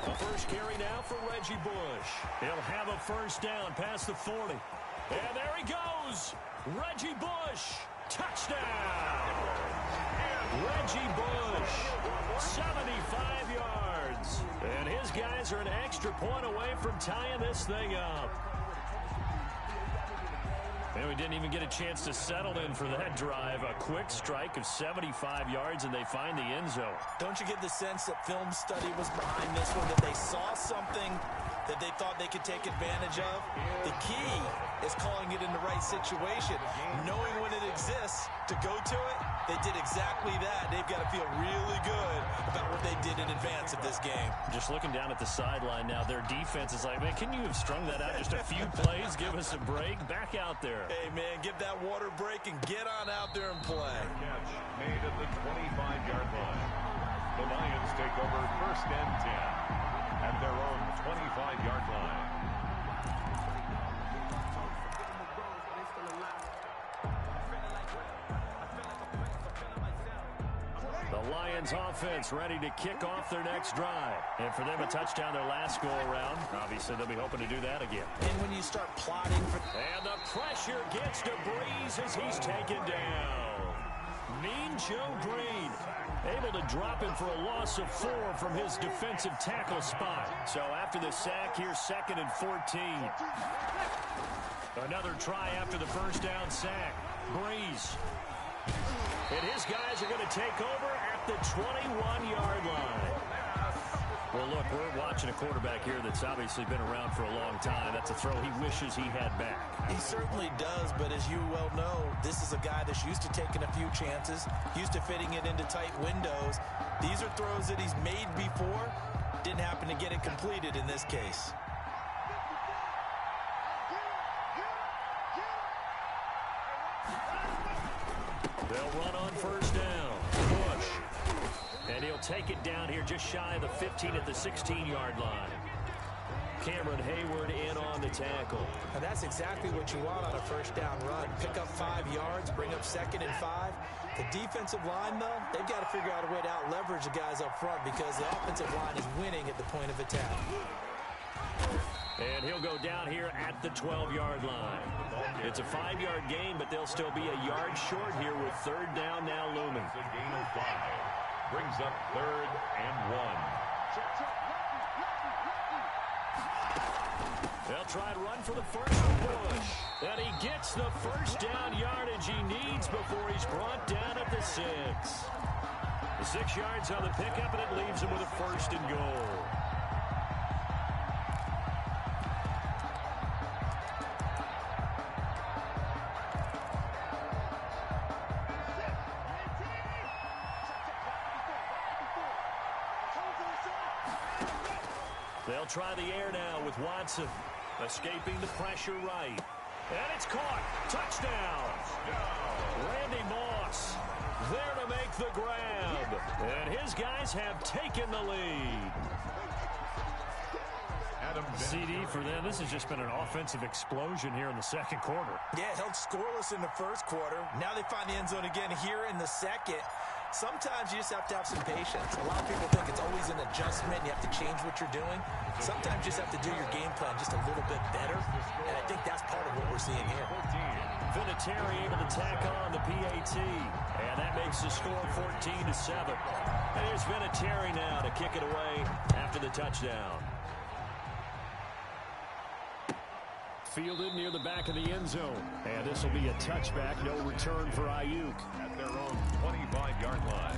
Speaker 8: The first carry now for Reggie Bush. He'll have a first down past the 40. And there he goes. Reggie Bush. Touchdown. Reggie Bush. 75 yards. And his guys are an extra point away from tying this thing up. And we didn't even get a chance to settle in for that drive. A quick strike of 75 yards, and they find the end zone.
Speaker 9: Don't you get the sense that film study was behind this one, that they saw something that they thought they could take advantage of? The key is calling it in the right situation, knowing when it exists to go to it. They did exactly that. They've got to feel really good about what they did in advance of this game.
Speaker 8: Just looking down at the sideline now, their defense is like, man, can you have strung that out just a few plays? Give us a break. Back out there.
Speaker 9: Hey, man, give that water break and get on out there and play.
Speaker 6: Catch made at the 25-yard line. The Lions take over first and 10 at their own 25-yard line.
Speaker 8: The Lions offense ready to kick off their next drive. And for them, a touchdown their last go-around. Obviously, they'll be hoping to do that again.
Speaker 9: And when you start plotting for...
Speaker 8: And the pressure gets to Brees as he's taken down. Mean Joe Green able to drop him for a loss of 4 from his defensive tackle spot. So after the sack, here's 2nd and 14. Another try after the first down sack. Brees. And his guys are going to take over at the 21-yard line. Well, look, we're watching a quarterback here that's obviously been around for a long time. That's a throw he wishes he had back.
Speaker 9: He certainly does, but as you well know, this is a guy that's used to taking a few chances, used to fitting it into tight windows. These are throws that he's made before. Didn't happen to get it completed in this case.
Speaker 8: They'll run on first down. Bush. And he'll take it down here just shy of the 15 at the 16-yard line. Cameron Hayward in on the tackle.
Speaker 9: And that's exactly what you want on a first down run. Pick up 5 yards, bring up 2nd and 5. The defensive line, though, they've got to figure out a way to out-leverage the guys up front because the offensive line is winning at the point of attack.
Speaker 8: And he'll go down here at the 12-yard line. It's a 5-yard gain, but they'll still be a yard short here with third down now looming.
Speaker 6: It's a gain of 5. Brings up 3rd and 1.
Speaker 8: They'll try to run for the first from Bush. And he gets the first down yardage he needs before he's brought down at the 6. The 6 yards on the pickup, and it leaves him with a 1st and goal. They'll try the air now with Watson. Escaping the pressure right. And it's caught. Touchdown. Randy Moss there to make the grab. And his guys have taken the lead. CD for them. This has just been an offensive explosion here in the second quarter.
Speaker 9: Yeah, held scoreless in the first quarter. Now they find the end zone again here in the second. Sometimes you just have to have some patience. A lot of people think it's always an adjustment. You have to change what you're doing. Sometimes you just have to do your game plan just a little bit better. And I think that's part of what we're seeing here.
Speaker 8: Vinatieri able to tack on the PAT. And that makes the score 14-7. And here's Vinatieri now to kick it away after the touchdown. Fielded near the back of the end zone. And this will be a touchback. No return for Ayuk.
Speaker 6: At their own 25-yard line.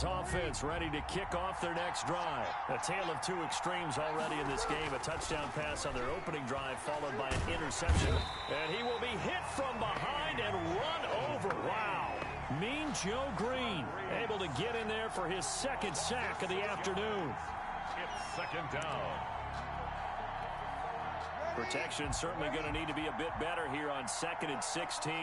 Speaker 8: Lions offense ready to kick off their next drive. A tale of two extremes already in this game. A touchdown pass on their opening drive followed by an interception. And he will be hit from behind and run over. Wow. Mean Joe Green able to get in there for his second sack of the afternoon.
Speaker 6: It's second down.
Speaker 8: Protection certainly going to need to be a bit better here on 2nd and 16.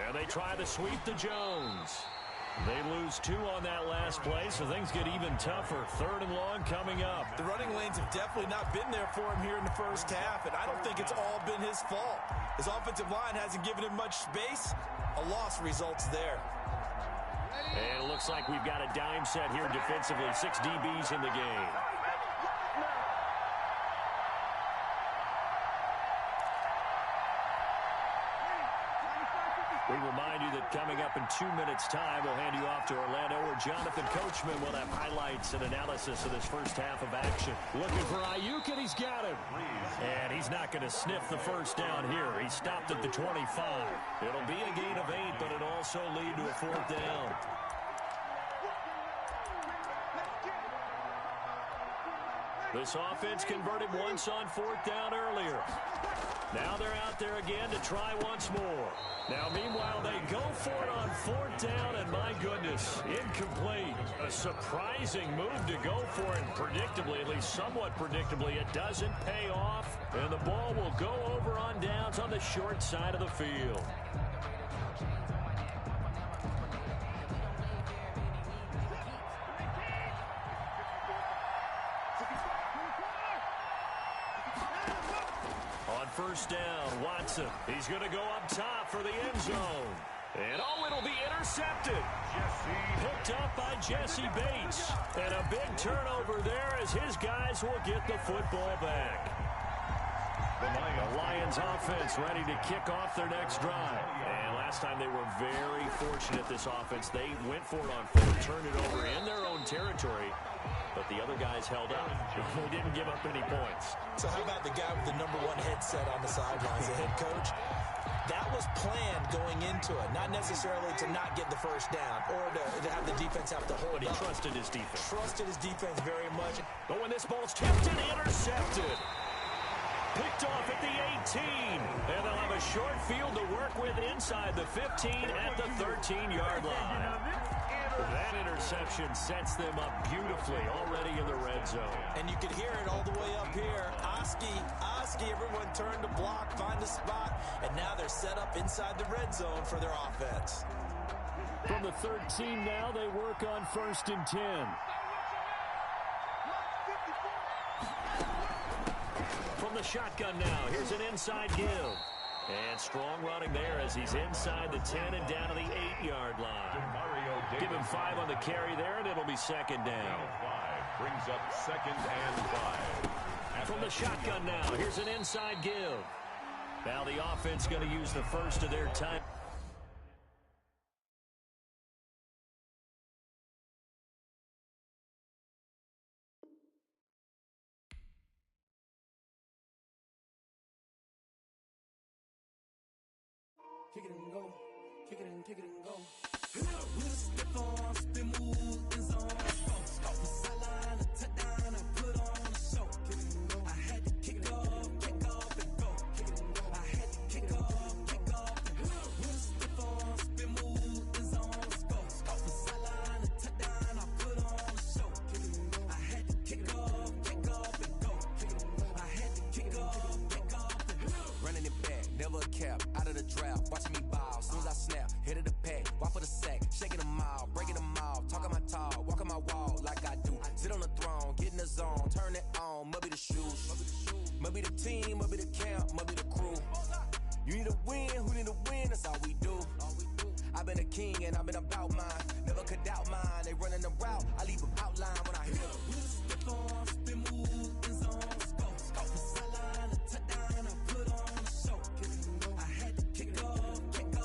Speaker 8: And they try the sweep to Jones. They lose 2 on that last play, so things get even tougher. 3rd and long coming up.
Speaker 9: The running lanes have definitely not been there for him here in the first half, and I don't think it's all been his fault. His offensive line hasn't given him much space. A loss results there.
Speaker 8: And it looks like we've got a dime set here defensively. 6 DBs in the game. We remind you that coming up in 2 minutes' time, we'll hand you off to Orlando, where Jonathan Coachman will have highlights and analysis of this first half of action. Looking for Ayuk, and he's got him. And he's not going to sniff the first down here. He stopped at the 25. It'll be a gain of 8, but it'll also lead to a 4th down. This offense converted once on 4th down earlier. Now they're out there again to try once more. Now, meanwhile, they go for it on 4th down, and my goodness, incomplete. A surprising move to go for it, and predictably, at least somewhat predictably, it doesn't pay off, and the ball will go over on downs on the short side of the field. First down, Watson. He's going to go up top for the end zone. And, it'll be intercepted. Picked up by Jesse Bates. And a big turnover there as his guys will get the football back. The Lions offense ready to kick off their next drive. And last time they were very fortunate, this offense. They went for it on 4th, turned it over in their own territory. But the other guys held up. They didn't give up any points.
Speaker 9: So how about the guy with the number 1 headset on the sidelines, the head coach? That was planned going into it, not necessarily to not get the first down or to have the defense have to hold
Speaker 8: But he
Speaker 9: up.
Speaker 8: trusted his defense.
Speaker 9: Trusted his defense very much.
Speaker 8: But when this ball's tipped and intercepted. Picked off at the 18. And they'll have a short field to work with inside the 15 at the 13-yard line. That interception sets them up beautifully already in the red zone.
Speaker 9: And you can hear it all the way up here. Oski, everyone turned to block, find a spot, and now they're set up inside the red zone for their offense.
Speaker 8: From the 13 now, they work on 1st and 10. From the shotgun now, here's an inside give. And strong running there as he's inside the 10 and down to the 8-yard line. Give him 5 on the carry there, and it'll be 2nd down.
Speaker 6: 5 brings up 2nd and 5.
Speaker 8: From the shotgun now, here's an inside give. Now the offense going to use the first of their time.
Speaker 10: Kick it and go. Kick it and kick it and go. We'll step on, spin, move, in zone. Off the sideline, a touchdown, I put on a show. I had to kick off and go. I had to kick off and go. We'll step on, spin, move, in zone. Off the sideline, a touchdown, I put on a show. I had to kick off and go. I had to kick off and go.
Speaker 16: Running it back, never a cap, out of the draft, watching me ball, soon as I snap, hit of the pack, walk for the sack, shaking them all, breaking them all, talking my talk, walking my wall like I do, sit on the throne, get in the zone, turn it on, must be the shoes, must be the team, must be the camp, must be the crew, you need a win, who need a win, that's all we do, I've been a king and I've been about mine, never could doubt mine, they running the route, I leave them outline when I hit them.
Speaker 10: We'll step on, spin, move, in zone. Off the sideline, a touchdown, I put on a show. I had to kick off and go.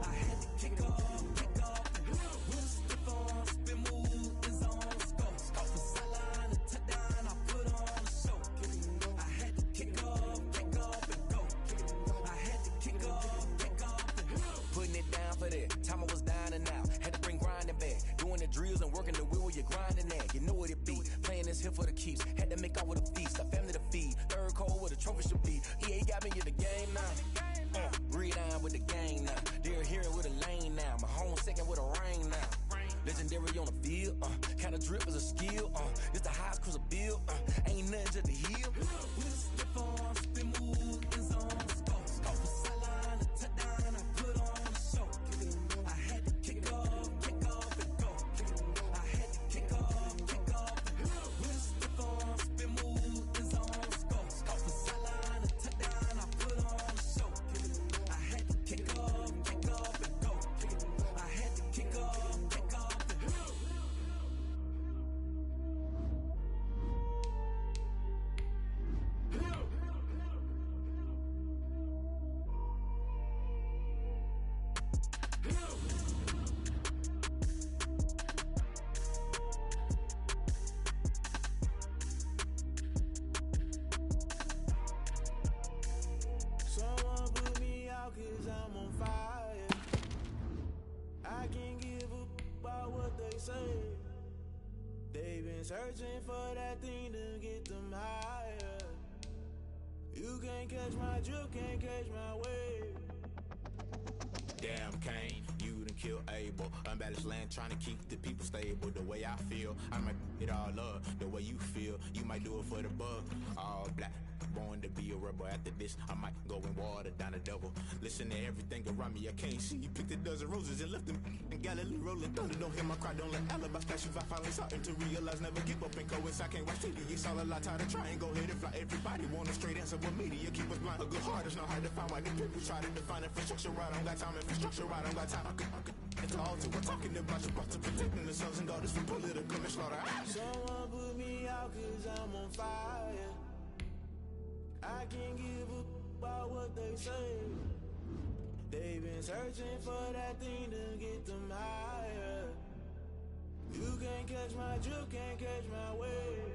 Speaker 10: I had to kick off and go. We'll step on, spin, move, in zone. Off the sideline, a touchdown, I put on a show. I had to kick off and go. I had to kick off and go.
Speaker 16: Putting it down for that, wheels and working the wheel where you're grinding at. You know what it be. Playing this here for the keeps. Had to make off with a feast. A family to feed. Third cold where the trophy should be. EA got me in the game now. Breed on with the gang now. They're here with a lane now. My home second with a ring now. Legendary on the field. Kinda drip is a skill. It's the highest cruiser bill. Ain't nothing just the heel. Slip on, spin move, in zone, scope. Off the sideline, a touchdown, I put on a show. I had to kick off and go. I had to kick off and go. Slip on, spin move, in zone, scope. Off the sideline, a touchdown, I put on a show. I had to kick off and go. I had to kick off and go.
Speaker 1: Someone put me out 'cause I'm on fire. I can't give up about what they say. They've been searching for that thing to get them higher. You can't catch my drift, can't catch my wave.
Speaker 17: Damn, Kane, you done killed Abel. Unbalanced land, trying to keep the people stable. The way I feel, I might it all up. The way you feel, you might do it for the buck. All black, born to be a rebel. After this, I might go and water down the devil. Listen to everything around me, I can't see. You picked a dozen roses and left them in Galilee rolling thunder. Don't hear my cry, don't let alibis flash. If I finally starting to realize, never give up and coincide. I can't watch TV, it's all a lot, tired of trying. Go ahead and fly. Everybody want a straight answer with media. Keep us blind, a good heart is not hard to find. Why the people try to define infrastructure right? I don't got time, infrastructure right, I don't got time. I could it's all to we're talking about you, about to protecting the sons and daughters from political and slaughter.
Speaker 1: Someone put me out 'cause I'm on fire. I can't give up about what they say. They've been searching for that thing to get them higher. You can't catch my drift, can't catch my wave.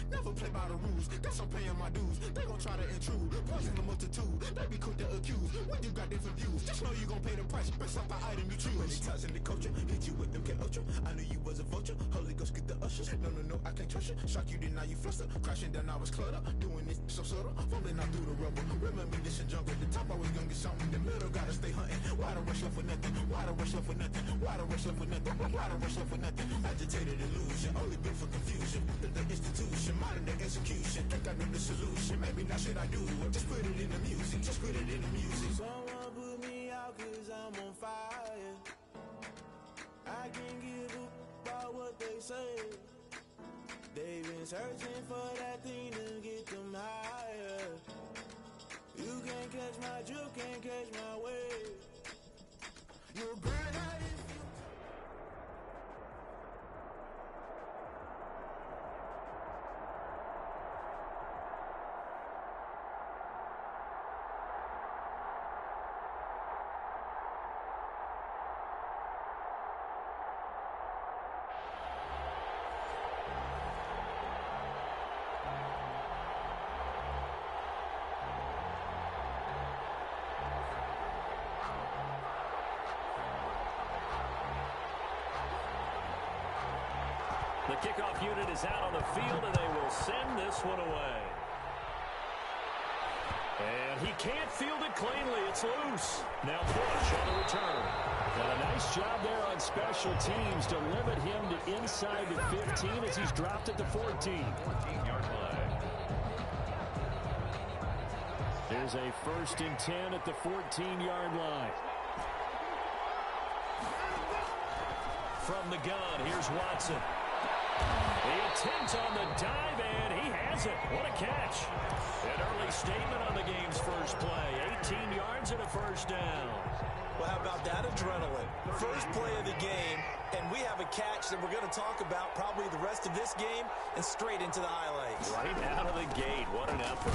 Speaker 17: Never play by the rules, guess I'm paying my dues. They gon' try to intrude, poison the multitude. They be quick to accuse, when you got different views. Just know you gon' pay the price, based off the item you choose. Many times in the culture, hit you with them K Ultra. I knew you was a vulture, Holy Ghost get the ushers. No, I can't trust you. Shock you, then now you fluster. Crashing down, I was cluttered. Doing this so subtle, falling out through the rubble. Remember me, this and jungle. At the top, I was young and something. In the middle, gotta stay hunting. Why the rush left for nothing? Why the rush left for nothing? Why the rush left for nothing? Why the rush left for nothing? Agitated illusion, only built for confusion. The institution, modern day execution. Think I know the solution. Maybe not should I do it? Just put it in the music. Just put it in the music.
Speaker 1: Someone put me out 'cause I'm on fire. I can't give up about what they say. They've been searching for that thing to get them higher. You can't catch my drift, can't catch my wave. You're burning out if you
Speaker 8: The kickoff unit is out on the field, and they will send this one away. And he can't field it cleanly. It's loose. Now Bush on the return. And a nice job there on special teams to limit him to inside the 15 as he's dropped at the 14.
Speaker 6: 14-yard line.
Speaker 8: There's a 1st and 10 at the 14-yard line. From the gun, here's Watson. The attempt on the dive, and he has it. What a catch. An early statement on the game's first play. 18 yards and a first down.
Speaker 9: Well, how about that adrenaline? First play of the game, and we have a catch that we're going to talk about probably the rest of this game and straight into the highlights.
Speaker 8: Right out of the gate. What an effort.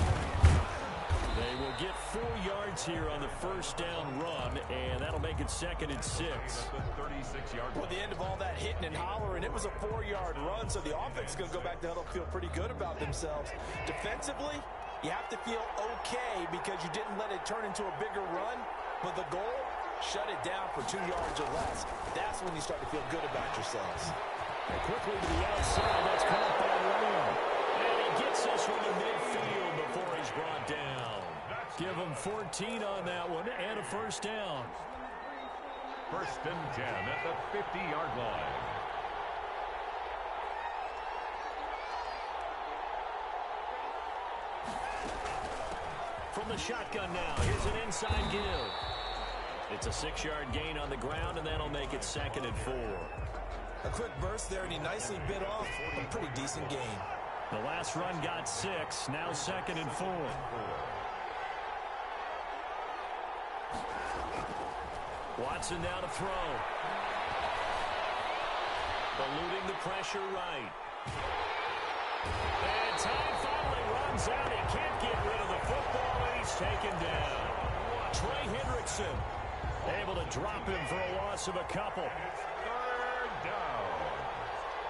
Speaker 8: They will get 4 yards here on the first down run, and that'll make it 2nd and 6.
Speaker 9: Well, at the end of all that hitting and hollering, it was a 4-yard run, so the offense is going to go back to huddle, feel pretty good about themselves. Defensively, You have to feel okay because you didn't let it turn into a bigger run, but the goal, shut it down for 2 yards or less. That's when you start to feel good about yourselves.
Speaker 8: And quickly to the outside, that's caught by Lamb. And he gets this from the midfield before he's brought down. Give him 14 on that one and a first down.
Speaker 6: First and 10 at the 50-yard line.
Speaker 8: From the shotgun now, here's an inside give. It's a 6-yard gain on the ground, and that'll make it 2nd and 4.
Speaker 9: A quick burst there, and he nicely bit off a pretty decent gain.
Speaker 8: The last run got 6, now 2nd and 4. Watson now to throw. Eluding the pressure right. And time finally runs out. He can't get rid of the football, and he's taken down. Trey Hendrickson able to drop him for a loss of a couple.
Speaker 6: Third down.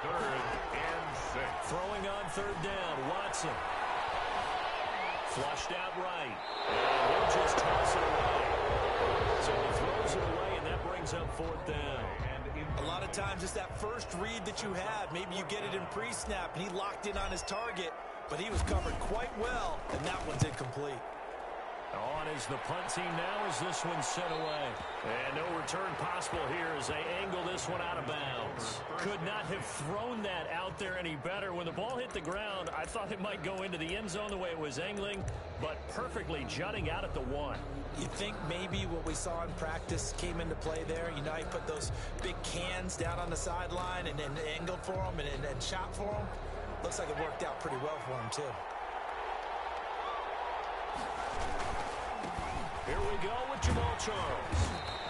Speaker 6: 3rd and 6.
Speaker 8: Throwing on 3rd down, Watson. Flushed out right. And he'll just toss it away. So he throws it away, and that brings up 4th down.
Speaker 9: A lot of times it's that first read that you have. Maybe you get it in pre-snap, and he locked in on his target, but he was covered quite well, and that one's incomplete.
Speaker 8: On is the punt team now as this one's sent away. And no return possible here as they angle this one out of bounds. Could not have thrown that out there any better. When the ball hit the ground, I thought it might go into the end zone the way it was angling, but perfectly jutting out at the 1.
Speaker 9: You think maybe what we saw in practice came into play there? You know, he put those big cans down on the sideline and then angled for them and shot for them. Looks like it worked out pretty well for him, too.
Speaker 8: Here we go with Jamal Charles.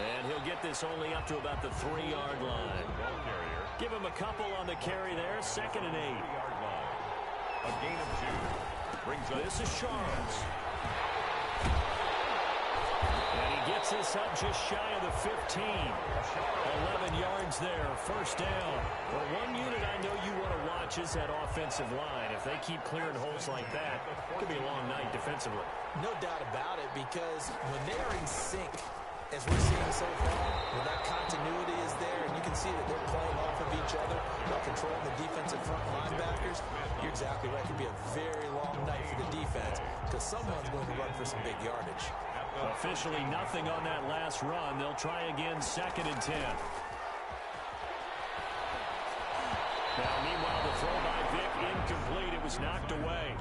Speaker 8: And he'll get this only up to about the 3-yard line. Give him a couple on the carry there. 2nd and 8.
Speaker 6: A gain of 2. Brings up.
Speaker 8: This is Charles. And he gets this up just shy of the 15. 11 yards there. First down. Well, one unit I know you want to watch is that offensive line. If they keep clearing holes like that, it could be a long night defensively.
Speaker 9: No doubt about it, because when they are in sync, as we're seeing so far, when that continuity is there, and you can see that they're playing off of each other, they're controlling the defensive front linebackers, you're exactly right. It could be a very long night for the defense, because someone's going to run for some big yardage.
Speaker 8: Officially nothing on that last run. They'll try again, 2nd and 10. Now, meanwhile, the throw by Vick incomplete. It was knocked away.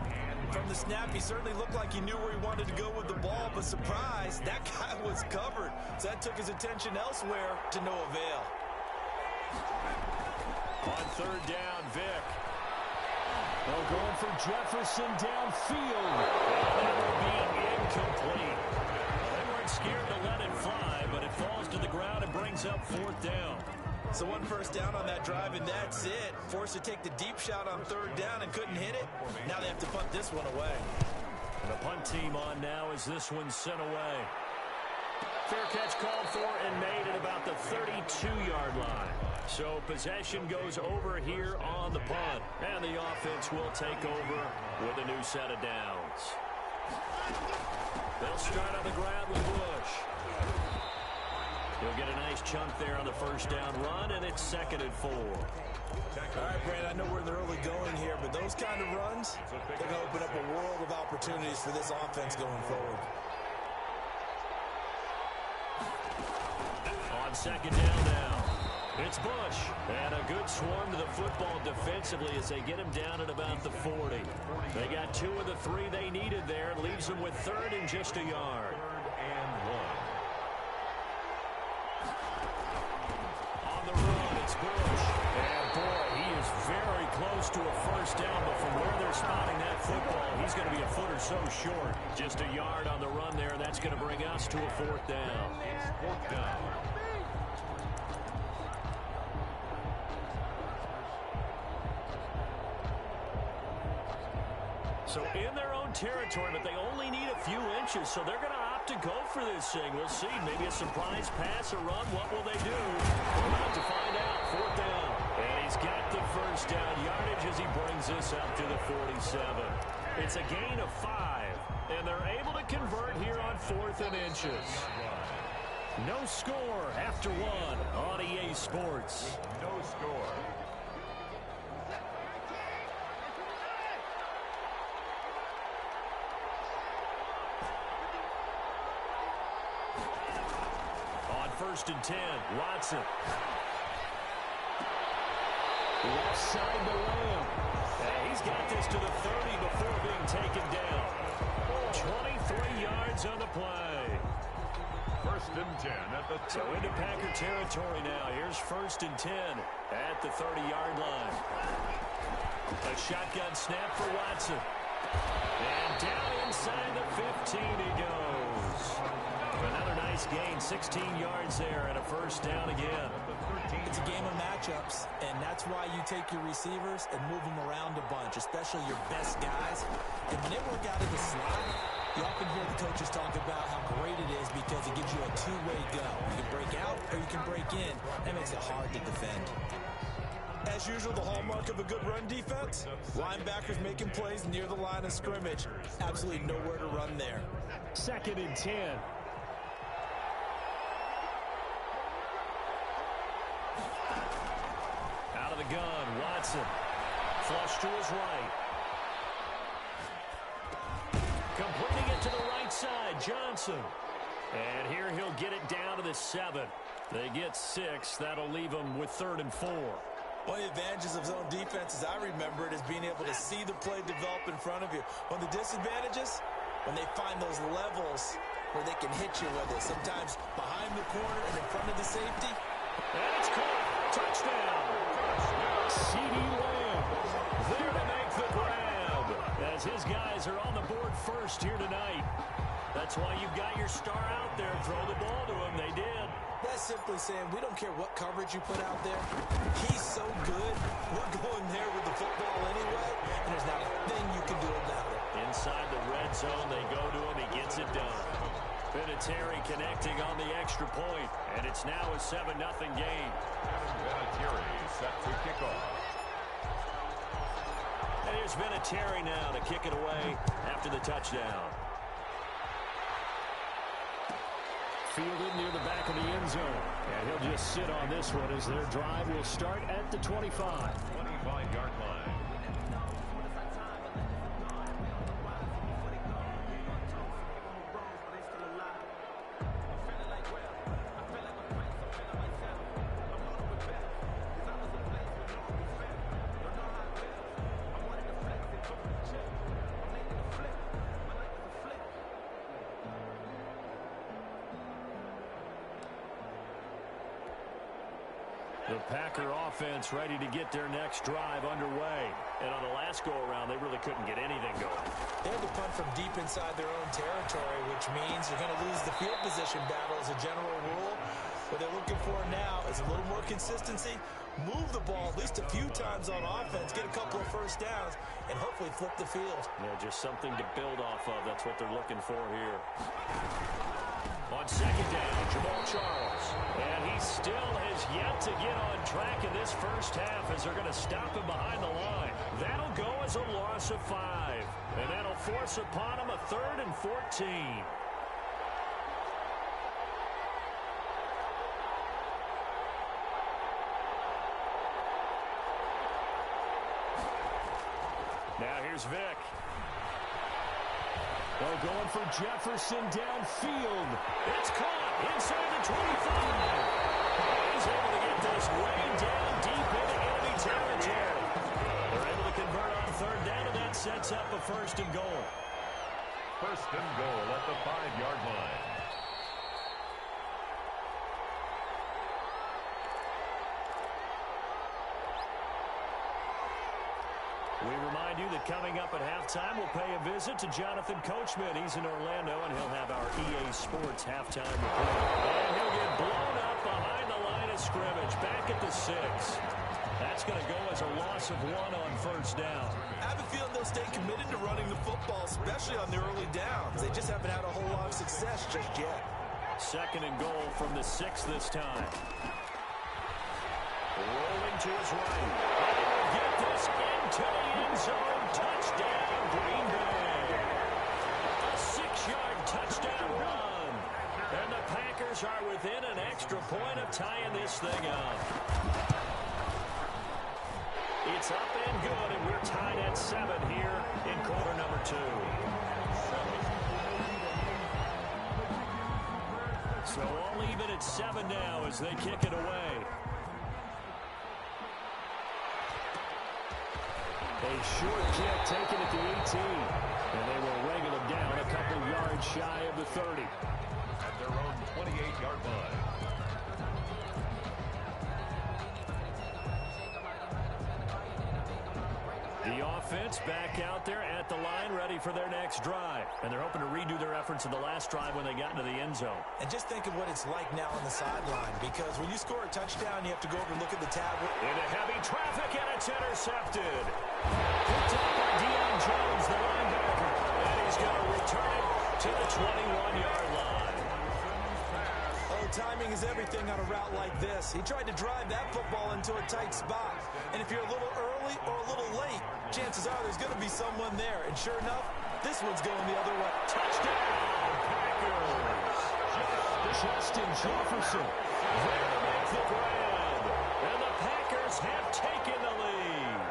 Speaker 9: From the snap, he certainly looked like he knew where he wanted to go with the ball, but surprise, that guy was covered. So that took his attention elsewhere to no avail.
Speaker 8: On 3rd down, Vick. They're going for Jefferson downfield. And that will be incomplete. They weren't scared to let it fly, but it falls to the ground and brings up 4th down.
Speaker 9: So 1 first down on that drive, and that's it. Forced to take the deep shot on 3rd down and couldn't hit it. Now they have to punt this one away.
Speaker 8: And the punt team on now as this one's sent away. Fair catch called for and made at about the 32-yard line. So possession goes over here on the punt. And the offense will take over with a new set of downs. They'll start on the ground with Bush. He'll get a nice chunk there on the first down run, and it's 2nd and 4.
Speaker 9: All right, Brandon, I know we're in the early going here, but those kind of runs, they're going to open up a world of opportunities for this offense going forward.
Speaker 8: On 2nd down now, it's Bush. And a good swarm to the football defensively as they get him down at about the 40. They got 2 of the 3 they needed there. Leaves them with 3rd and just a yard.
Speaker 6: 3rd and 1.
Speaker 8: Bush. And boy, he is very close to a first down, but from where they're spotting that football, he's going to be a foot or so short. Just a yard on the run there, and that's going to bring us to a 4th down.
Speaker 6: 4th down.
Speaker 8: So in their own territory, but they only need a few inches, so they're going to opt to go for this thing. We'll see. Maybe a surprise pass or run. What will they do? We're about to find out. 4th down. And he's got the first down yardage as he brings this up to the 47. It's a gain of 5, and they're able to convert here on 4th and inches. No score after 1 on EA Sports.
Speaker 6: No score.
Speaker 8: On 1st and 10, Watson. Left side to Lamb. And he's got this to the 30 before being taken down. 23 yards on the play.
Speaker 6: 1st and 10 at the 30.
Speaker 8: So into Packer territory now. Here's 1st and 10 at the 30-yard line. A shotgun snap for Watson. And down inside the 15 he goes. Another nice gain, 16 yards there, and a 1st down again.
Speaker 9: It's a game of matchups, and that's why you take your receivers and move them around a bunch, especially your best guys. And when they work out of the slot, you often hear the coaches talk about how great it is because it gives you a two-way go. You can break out or you can break in. That makes it hard to defend. As usual, the hallmark of a good run defense, linebackers making plays near the line of scrimmage. Absolutely nowhere to run there.
Speaker 8: 2nd and 10. Out of the gun, Watson. Flush to his right. Completing it to the right side, Johnson. And here he'll get it down to the 7. They get 6. That'll leave them with 3rd and 4.
Speaker 9: One of the advantages of zone defense, as I remember it, is being able to see the play develop in front of you. One of the disadvantages, when they find those levels where they can hit you with it. Sometimes behind the corner and in front of the safety.
Speaker 8: And it's caught. Touchdown. CeeDee Lamb there to make the grab as his guys are on the board first here tonight. That's why you've got your star out there. Throw the ball to him. They did.
Speaker 9: That's simply saying we don't care what coverage you put out there. He's so good. We're going there with the football anyway, and there's not a thing you can do about it.
Speaker 8: Inside the red zone, they go to him. He gets it done. Vinatieri connecting on the extra point, and it's now a 7-0 game.
Speaker 6: Vinatieri set to kick off.
Speaker 8: And here's Vinatieri now to kick it away after the touchdown. Fielded near the back of the end zone. And he'll just sit on this one as their drive will start at the 25.
Speaker 6: 25-yard line.
Speaker 8: The Packer offense ready to get their next drive underway. And on the last go-around, they really couldn't get anything going.
Speaker 9: They had to punt from deep inside their own territory, which means you're going to lose the field position battle as a general rule. What they're looking for now is a little more consistency, move the ball at least a few times on offense, get a couple of 1st downs, and hopefully flip the field.
Speaker 8: Yeah, just something to build off of. That's what they're looking for here. On 2nd down, Jamal Charles. And he still has yet to get on track in this first half as they're going to stop him behind the line. That'll go as a loss of 5. And that'll force upon him a 3rd and 14. Now here's Vick. They're going for Jefferson downfield. It's caught inside the 25. He's able to get this way down deep into enemy territory. They're able to convert on 3rd down, and that sets up a 1st and goal.
Speaker 6: 1st and goal at the 5-yard line.
Speaker 8: We remind you that coming up at halftime, we'll pay a visit to Jonathan Coachman. He's in Orlando, and he'll have our EA Sports halftime report. And he'll get blown up behind the line of scrimmage, back at the 6. That's going to go as a loss of 1 on 1st down.
Speaker 9: I have a feeling they'll stay committed to running the football, especially on the early downs. They just haven't had a whole lot of success just yet.
Speaker 8: 2nd and goal from the 6 this time. Rolling to his right. Get this into the end zone. Touchdown, Green Bay. A 6-yard touchdown run. And the Packers are within an extra point of tying this thing up. It's up and good, and we're tied at 7 here in quarter number 2. So all even at 7 now as they kick it away. A short kick taken at the 18. And they will wrangle it down a couple yards shy of the 30.
Speaker 6: At their own 28-yard line.
Speaker 8: The offense back out there at the line, ready for their next drive. And they're hoping to redo their efforts in the last drive when they got into the end zone.
Speaker 9: And just think of what it's like now on the sideline, because when you score a touchdown, you have to go over and look at the tablet.
Speaker 8: Into heavy traffic, and it's intercepted. Picked up by Deion Jones, the linebacker. And he's going to return it to the 21-yard line.
Speaker 9: Oh, timing is everything on a route like this. He tried to drive that football into a tight spot. And if you're a little early or a little late, chances are there's going to be someone there. And sure enough, this one's going the other way.
Speaker 8: Touchdown, Packers. Justin Jefferson there to make the grab. And the Packers have taken the lead.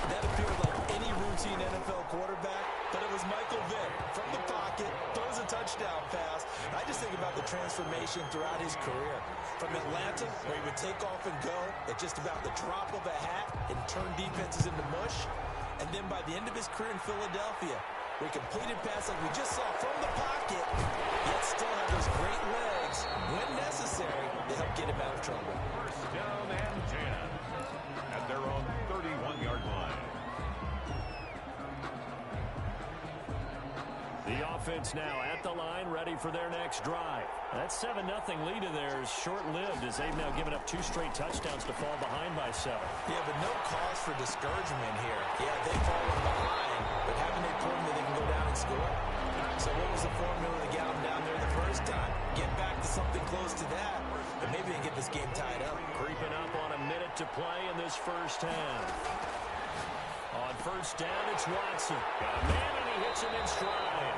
Speaker 9: That appeared like any routine NFL quarterback, but it was Michael Vick from the pocket, throws a touchdown pass. I just think about the transformation throughout his career. From Atlanta, where he would take off and go at just about the drop of a hat and turn defenses into mush. And then by the end of his career in Philadelphia, where he completed pass like we just saw from the pocket, yet still had those great legs, when necessary, to help get him out of trouble.
Speaker 6: First down and 10 at their own 31-yard line.
Speaker 8: The offense now at the line, ready for their next drive. That 7-0 lead of theirs short-lived as they've now given up 2 straight touchdowns to fall behind by 7.
Speaker 9: Yeah, but no cause for discouragement here. Yeah, they've fallen behind, but haven't they proven that they can go down and score? So what was the formula to get them down there the first time? Get back to something close to that, and maybe they can get this game tied up.
Speaker 8: Creeping up on a minute to play in this first half. On first down, it's Watson. Got a man, and he hits him in stride.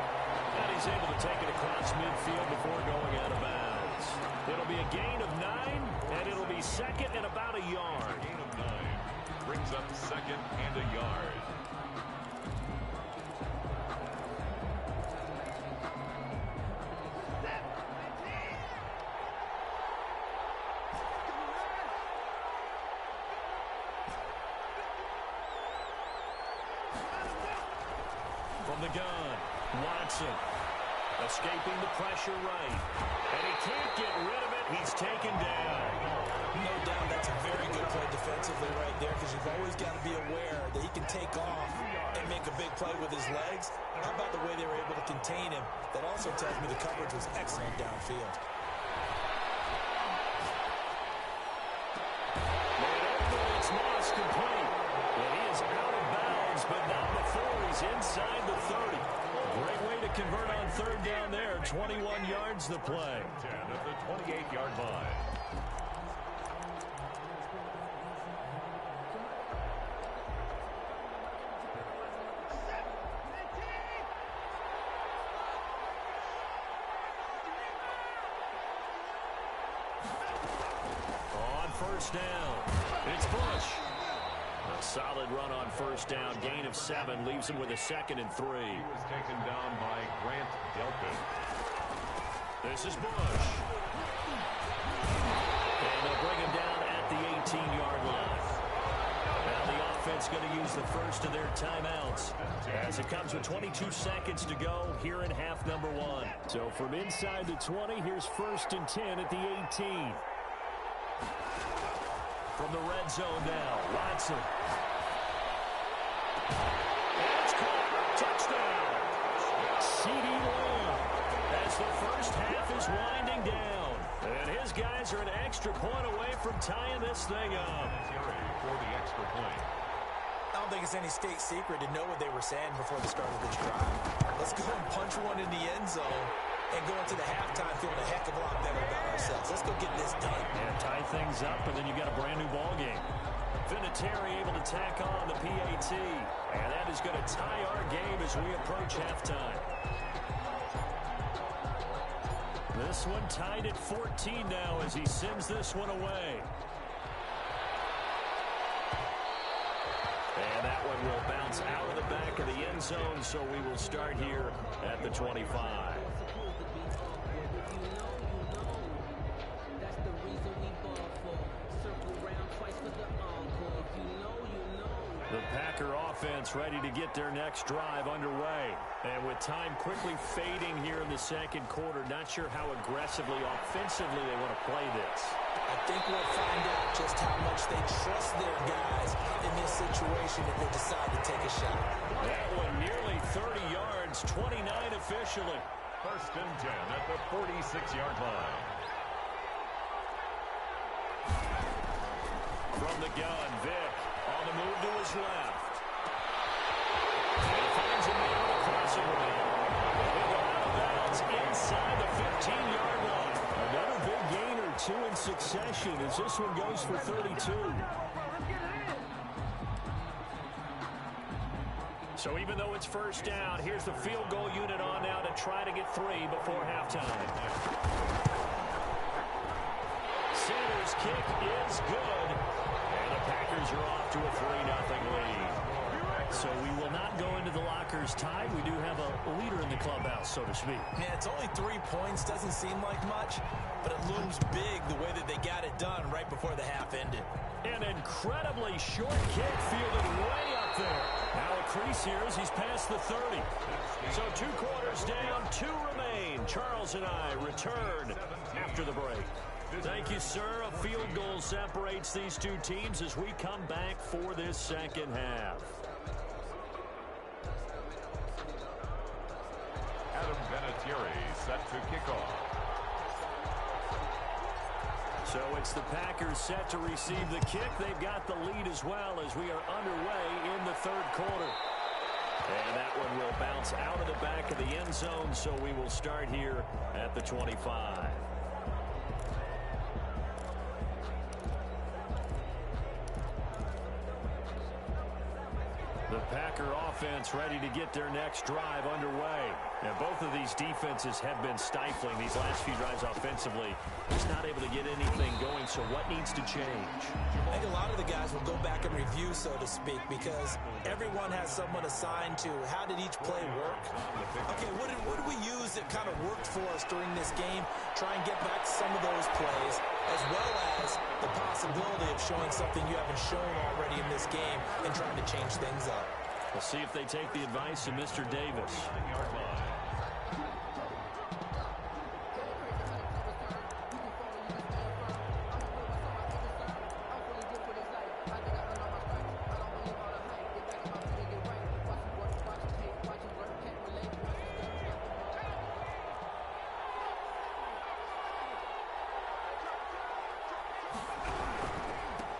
Speaker 8: And he's able to take it across midfield before going out of bounds. It'll be a gain of 9, and it'll be second and about a yard.
Speaker 6: Gain of 9 brings up second and a yard.
Speaker 8: From the gun, Watson escaping the pressure right. And he can't get rid of it. He's taken down.
Speaker 9: No doubt that's a very good play defensively right there, because you've always got to be aware that he can take off and make a big play with his legs. How about the way they were able to contain him? That also tells me the coverage was excellent downfield.
Speaker 8: It's lost complete. And he is out of bounds, but not before he's inside the 30. Great way to convert on third down there. 21 yards the play.
Speaker 6: 10 at the 28-yard line.
Speaker 8: On first down, it's Bush. A solid run on first down. Gain of 7 leaves him with a second and 3.
Speaker 6: He was taken down by Grant Delpit.
Speaker 8: This is Bush. And they'll bring him down at the 18-yard line. Now the offense going to use the first of their timeouts as it comes with 22 seconds to go here in half number 1. So from inside the 20, here's first and 10 at the 18. From the red zone now, Watson. And it's caught. Touchdown. CeeDee Lamb as the first half is winding down. And his guys are an extra point away from tying this thing up.
Speaker 6: For the extra point.
Speaker 9: I don't think it's any state secret to know what they were saying before the start of this drive. Let's go and punch one in the end zone and go into the halftime feeling a heck of a lot better about ourselves. Let's go get this done.
Speaker 8: And tie things up, and then you got a brand new ball game. Vinatieri able to tack on the PAT. And that is going to tie our game as we approach halftime. This one tied at 14 now as he sends this one away. And that one will bounce out of the back of the end zone, so we will start here at the 25. The Packer offense ready to get their next drive underway. And with time quickly fading here in the second quarter, not sure how aggressively, offensively they want to play this.
Speaker 9: I think we'll find out just how much they trust their guys in this situation if they decide to take a shot.
Speaker 8: That one nearly 30 yards, 29 officially.
Speaker 6: 1st and 10 at the 46-yard line.
Speaker 8: From the gun, Vic on the move to his left. And finds him there on the crossing route. They go out of bounds inside the 15-yard line. Another big gain or two in succession as this one goes for 32. So even though it's first down, here's the field goal unit on now to try to get 3 before halftime. Sanders' kick is good. And the Packers are off to a 3-0 lead. So we will not go into the lockers tied. We do have a leader in the clubhouse, so to speak.
Speaker 9: Yeah, it's only 3 points. Doesn't seem like much, but it looms big the way that they got it done right before the half ended.
Speaker 8: An incredibly short kick fielded way up there. Now a crease here as he's past the 30. So 2 quarters down, 2 remain. Charles and I return after the break. Thank you, sir. A field goal separates these two teams as we come back for this second half.
Speaker 6: Adam Vinatieri set to kick off.
Speaker 8: So it's the Packers set to receive the kick. They've got the lead as well as we are underway in the third quarter. And that one will bounce out of the back of the end zone, so we will start here at the 25. The Packer offense ready to get their next drive underway. And both of these defenses have been stifling these last few drives offensively. Just not able to get anything going, so what needs to change?
Speaker 9: I think a lot of the guys will go back and review, so to speak, because everyone has someone assigned to how did each play work. Okay, what did we use that kind of worked for us during this game? Try and get back to some of those plays, as well as the possibility of showing something you haven't shown already in this game and trying to change things up.
Speaker 8: We'll see if they take the advice of Mr. Davis.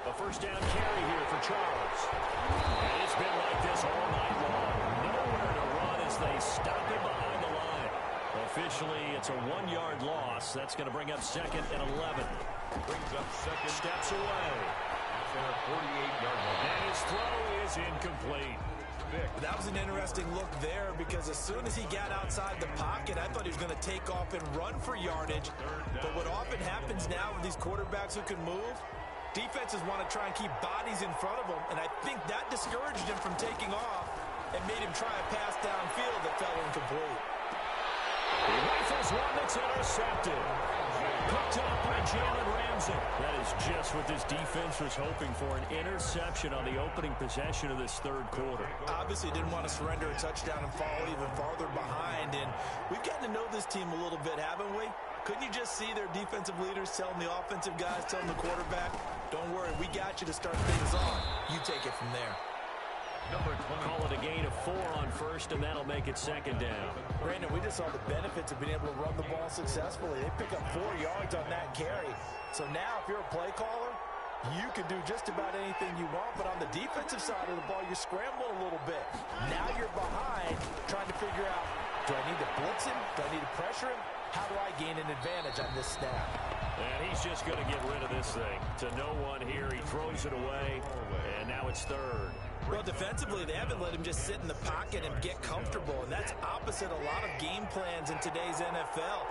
Speaker 8: A first down carry here for Charles. And it's been like this all night long. Nowhere to run as they stop him behind the line. Officially, it's a 1-yard loss. That's going to bring up 2nd and 11.
Speaker 6: Brings up 2nd.
Speaker 8: Steps away.
Speaker 6: It's a 48-yard line.
Speaker 8: And his throw is incomplete.
Speaker 9: That was an interesting look there because as soon as he got outside the pocket, I thought he was going to take off and run for yardage. But what often happens now with these quarterbacks who can move, defenses want to try and keep bodies in front of them, and I think that discouraged him from taking off and made him try a pass downfield that fell incomplete.
Speaker 8: He rifles one that's intercepted. Picked up by Jalen Ramsey. That is just what this defense was hoping for, an interception on the opening possession of this third quarter.
Speaker 9: Obviously didn't want to surrender a touchdown and fall even farther behind, and we've gotten to know this team a little bit, haven't we? Couldn't you just see their defensive leaders telling the offensive guys, telling the quarterback, don't worry, we got you to start things off. You take it from there.
Speaker 8: Call it a gain of 4 on first, and that'll make it 2nd down.
Speaker 9: Brandon, we just saw the benefits of being able to run the ball successfully. They pick up 4 yards on that carry. So now if you're a play caller, you can do just about anything you want, but on the defensive side of the ball, you're scrambling a little bit. Now you're behind, trying to figure out Do I need to blitz him? Do I need to pressure him? How do I gain an advantage on this snap?
Speaker 8: And he's just going to get rid of this thing. To no one here. He throws it away, and now it's third.
Speaker 9: Well, defensively, they haven't let him just sit in the pocket and get comfortable, and that's opposite a lot of game plans in today's NFL.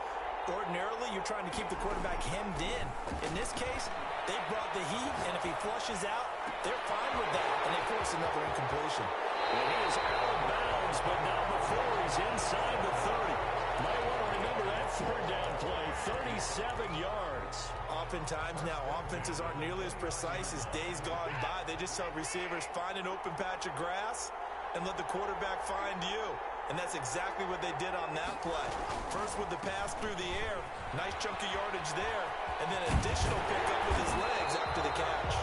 Speaker 9: Ordinarily, you're trying to keep the quarterback hemmed in. In this case, they brought the heat, and if he flushes out, they're fine with that, and they force another incompletion.
Speaker 8: And he is out of bounds, but not before he's inside the 30. Might want to remember that third down play, 37 yards.
Speaker 9: Oftentimes now, offenses aren't nearly as precise as days gone by. They just tell receivers, find an open patch of grass and let the quarterback find you. And that's exactly what they did on that play. First with the pass through the air, nice chunk of yardage there, and then additional pickup with his legs after the catch.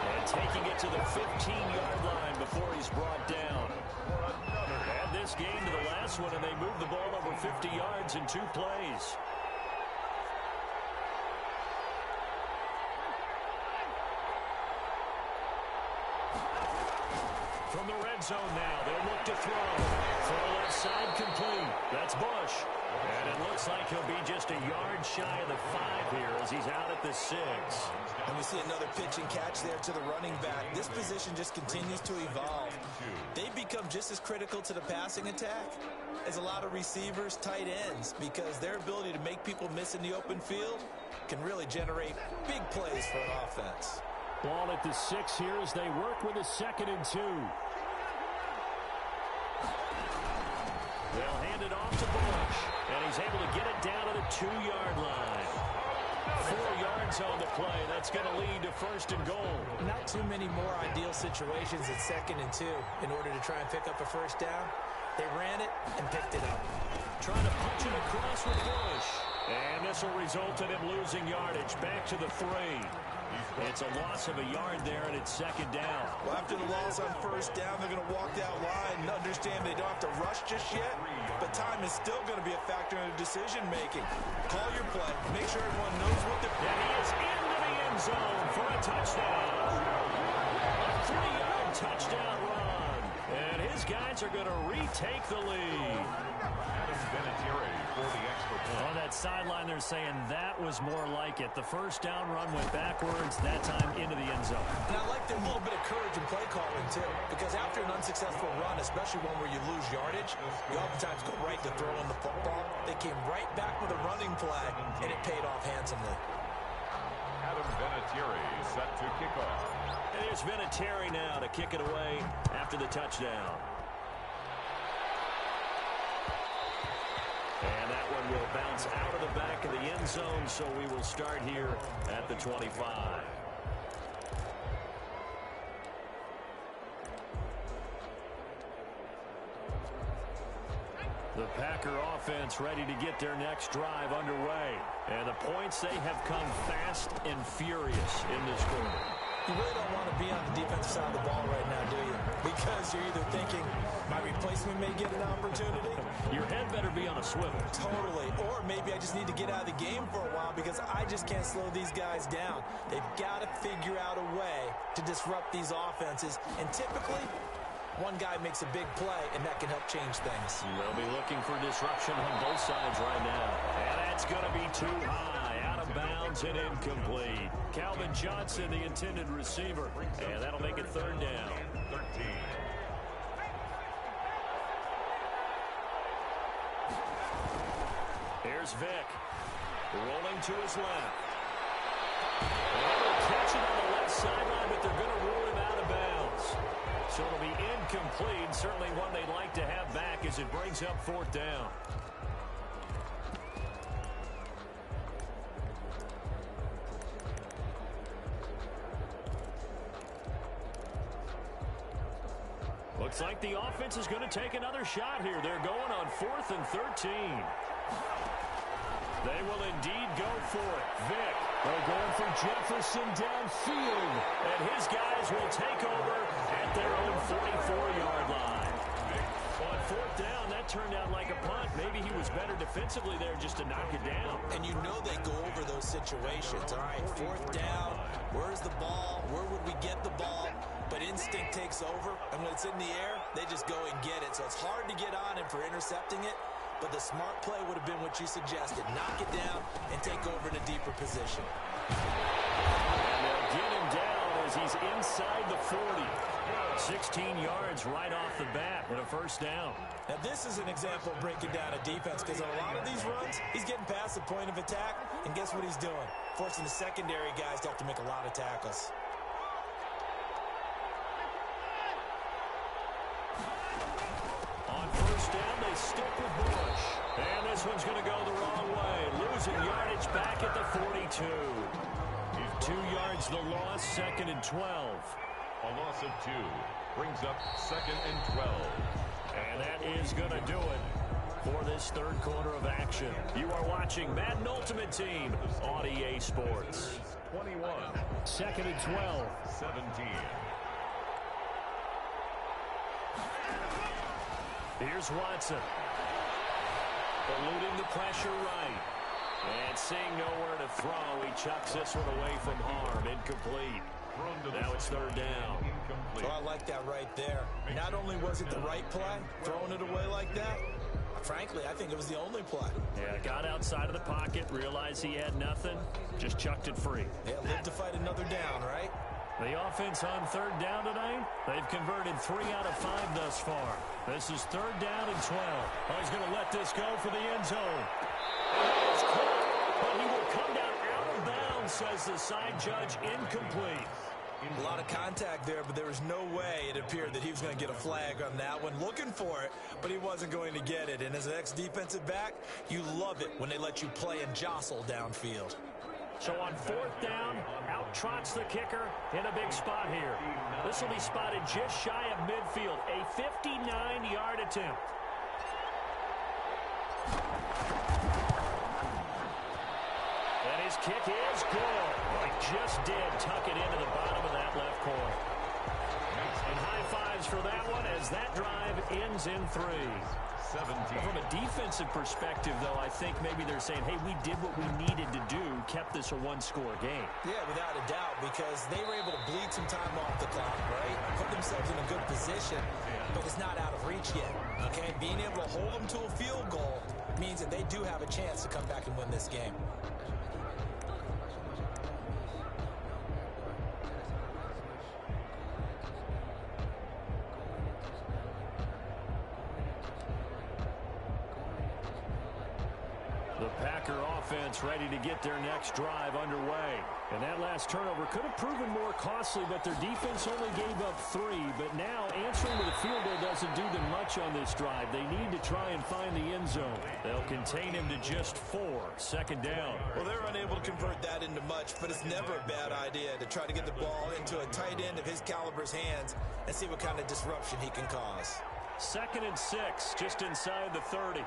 Speaker 8: And taking it to the 15-yard line before he's brought down. Add this game to the last one, and they moved the ball over 50 yards in 2 plays. From the red zone now, they'll look to throw. Throw left side complete. That's Bush. And it looks like he'll be just a yard shy of the 5 here as he's out at the 6.
Speaker 9: And we see another pitch and catch there to the running back. This position just continues to evolve. They become just as critical to the passing attack as a lot of receivers, tight ends, because their ability to make people miss in the open field can really generate big plays for an offense.
Speaker 8: Ball at the 6 here as they work with a 2nd and 2. They'll hand it off to Bush, and he's able to get it down to the 2-yard line. 4 yards on the play. That's going to lead to 1st and goal.
Speaker 9: Not too many more ideal situations at 2nd and 2 in order to try and pick up a 1st down. They ran it and picked it up.
Speaker 8: Trying to punch it across with Bush. And this will result in him losing yardage. Back to the 3. It's a loss of a yard there, and it's 2nd down.
Speaker 9: Well, after the loss on 1st down, they're going to walk that line and understand they don't have to rush just yet, but time is still going to be a factor in the decision-making. Call your play. Make sure everyone knows what they're doing.
Speaker 8: And he is into the end zone for a touchdown. A 3-yard touchdown run. And his guys are going to retake the lead.
Speaker 7: On that sideline, they're saying that was more like it. The 1st down run went backwards, that time into the end zone.
Speaker 9: And I like their little bit of courage in play calling, too, because after an unsuccessful run, especially one where you lose yardage, you oftentimes go right to throwing the football. They came right back with a running play, and it paid off handsomely.
Speaker 6: Adam Vinatieri set to kick off.
Speaker 8: And here's Vinatieri now to kick it away after the touchdown. And that one will bounce out of the back of the end zone, so we will start here at the 25. The Packer offense ready to get their next drive underway. And the points, they have come fast and furious in this quarter.
Speaker 9: You really don't want to be on the defensive side of the ball right now, do you? Because you're either thinking, my replacement may get an opportunity.
Speaker 8: Your head better be on a swivel.
Speaker 9: Totally. Or maybe I just need to get out of the game for a while because I just can't slow these guys down. They've got to figure out a way to disrupt these offenses. And typically, one guy makes a big play, and that can help change things.
Speaker 8: They'll be looking for disruption on both sides right now. And that's going to be too high. Out of bounds and incomplete. Calvin Johnson, the intended receiver. And that'll make it 3rd down.
Speaker 6: 13.
Speaker 8: Here's Vick. Rolling to his left. And they'll catch it on the left sideline, but they're going to rule him out of bounds. So it'll be incomplete. Certainly one they'd like to have back as it brings up 4th down. Looks like the offense is going to take another shot here. They're going on 4th and 13. They will indeed go for it. Vick, they're going for Jefferson downfield. And his guys will take over at their own 44-yard line. On 4th down, that turned out like a punt. Maybe he was better defensively there just to knock it down.
Speaker 9: And you know they go over those situations. All right, 4th down, where's the ball? Where would we get the ball? But instinct takes over, and when it's in the air, they just go and get it. So it's hard to get on him for intercepting it, but the smart play would have been what you suggested. Knock it down and take over in a deeper position.
Speaker 8: And they'll get him down as he's inside the 40. 16 yards right off the bat and a first down.
Speaker 9: Now, this is an example of breaking down a defense because on a lot of these runs, he's getting past the point of attack, and guess what he's doing? Forcing the secondary guys to have to make a lot of tackles.
Speaker 8: On first down, they stick with Bush. And this one's going to go the wrong way. Losing yardage back at the 42. 2 yards the loss, 2nd and 12.
Speaker 6: A loss of 2 brings up 2nd and 12.
Speaker 8: And that is going to do it for this third quarter of action. You are watching Madden Ultimate Team on EA Sports.
Speaker 6: 21.
Speaker 8: 2nd and 12.
Speaker 6: 17.
Speaker 8: Here's Watson. Eluding the pressure right. And seeing nowhere to throw, he chucks this one away from harm. Incomplete. Now it's third down.
Speaker 9: Oh, I like that right there. Not only was it the right play, throwing it away like that, frankly, I think it was the only play.
Speaker 8: Yeah, got outside of the pocket, realized he had nothing, just chucked it free.
Speaker 9: Yeah, live to fight another down, right?
Speaker 8: The offense on third down tonight, they've converted 3 out of 5 thus far. This is third down and 12. Oh, he's going to let this go for the end zone. It's caught, but he will come down out of bounds, says the side judge. Incomplete.
Speaker 9: A lot of contact there, but there was no way it appeared that he was going to get a flag on that one. Looking for it, but he wasn't going to get it. And as an ex-defensive back, you love it when they let you play and jostle downfield.
Speaker 8: So on fourth down, out trots the kicker in a big spot here. This will be spotted just shy of midfield. A 59-yard attempt. And his kick is good. Well, he just did tuck it into the bottom of that left corner. And high fives for that one as that drive ends in 3.
Speaker 6: 17.
Speaker 8: From a defensive perspective, though, I think maybe they're saying, hey, we did what we needed to do, kept this a one-score game.
Speaker 9: Yeah, without a doubt, because they were able to bleed some time off the clock, right? Put themselves in a good position, but it's not out of reach yet, okay? Being able to hold them to a field goal means that they do have a chance to come back and win this game.
Speaker 8: The Packer offense ready to get their next drive underway. And that last turnover could have proven more costly, but their defense only gave up 3. But now answering with a field goal doesn't do them much on this drive. They need to try and find the end zone. They'll contain him to just 4. 2nd down.
Speaker 9: Well, they're unable to convert that into much, but it's never a bad idea to try to get the ball into a tight end of his caliber's hands and see what kind of disruption he can cause.
Speaker 8: 2nd and 6, just inside the 30.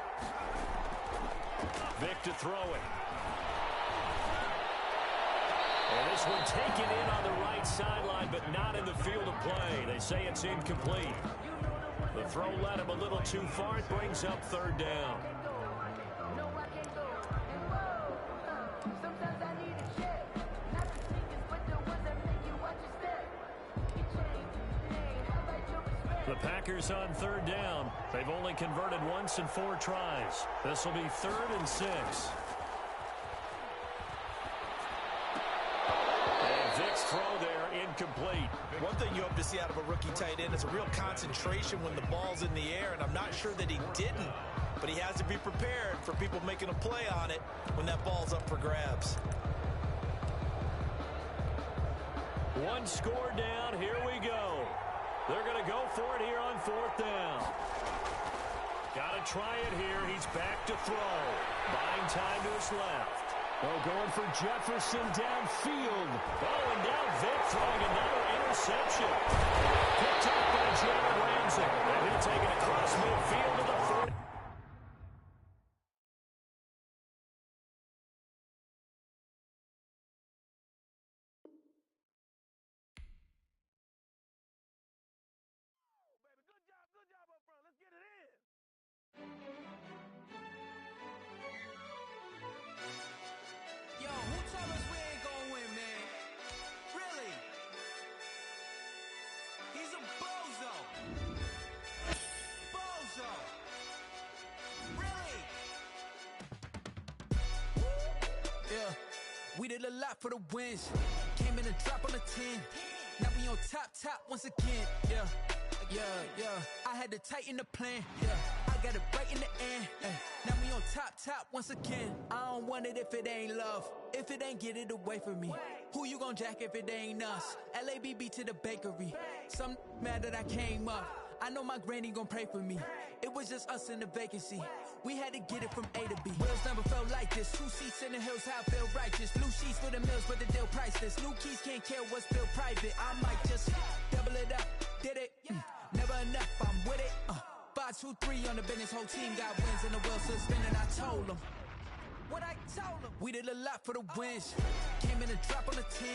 Speaker 8: Vic to throw it. And this one taken in on the right sideline, but not in the field of play. They say it's incomplete. The throw led him a little too far. It brings up 3rd down. The Packers on 3rd down. They've only converted once in 4 tries. This will be 3rd and 6. And Vic's throw there incomplete.
Speaker 9: One thing you hope to see out of a rookie tight end is a real concentration when the ball's in the air, and I'm not sure that he didn't, but he has to be prepared for people making a play on it when that ball's up for grabs.
Speaker 8: 1 score down. Here we go. They're going to go for it here on 4th down. Got to try it here. He's back to throw. Buying time to his left. Oh, going for Jefferson downfield. Oh, and now Vic throwing another interception. Picked up by Jalen Ramsey. And he'll take it across midfield to the 40.
Speaker 10: Yo, who told us we ain't gonna win, man? Really? He's a bozo. Bozo. We did a lot for the wins. Came in and dropped on the 10. Now we on top once again. Yeah. I had to tighten the plan. Yeah. I got it right in the end. Now we on top once again. I don't want it if it ain't love. If it ain't, get it away from me. Who you gon' jack if it ain't us? LABB to the bakery. Some mad that I came up. I know my granny gon' pray for me. It was just us in the vacancy. We had to get it from A to B. Wheels never felt like this. 2 seats in the hills, how I feel righteous. Blue sheets for the mills, but the deal priceless. New keys can't care what's still private. I might just double it up. Did it? Never enough, I'm with it. 5, 2, 3 on the business. Whole team got wins and the wheels still spinning. I told them what I told them. We did a lot for the wins. Came in and dropped on the 10.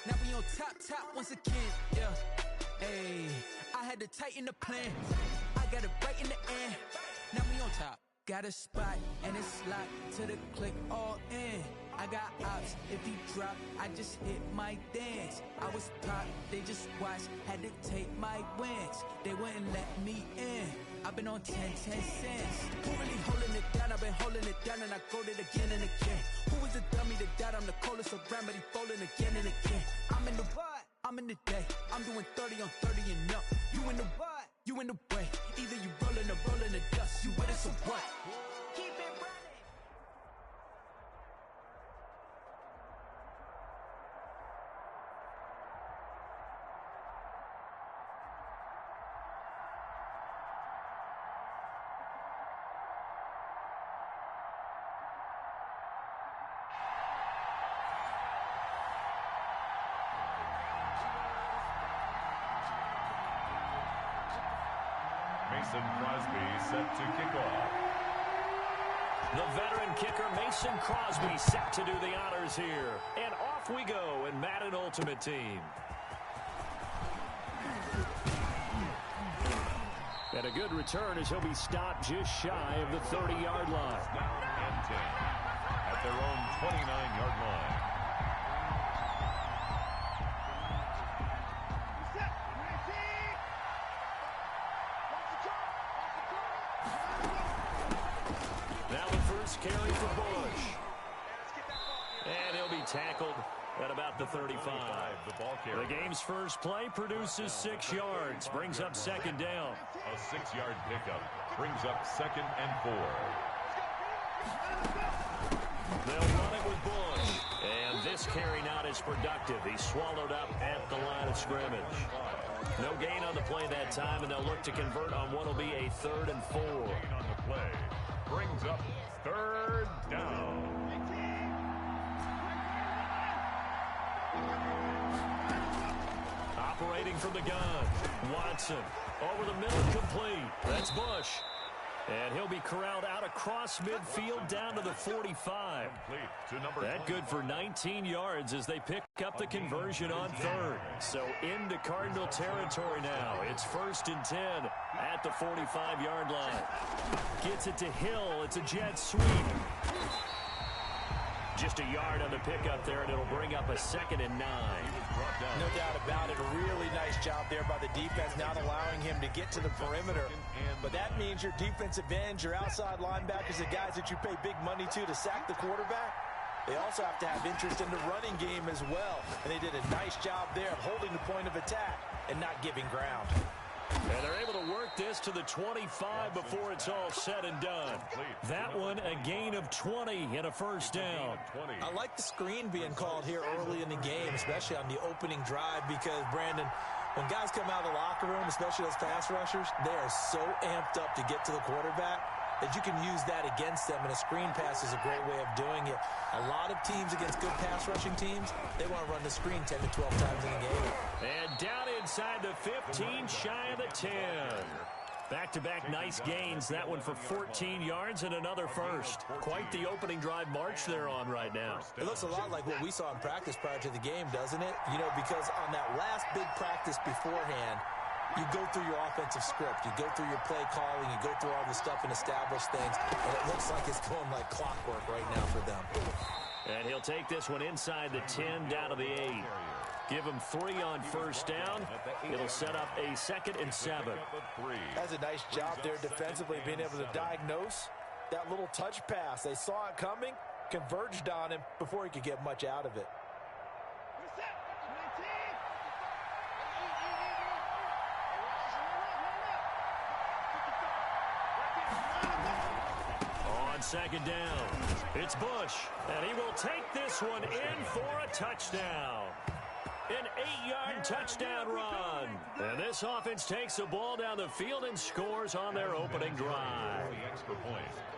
Speaker 10: Now we on top once again. Yeah. Hey, I had to tighten the plan. I got it right in the end. Now we on top. Got a spot and it's locked to the click all in. I got ops, if he drop, I just hit my dance. I was pop, they just watched, had to take my wins. They wouldn't let me in. I've been on 10 cents. Who really holding it down? I've been holding it down and I go it again and again. Who is the dummy that doubt I'm the coldest around, but he folding again and again. I'm in the what? I'm in the day. I'm doing 30 on 30 and up. You in the what? You in the way. Either you rolling or rolling the dust. You with us or what? Keep it running.
Speaker 6: Mason Crosby set to kick off.
Speaker 8: The veteran kicker Mason Crosby set to do the honors here. And off we go in Madden Ultimate Team. And a good return as he'll be stopped just shy of the 30-yard line.
Speaker 6: Down and 10 at their own 29-yard line.
Speaker 8: Carry for Bush. And he'll be tackled at about the 35. The game's first play produces 6 yards, brings up second down.
Speaker 6: A 6-yard pickup brings up 2nd and 4.
Speaker 8: They'll run it with Bush. And this carry not as productive. He's swallowed up at the line of scrimmage. No gain on the play that time, and they'll look to convert on what will be a 3rd and 4.
Speaker 6: Gain on the play brings up 3rd down.
Speaker 8: Operating from the gun, Watson over the middle, complete. That's Bush. And he'll be corralled out across midfield down to the 45. That good for 19 yards as they pick up the conversion on 3rd. So into Cardinal territory now. It's 1st and 10 at the 45-yard line. Gets it to Hill. It's a jet sweep. Just a yard on the pickup there, and it'll bring up a 2nd and 9.
Speaker 9: No doubt about it. A really nice job there by the defense, not allowing him to get to the perimeter. But that means your defensive ends, your outside linebackers, the guys that you pay big money to sack the quarterback, they also have to have interest in the running game as well. And they did a nice job there of holding the point of attack and not giving ground.
Speaker 8: And they're able to work this to the 25 before it's all said and done. That one, a gain of 20 and a 1st down.
Speaker 9: I like the screen being called here early in the game, especially on the opening drive, because, Brandon, when guys come out of the locker room, especially those pass rushers, they are so amped up to get to the quarterback that you can use that against them, and a screen pass is a great way of doing it. A lot of teams against good pass rushing teams, they want to run the screen 10 to 12 times in the game.
Speaker 8: And down inside the 15, shy of the 10. Back-to-back nice gains. That one for 14 yards and another 1st. Quite the opening drive march they're on right now.
Speaker 9: It looks a lot like what we saw in practice prior to the game, doesn't it? You know, because on that last big practice beforehand, you go through your offensive script, you go through your play calling, you go through all the stuff and establish things, and it looks like it's going like clockwork right now for them.
Speaker 8: And he'll take this one inside the 10 down to the 8. Give him 3 on 1st down. It'll set up a 2nd and 7.
Speaker 9: That's a nice job there defensively, being able to diagnose that little touch pass. They saw it coming, converged on him before he could get much out of it.
Speaker 8: On second down, it's Bush, and he will take this one in for a touchdown. An 8-yard touchdown run. And this offense takes the ball down the field and scores on their opening drive.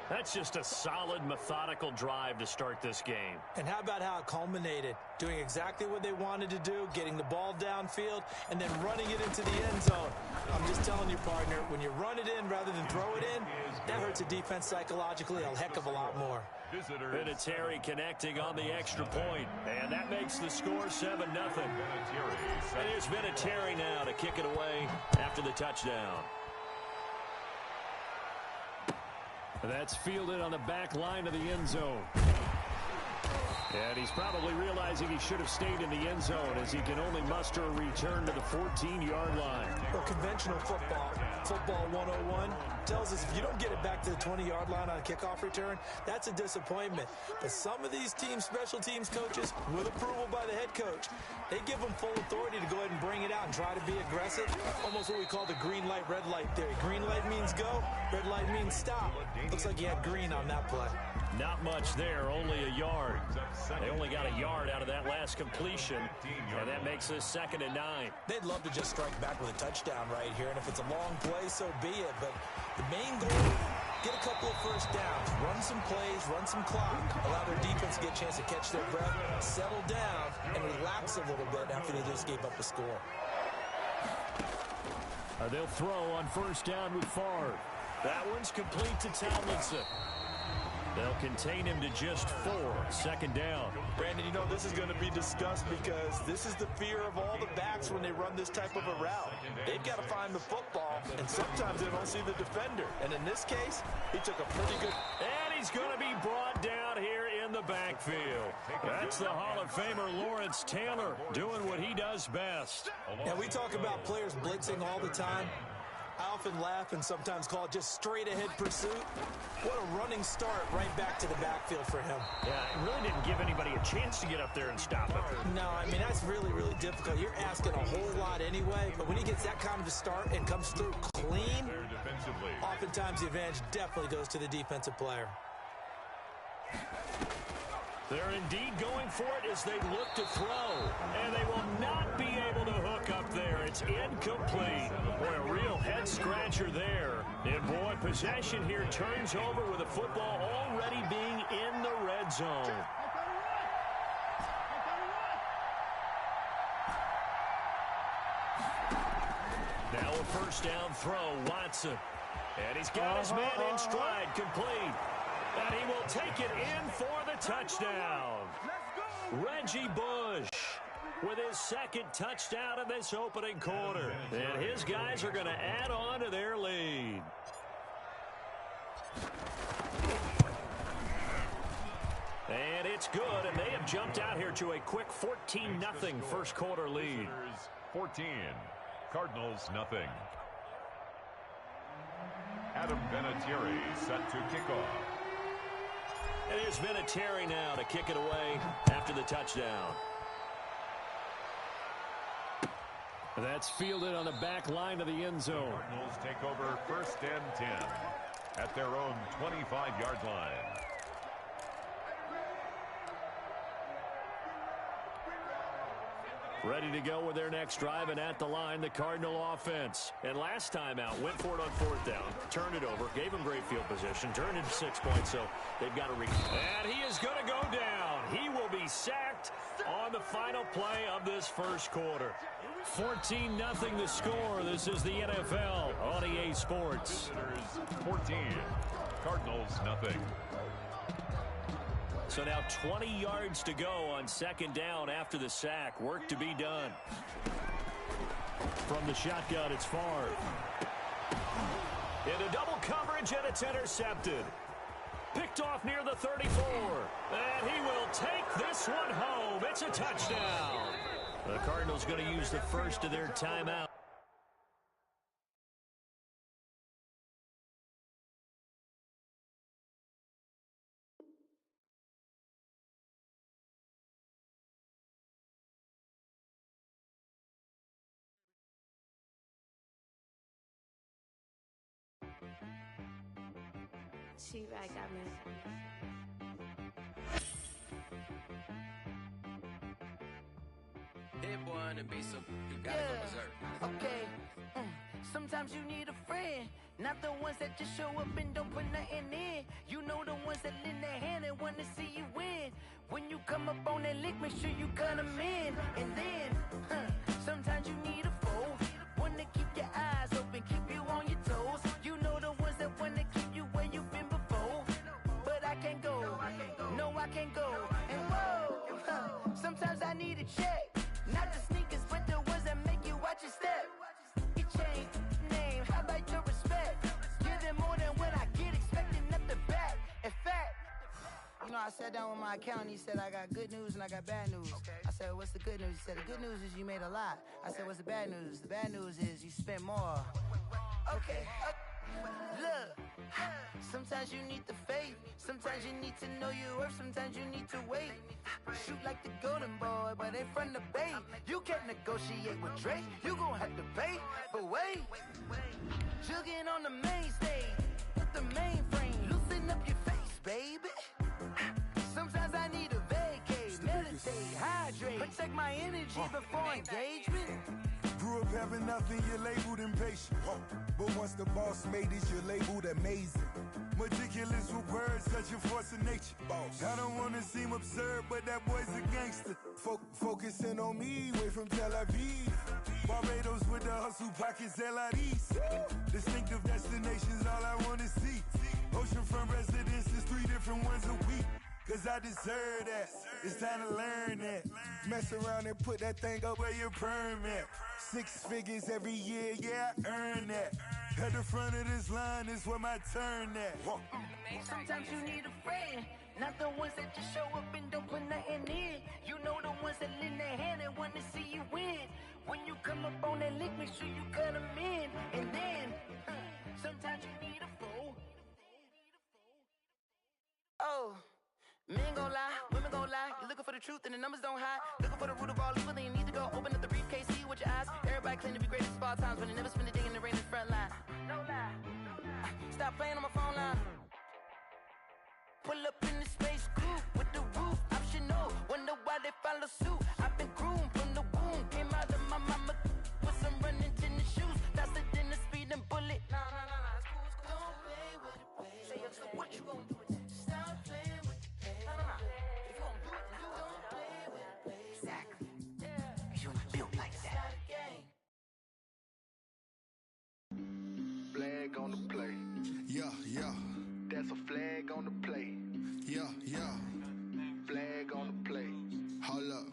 Speaker 8: That's just a solid, methodical drive to start this game.
Speaker 9: And how about how it culminated? Doing exactly what they wanted to do, getting the ball downfield, and then running it into the end zone. I'm just telling you, partner, when you run it in rather than throw it in, that hurts a defense psychologically a heck of a lot more.
Speaker 8: Vinatieri connecting on the extra point, and that makes the score 7-0. It is Vinatieri now to kick it away after the touchdown.
Speaker 7: That's fielded on the back line of the end zone. And he's probably realizing he should have stayed in the end zone as he can only muster a return to the 14-yard line.
Speaker 9: Well, conventional football 101, tells us if you don't get it back to the 20-yard line on a kickoff return, that's a disappointment. But some of these special teams coaches, with approval by the head coach, they give them full authority to go ahead and bring it out and try to be aggressive. Almost what we call the green light, red light theory. Green light means go, red light means stop. Looks like he had green on that play.
Speaker 8: Not much there, only a yard. They only got a yard out of that last completion, and that makes this 2nd and 9.
Speaker 9: They'd love to just strike back with a touchdown right here, and if it's a long play, so be it. But the main goal, get a couple of first downs, run some plays, run some clock, allow their defense to get a chance to catch their breath, settle down, and relax a little bit after they just gave up a score.
Speaker 8: They'll throw on first down with Favre. That one's complete to Tomlinson. They'll contain him to just 4. 2nd down.
Speaker 9: Brandon, you know this is going to be discussed because this is the fear of all the backs when they run this type of a route. They've got to find the football, and sometimes they don't see the defender. And in this case, he took a pretty good...
Speaker 8: And he's going to be brought down here in the backfield. That's the Hall of Famer Lawrence Taylor doing what he does best.
Speaker 9: And we talk about players blitzing all the time. I often laugh and sometimes call it just straight-ahead pursuit. What a running start right back to the backfield for him.
Speaker 8: Yeah, it really didn't give anybody a chance to get up there and stop him.
Speaker 9: No, I mean, that's really, really difficult. You're asking a whole lot anyway, but when he gets that kind of a start and comes through clean, oftentimes the advantage definitely goes to the defensive player.
Speaker 8: They're indeed going for it as they look to throw, and they will not be able to hook up there. It's incomplete. Boy, a real head-scratcher there. And, boy, possession here turns over with the football already being in the red zone. Now a first down throw, Watson. And he's got his man in stride, complete. And he will take it in for the touchdown. Reggie Bush with his 2nd touchdown of this opening quarter. And his guys are going to add on to their lead. And it's good, and they have jumped out here to a quick 14-0 first quarter lead.
Speaker 6: 14, Cardinals nothing. Adam Vinatieri set to kick off.
Speaker 8: It is Vinatieri now to kick it away after the touchdown.
Speaker 7: That's fielded on the back line of the end zone.
Speaker 6: Cardinals take over 1st and 10 at their own 25-yard line.
Speaker 8: Ready to go with their next drive, and at the line, the Cardinal offense. And last time out, went for it on 4th down, turned it over, gave them great field position, turned it 6 points, so they've got to And he is going to go down. He will be sacked on the final play of this first quarter. 14-0 the score. This is the NFL on EA Sports.
Speaker 6: Visitors 14, Cardinals nothing.
Speaker 8: So now 20 yards to go on 2nd down after the sack. Work to be done. From the shotgun, it's Favre. Into double coverage, and it's intercepted. Picked off near the 34. And he will take this one home. It's a touchdown. The Cardinals going to use the first of their timeout.
Speaker 18: T-Rag got me.
Speaker 10: Hit boy on the beat, so you gotta go berserk.
Speaker 3: Okay. Sometimes you need a friend, not the ones that just show up and don't put nothing in. You know the ones that lend their hand and want to see you win. When you come up on that lick, make sure you cut them in. And then, sometimes you need a foe, one to keep your eyes open, keep you on your toes. You know the ones that want to keep you where you've been before. But I can't go, no I can't go. And whoa, sometimes I need a check. Not the sneakers, but the ones that make you watch your step. You change name, how about your respect? Give them more than what I get, expecting nothing back. In fact, you know, I sat down with my accountant, he said I got good news and I got bad news. I said, what's the good news? He said, the good news is you made a lot. I said, what's the bad news? The bad news is you spent more. Okay, look, sometimes you need the faith, sometimes you need to know your worth, sometimes you need to wait. Shoot like the golden boy, but they from the bay. You can't negotiate with Drake, you gon' have to pay. But wait, jugging on the main stage, with the mainframe, loosen up your face, baby. Sometimes I need a vacate, meditate, hydrate, protect my energy before engagement.
Speaker 19: Grew up having nothing, you're labeled impatient. But once the boss made it, you're labeled amazing. Meticulous with words, such a force of nature. I don't wanna seem absurd, but that boy's a gangster. Focusing on me, way from Tel Aviv. Barbados with the hustle pockets, LIDs. Distinctive destinations, all I wanna see. Oceanfront residences, 3 different ones a week. Cause I deserve that, it's time to learn that. Mess around and put that thing up where your permit. 6 figures every year, yeah, I earn that. At the front of this line is where my turn at.
Speaker 3: Sometimes you need a friend, not the ones that just show up and don't put nothing in. You know the ones that lend their hand and want to see you win. When you come up on that lick, make sure you cut them in. And then, sometimes you need a foe. Oh. Men gon' lie, women gon' lie. You're looking for the truth and the numbers don't hide. Looking for the root of all evil, then you need to go open up the briefcase, see with your eyes. Everybody claim to be greatest of all times, but they never spend a day in the rain in the front line. No lie. Stop playing on my phone line. Pull up in the space coupe with the roof optional. Wonder why they follow suit. I've been groomed from the womb. Came out of my mama with some running tennis shoes. Faster than a speeding bullet. Nah, it's cool, it's cool. Don't play with it, baby. Say, so what you gon' do with it? Stop playing with it. If you gon' do it, then don't play with it, baby. Exactly. You ain't built like that.
Speaker 11: Flag on the play.
Speaker 19: Yeah.
Speaker 11: That's a flag on the play.
Speaker 19: Yeah.
Speaker 11: Flag on the play.
Speaker 19: Hold up.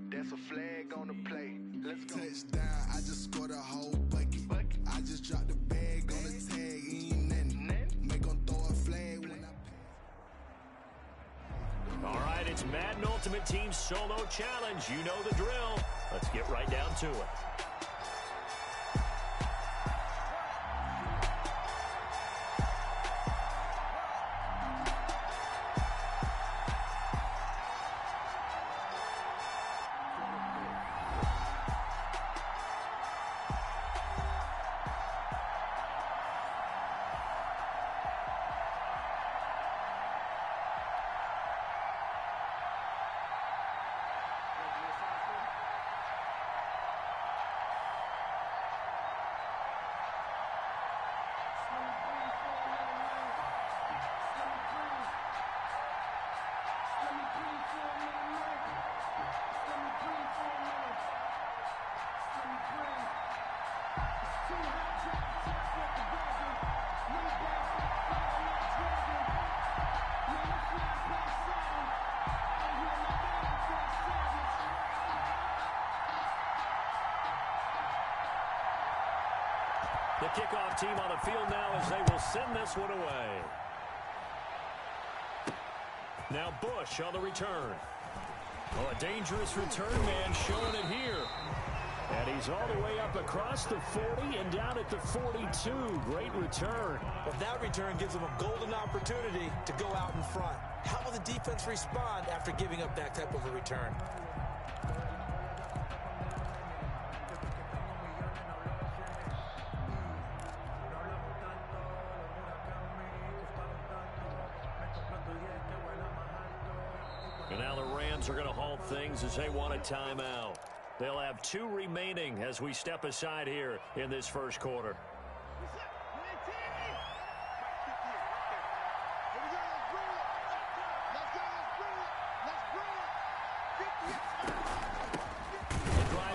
Speaker 11: That's a flag on the play. Let's go.
Speaker 19: Touchdown, I just scored a whole bucket. I just dropped the bag on the tag, ain't nothing. Make 'em throw a flag when I
Speaker 8: All right, it's Madden Ultimate Team Solo Challenge. You know the drill. Let's get right down to it. The kickoff team on the field now as they will send this one away. Now Bush on the return. Oh, a dangerous return man showing it here. And he's all the way up across the 40 and down at the 42. Great return.
Speaker 9: Well, that return gives them a golden opportunity to go out in front. How will the defense respond after giving up that type of a return?
Speaker 8: Now the Rams are going to halt things as they want a timeout. They'll have 2 remaining as we step aside here in this first quarter.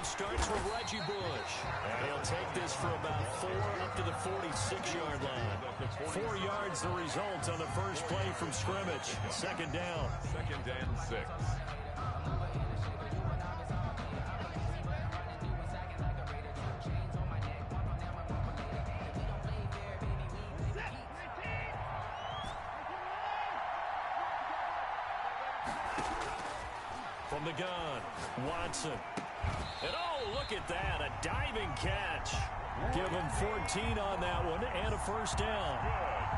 Speaker 8: Starts with Reggie Bush. And he'll take this for about 4 up to the 46-yard line. 4 yards the result on the first play from scrimmage. Second down.
Speaker 6: 2nd and 6.
Speaker 8: From the gun, Watson. And oh, look at that, a diving catch. Give him 14 on that one and a first down.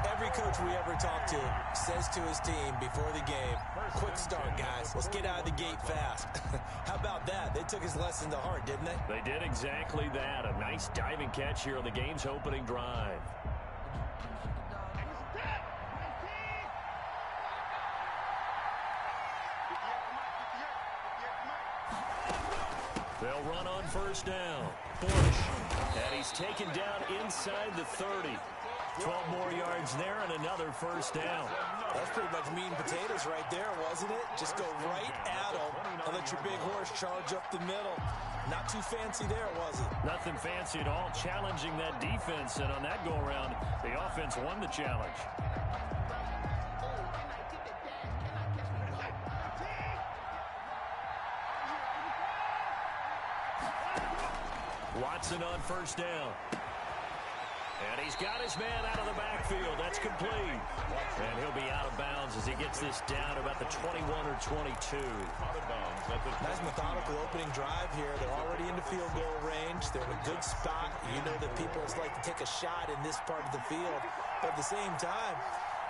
Speaker 9: Every coach we ever talk to says to his team before the game, quick start, guys. Let's get out of the gate fast. How about that? They took his lesson to heart, didn't they?
Speaker 8: They did exactly that. A nice diving catch here on the game's opening drive. They'll run on first down. Bush. And he's taken down inside the 30. 12 more yards there and another first down.
Speaker 9: That's pretty much meat and potatoes right there, wasn't it? Just go right at him and let your big horse charge up the middle. Not too fancy there, was it?
Speaker 8: Nothing fancy at all. Challenging that defense, and on that go-around, the offense won the challenge. Watson on first down. And he's got his man out of the backfield. That's complete. And he'll be out of bounds as he gets this down about the 21 or 22.
Speaker 9: Nice methodical opening drive here. They're already in the field goal range. They're in a good spot. You know that people like to take a shot in this part of the field. But at the same time,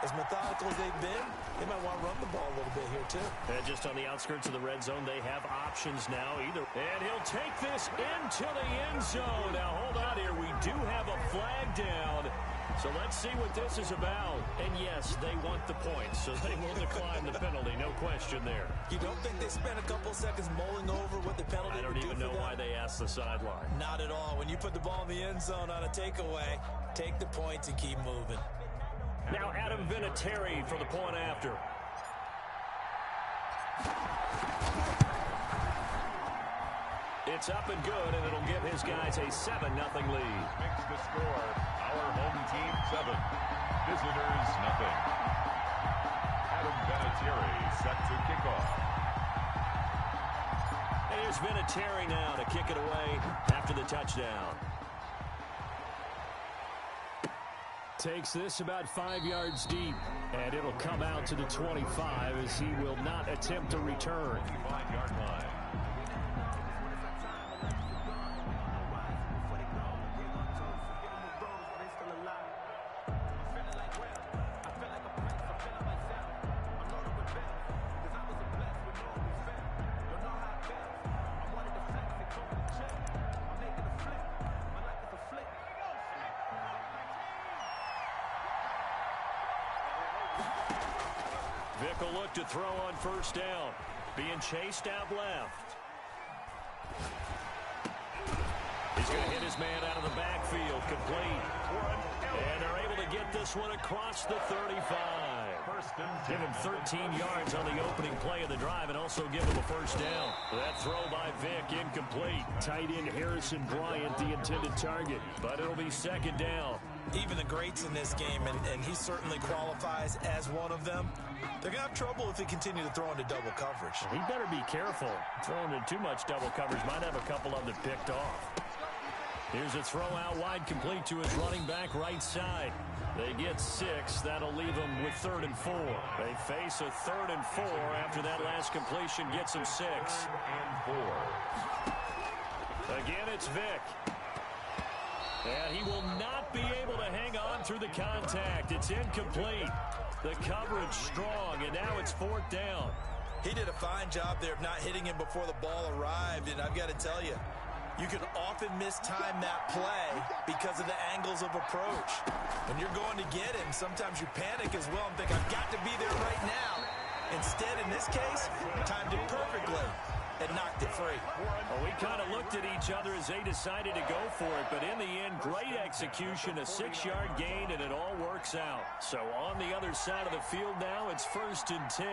Speaker 9: as methodical as they've been, they might want to run the ball a little bit here, too.
Speaker 8: And just on the outskirts of the red zone, they have options now either. And he'll take this into the end zone. Now, hold on here. We do have a flag down. So let's see what this is about. And, yes, they want the points, so they will decline the penalty. No question there.
Speaker 9: You don't think they spent a couple seconds mulling over what the penalty
Speaker 8: would do for them? I don't even know why they asked the sideline.
Speaker 9: Not at all. When you put the ball in the end zone on a takeaway, take the points and keep moving.
Speaker 8: Now Adam Vinatieri for the point after. It's up and good, and it'll give his guys a 7-0 lead.
Speaker 6: Makes the score. Our home team 7. Visitors nothing. Adam Vinatieri set to kick off.
Speaker 8: Here's Vinatieri now to kick it away after the touchdown. Takes this about 5 yards deep, and it'll come out to the 25 as he will not attempt to return.
Speaker 6: 25-yard line.
Speaker 8: Vick will look to throw on first down. Being chased out left. He's going to hit his man out of the backfield. Complete. And they're able to get this one across the 35. Give him 13 yards on the opening play of the drive and also give him a first down. That throw by Vick incomplete. Tight end Harrison Bryant the intended target, but it'll be second down.
Speaker 9: Even the greats in this game, and he certainly qualifies as one of them, they're going to have trouble if they continue to throw into double coverage.
Speaker 8: He better be careful. Throwing into too much double coverage might have a couple of them picked off. Here's a throw out wide complete to his running back right side. They get 6. That'll leave them with 3rd and 4. They face a 3rd and 4 after that last completion gets them 6.
Speaker 6: 3rd and 4.
Speaker 8: Again, it's Vick. And he will not be able to hang on through the contact. It's incomplete. The coverage strong, and now it's 4th down.
Speaker 9: He did a fine job there of not hitting him before the ball arrived, and I've got to tell you, you can often mistime that play because of the angles of approach. When you're going to get him, sometimes you panic as well and think, I've got to be there right now. Instead, in this case, timed it perfectly and knocked it free.
Speaker 8: Well, we kind of looked at each other as they decided to go for it, but in the end, great execution, a 6-yard gain, and it all works out. So on the other side of the field now, it's 1st and 10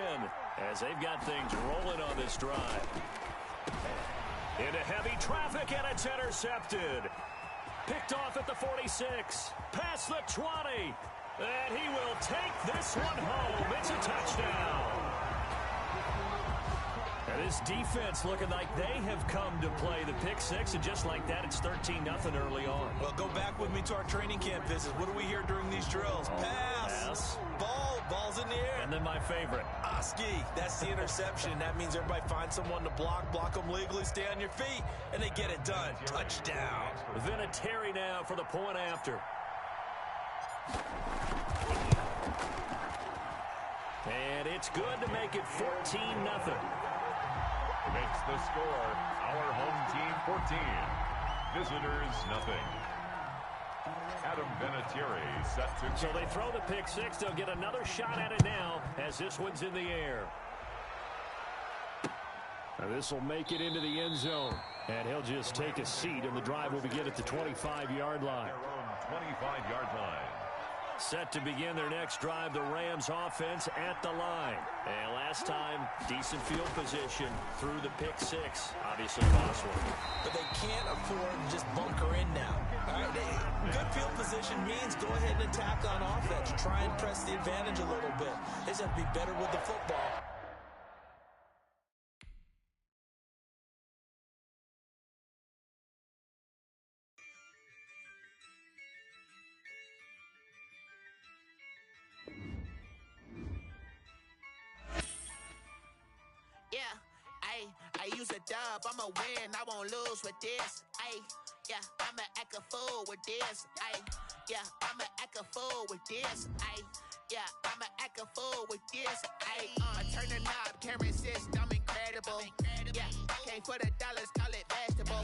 Speaker 8: as they've got things rolling on this drive. Into heavy traffic, and it's intercepted. Picked off at the 46, past the 20, and he will take this one home. It's a touchdown. And this defense looking like they have come to play the pick six, and just like that, it's 13-0 early on.
Speaker 9: Well, go back with me to our training camp visit. What do we hear during these drills? Pass. Ball's in the air.
Speaker 8: And then my favorite.
Speaker 9: Oski. That's the interception. That means everybody finds someone to block them legally, stay on your feet, and they get it done. Touchdown.
Speaker 8: Vinatieri now for the point after. And it's good to make it 14-0.
Speaker 6: Makes the score our home team 14, visitors nothing. Adam Vinatieri set to.
Speaker 8: So they throw the pick six. They'll get another shot at it now as this one's in the air. And this will make it into the end zone. And he'll just take a seat, and the drive will begin at the 25-yard line.
Speaker 6: Their own 25-yard line.
Speaker 8: Set to begin their next drive, the Rams offense at the line. And last time, decent field position through the pick six. Obviously cost one.
Speaker 9: But they can't afford to just bunker in now. All right, good field position means go ahead and attack on offense. Try and press the advantage a little bit. They just have to be better with the football.
Speaker 12: I use a dub, I'ma win, I won't lose with this. Yeah, I'ma act a fool with this. Yeah, I'ma act a fool with this. Yeah, I'ma act a fool with this. I turn the knob, camera assist, I'm incredible. Yeah, came for the dollars, call it vegetable.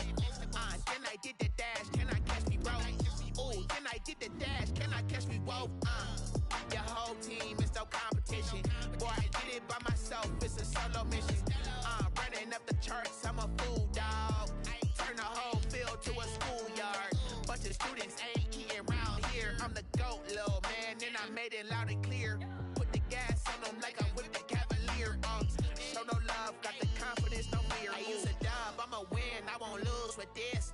Speaker 12: Then I did the dash, can I catch me, bro? Ooh, then I did the dash, can I catch me, whoa? Your whole team is no competition. Boy, I did it by myself, it's a solo mission. Running up the charts, I'm a fool, dog. Turn the whole field to a schoolyard. Bunch of students ain't eating round here. I'm the GOAT, little man, and I made it loud and clear. Put the gas on them like I whipped the Cavalier. Show no love, got the confidence, no fear. I use a dub, I'ma win, I won't lose with this.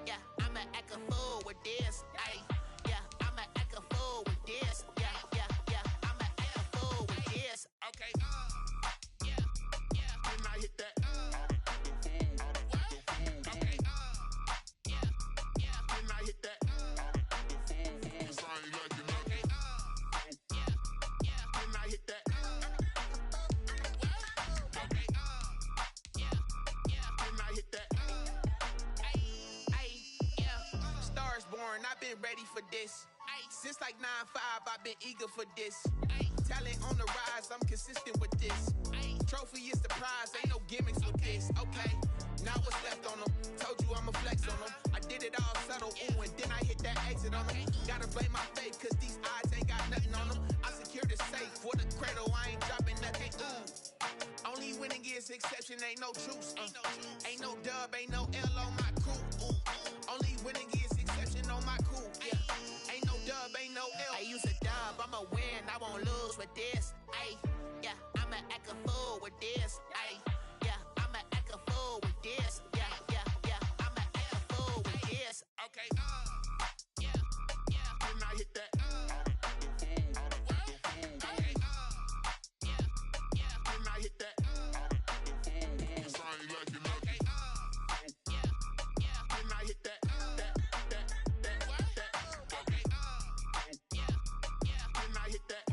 Speaker 12: Yeah, I'ma act a fool with this. Yeah, I'ma act a fool with this. Yeah, I'ma act a fool with this. Okay. Hit that. Okay. Then I hit that. Cause I ain't like it. Okay. Then I hit that. Okay. Then I hit that. Yeah. Stars born, I've been ready for this. Since like 9-5, I've been eager for this. Talent on the rise, I'm consistent with this. Trophy is the prize, ain't no gimmicks with this. Okay, now what's left on them? Told you I'ma flex on them. I did it all subtle, ooh, and then I hit that exit on them. Gotta blame my faith, cause these odds ain't got nothing on them. I secured the safe for the cradle, I ain't dropping nothing, ooh. Only winning is exception, ain't no truce. Ain't no dub, ain't no L on my crew, ooh. Only winning is exception on my crew, yeah. Ain't no dub, ain't no L. I use a dub, I'ma win, I won't lose with this. Yeah, I'ma act a fool with this. Yeah, I'ma act a fool with this. Yeah, I'ma act a fool with this. Okay. Then I hit that. Okay. Then I hit that. Cause I ain't like it. Okay. Then I hit that. Okay. Then I hit that.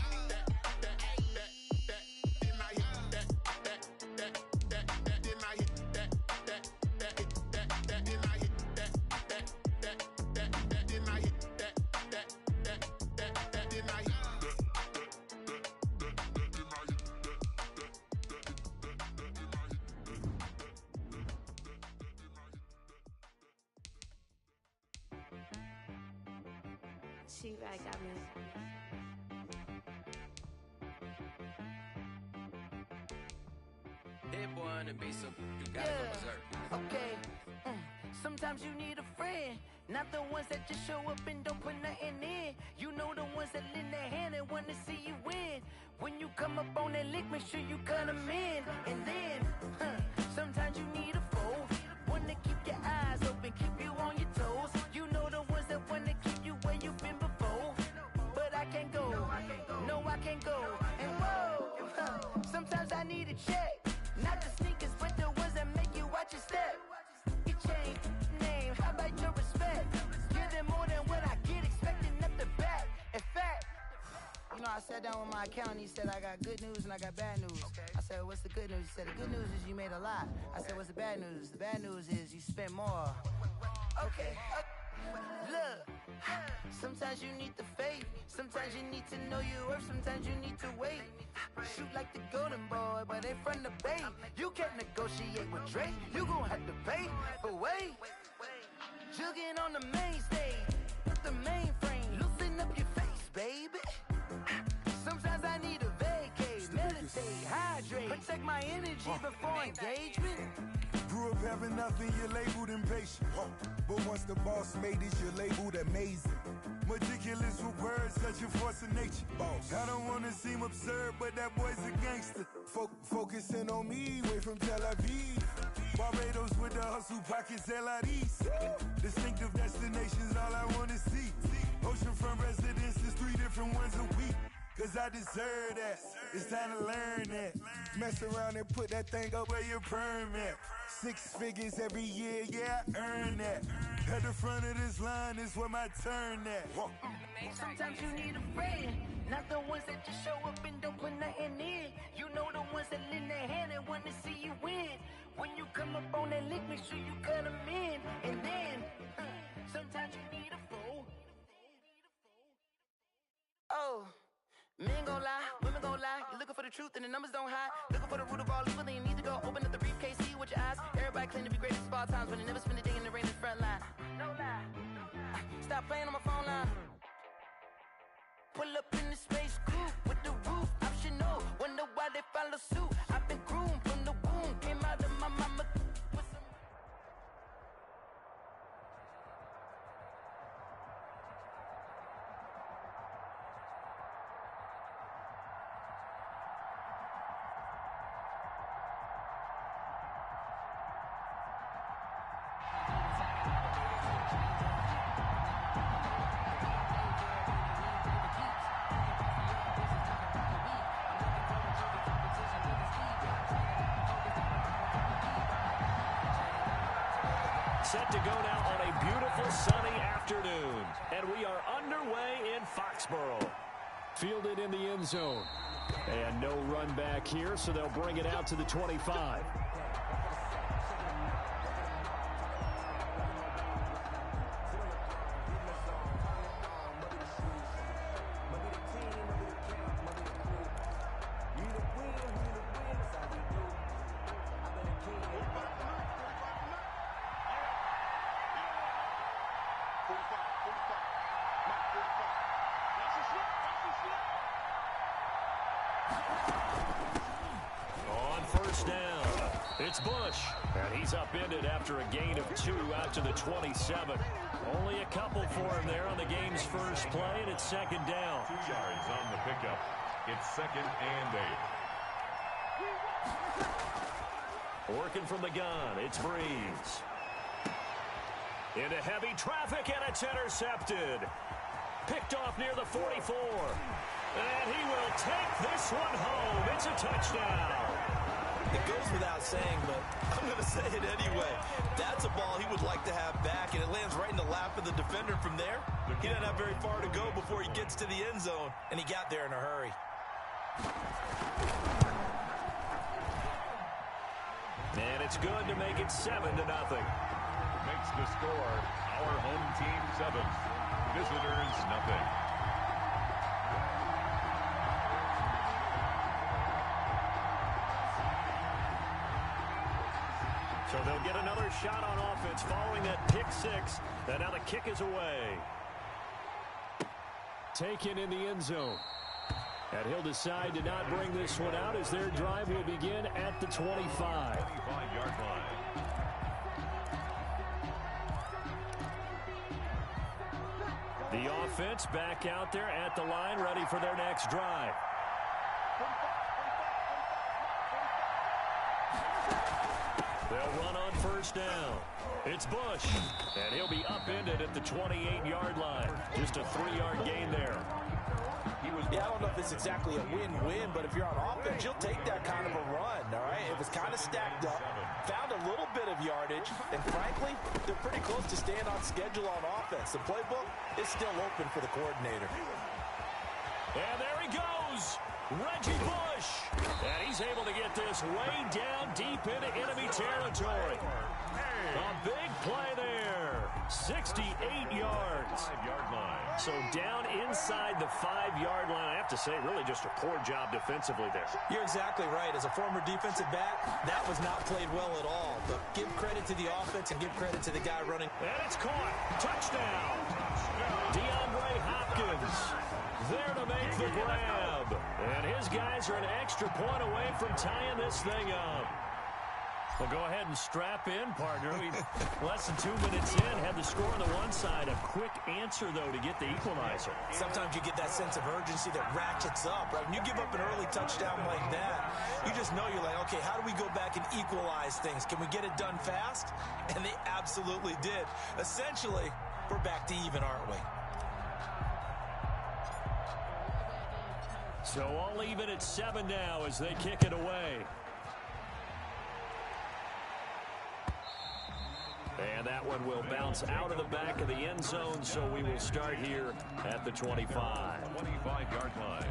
Speaker 18: She back got me.
Speaker 14: wanna be, so you gotta go berserk.
Speaker 12: Okay. Sometimes you need a friend, not the ones that just show up and don't put nothing in. You know the ones that lend a hand and wanna see you win. When you come up on that lick, make sure you cut them in. And then, sometimes you need a foe, one to keep your eyes open, keep you on your toes. You know the ones that wanna keep you where you've been before. But I can't go, no I can't go. And whoa, sometimes I need a check, not the sneakers, but the ones that make you watch your step. Change name, how about your respect? Give them more than what I get, expecting up the back. In fact, you know, I sat down with my accountant, he said I got good news and I got bad news. I said, what's the good news? He said, the good news is you made a lot. I said, what's the bad news? The bad news is you spent more. Okay, look, sometimes you need the faith, sometimes you need to know your worth, sometimes you need to wait. Shoot like the golden boy, but they from the bay. You can't negotiate with Drake, you gon' have to pay. But wait, jugging on the main stage, the mainframe, loosen up your face, baby. Sometimes I need a vacate, meditate, hydrate, protect my energy before engagement.
Speaker 19: Grew up having nothing, you're labeled impatient. But once the boss made it, you're labeled amazing. Meticulous with words, such a force of nature. Boss. I don't wanna seem absurd, but that boy's a gangster. Focusing on me, way from Tel Aviv. Barbados with the hustle, pockets LIDs. Distinctive destinations, all I wanna see. Oceanfront residences, 3 different ones a week. Cause I deserve that, it's time to learn that. Mess around and put that thing up where your permit. 6 figures every year, yeah, I earn that. At the front of this line is where my turn at.
Speaker 12: Sometimes you need a friend, not the ones that just show up and don't put nothing in. You know the ones that lend their hand and want to see you win. When you come up on that lick, make sure you cut them in. And then, sometimes you need a foe. Oh. Men gon' lie, women gon' lie. You're looking for the truth and the numbers don't hide. Looking for the root of all evil, then you need to go open up the briefcase, see with your eyes. Everybody claim to be greatest of all times, but they never spend a day in the rain in the front line. No lie. Stop playing on my phone line. Pull up in the space coupe with the roof optional. Wonder why they follow suit. I've been groomed from the womb, came out of my mama.
Speaker 8: Set to go now on a beautiful sunny afternoon. And we are underway in Foxborough.
Speaker 7: Fielded in the end zone.
Speaker 8: And no run back here, so they'll bring it out to the 25. It's Bush, and he's upended after a gain of 2 out to the 27. Only a couple for him there on the game's first play, and it's second down.
Speaker 6: 2 yards on the pickup. It's 2nd and 8.
Speaker 8: Working from the gun, it's Brees. Into heavy traffic, and it's intercepted. Picked off near the 44. And he will take this one home. It's a touchdown.
Speaker 9: It goes without saying, but I'm going to say it anyway. That's a ball he would like to have back, and it lands right in the lap of the defender from there. He doesn't have very far to go before he gets to the end zone, and he got there in a hurry.
Speaker 8: And it's good to make it 7-0.
Speaker 6: Makes the score our home team 7, visitors nothing.
Speaker 8: So they'll get another shot on offense following that pick 6. And now the kick is away.
Speaker 7: Taken in the end zone.
Speaker 8: And he'll decide to not bring this one out as their drive will begin at the 25.
Speaker 6: 25-yard line.
Speaker 8: The offense back out there at the line, ready for their next drive. They'll run on first down. It's Bush, and he'll be upended at the 28-yard line. Just a 3-yard gain there.
Speaker 9: Yeah, I don't know if it's exactly a win-win, but if you're on offense, you'll take that kind of a run, all right? It was kind of stacked up, found a little bit of yardage, and frankly, they're pretty close to staying on schedule on offense. The playbook is still open for the coordinator.
Speaker 8: And there he goes, Reggie Bush. And he's able to get this way down deep into enemy territory. A big play there. 68 yards.
Speaker 6: 5-yard line.
Speaker 8: So down inside the 5-yard line. I have to say, really just a poor job defensively there.
Speaker 9: You're exactly right. As a former defensive back, that was not played well at all. But give credit to the offense and give credit to the guy running.
Speaker 8: And it's caught. Touchdown. DeAndre Hopkins there to make the grab. And his guys are an extra point away from tying this thing up. Well, go ahead and strap in, partner. Less than 2 minutes in, had the score on the one side. A quick answer, though, to get the equalizer.
Speaker 9: Sometimes you get that sense of urgency that ratchets up, right? When you give up an early touchdown like that, you just know you're like, okay, how do we go back and equalize things? Can we get it done fast? And they absolutely did. Essentially, we're back to even, aren't we?
Speaker 8: So all even at 7 now as they kick it away. And that one will bounce out of the back of the end zone, so we will start here at the 25.
Speaker 6: 25-yard line.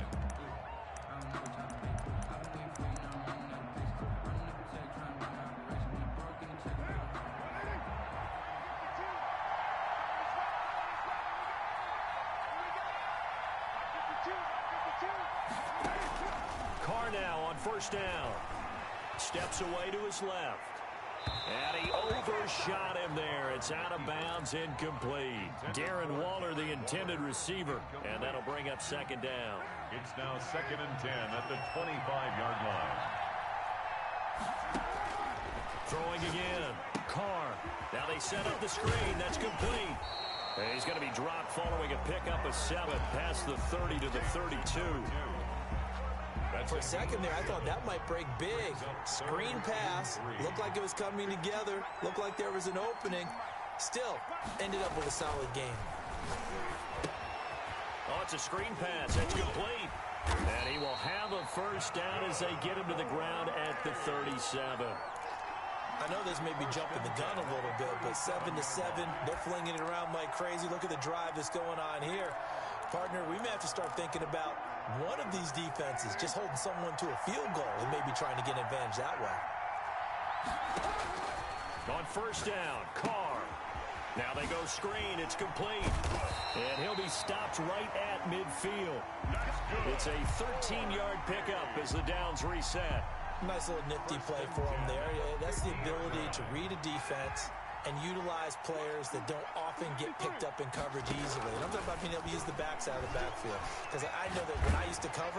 Speaker 8: Carr now on first down. Steps away to his left. And he overshot him there. It's out of bounds, incomplete. Darren Waller, the intended receiver. And that'll bring up second down.
Speaker 6: It's now 2nd and 10 at the 25-yard line.
Speaker 8: Throwing again. Carr. Now they set up the screen. That's complete. And he's going to be dropped following a pickup of 7 past the 30 to the 32.
Speaker 9: For a second there, I thought that might break big. Screen pass. Looked like it was coming together. Looked like there was an opening. Still, ended up with a solid game.
Speaker 8: Oh, it's a screen pass. It's complete. And he will have a first down as they get him to the ground at the 37.
Speaker 9: I know this may be jumping the gun a little bit, but 7-7, they're flinging it around like crazy. Look at the drive that's going on here. Partner, we may have to start thinking about one of these defenses just holding someone to a field goal and maybe trying to get an advantage that way.
Speaker 8: On first down, Carr. Now they go screen. It's complete. And he'll be stopped right at midfield. It's a 13-yard pickup as the downs reset.
Speaker 9: Nice little nifty play for him there. That's the ability to read a defense and utilize players that don't often get picked up in coverage easily. And I'm talking about being able to use the backside of the backfield. Because I know that when I used to cover,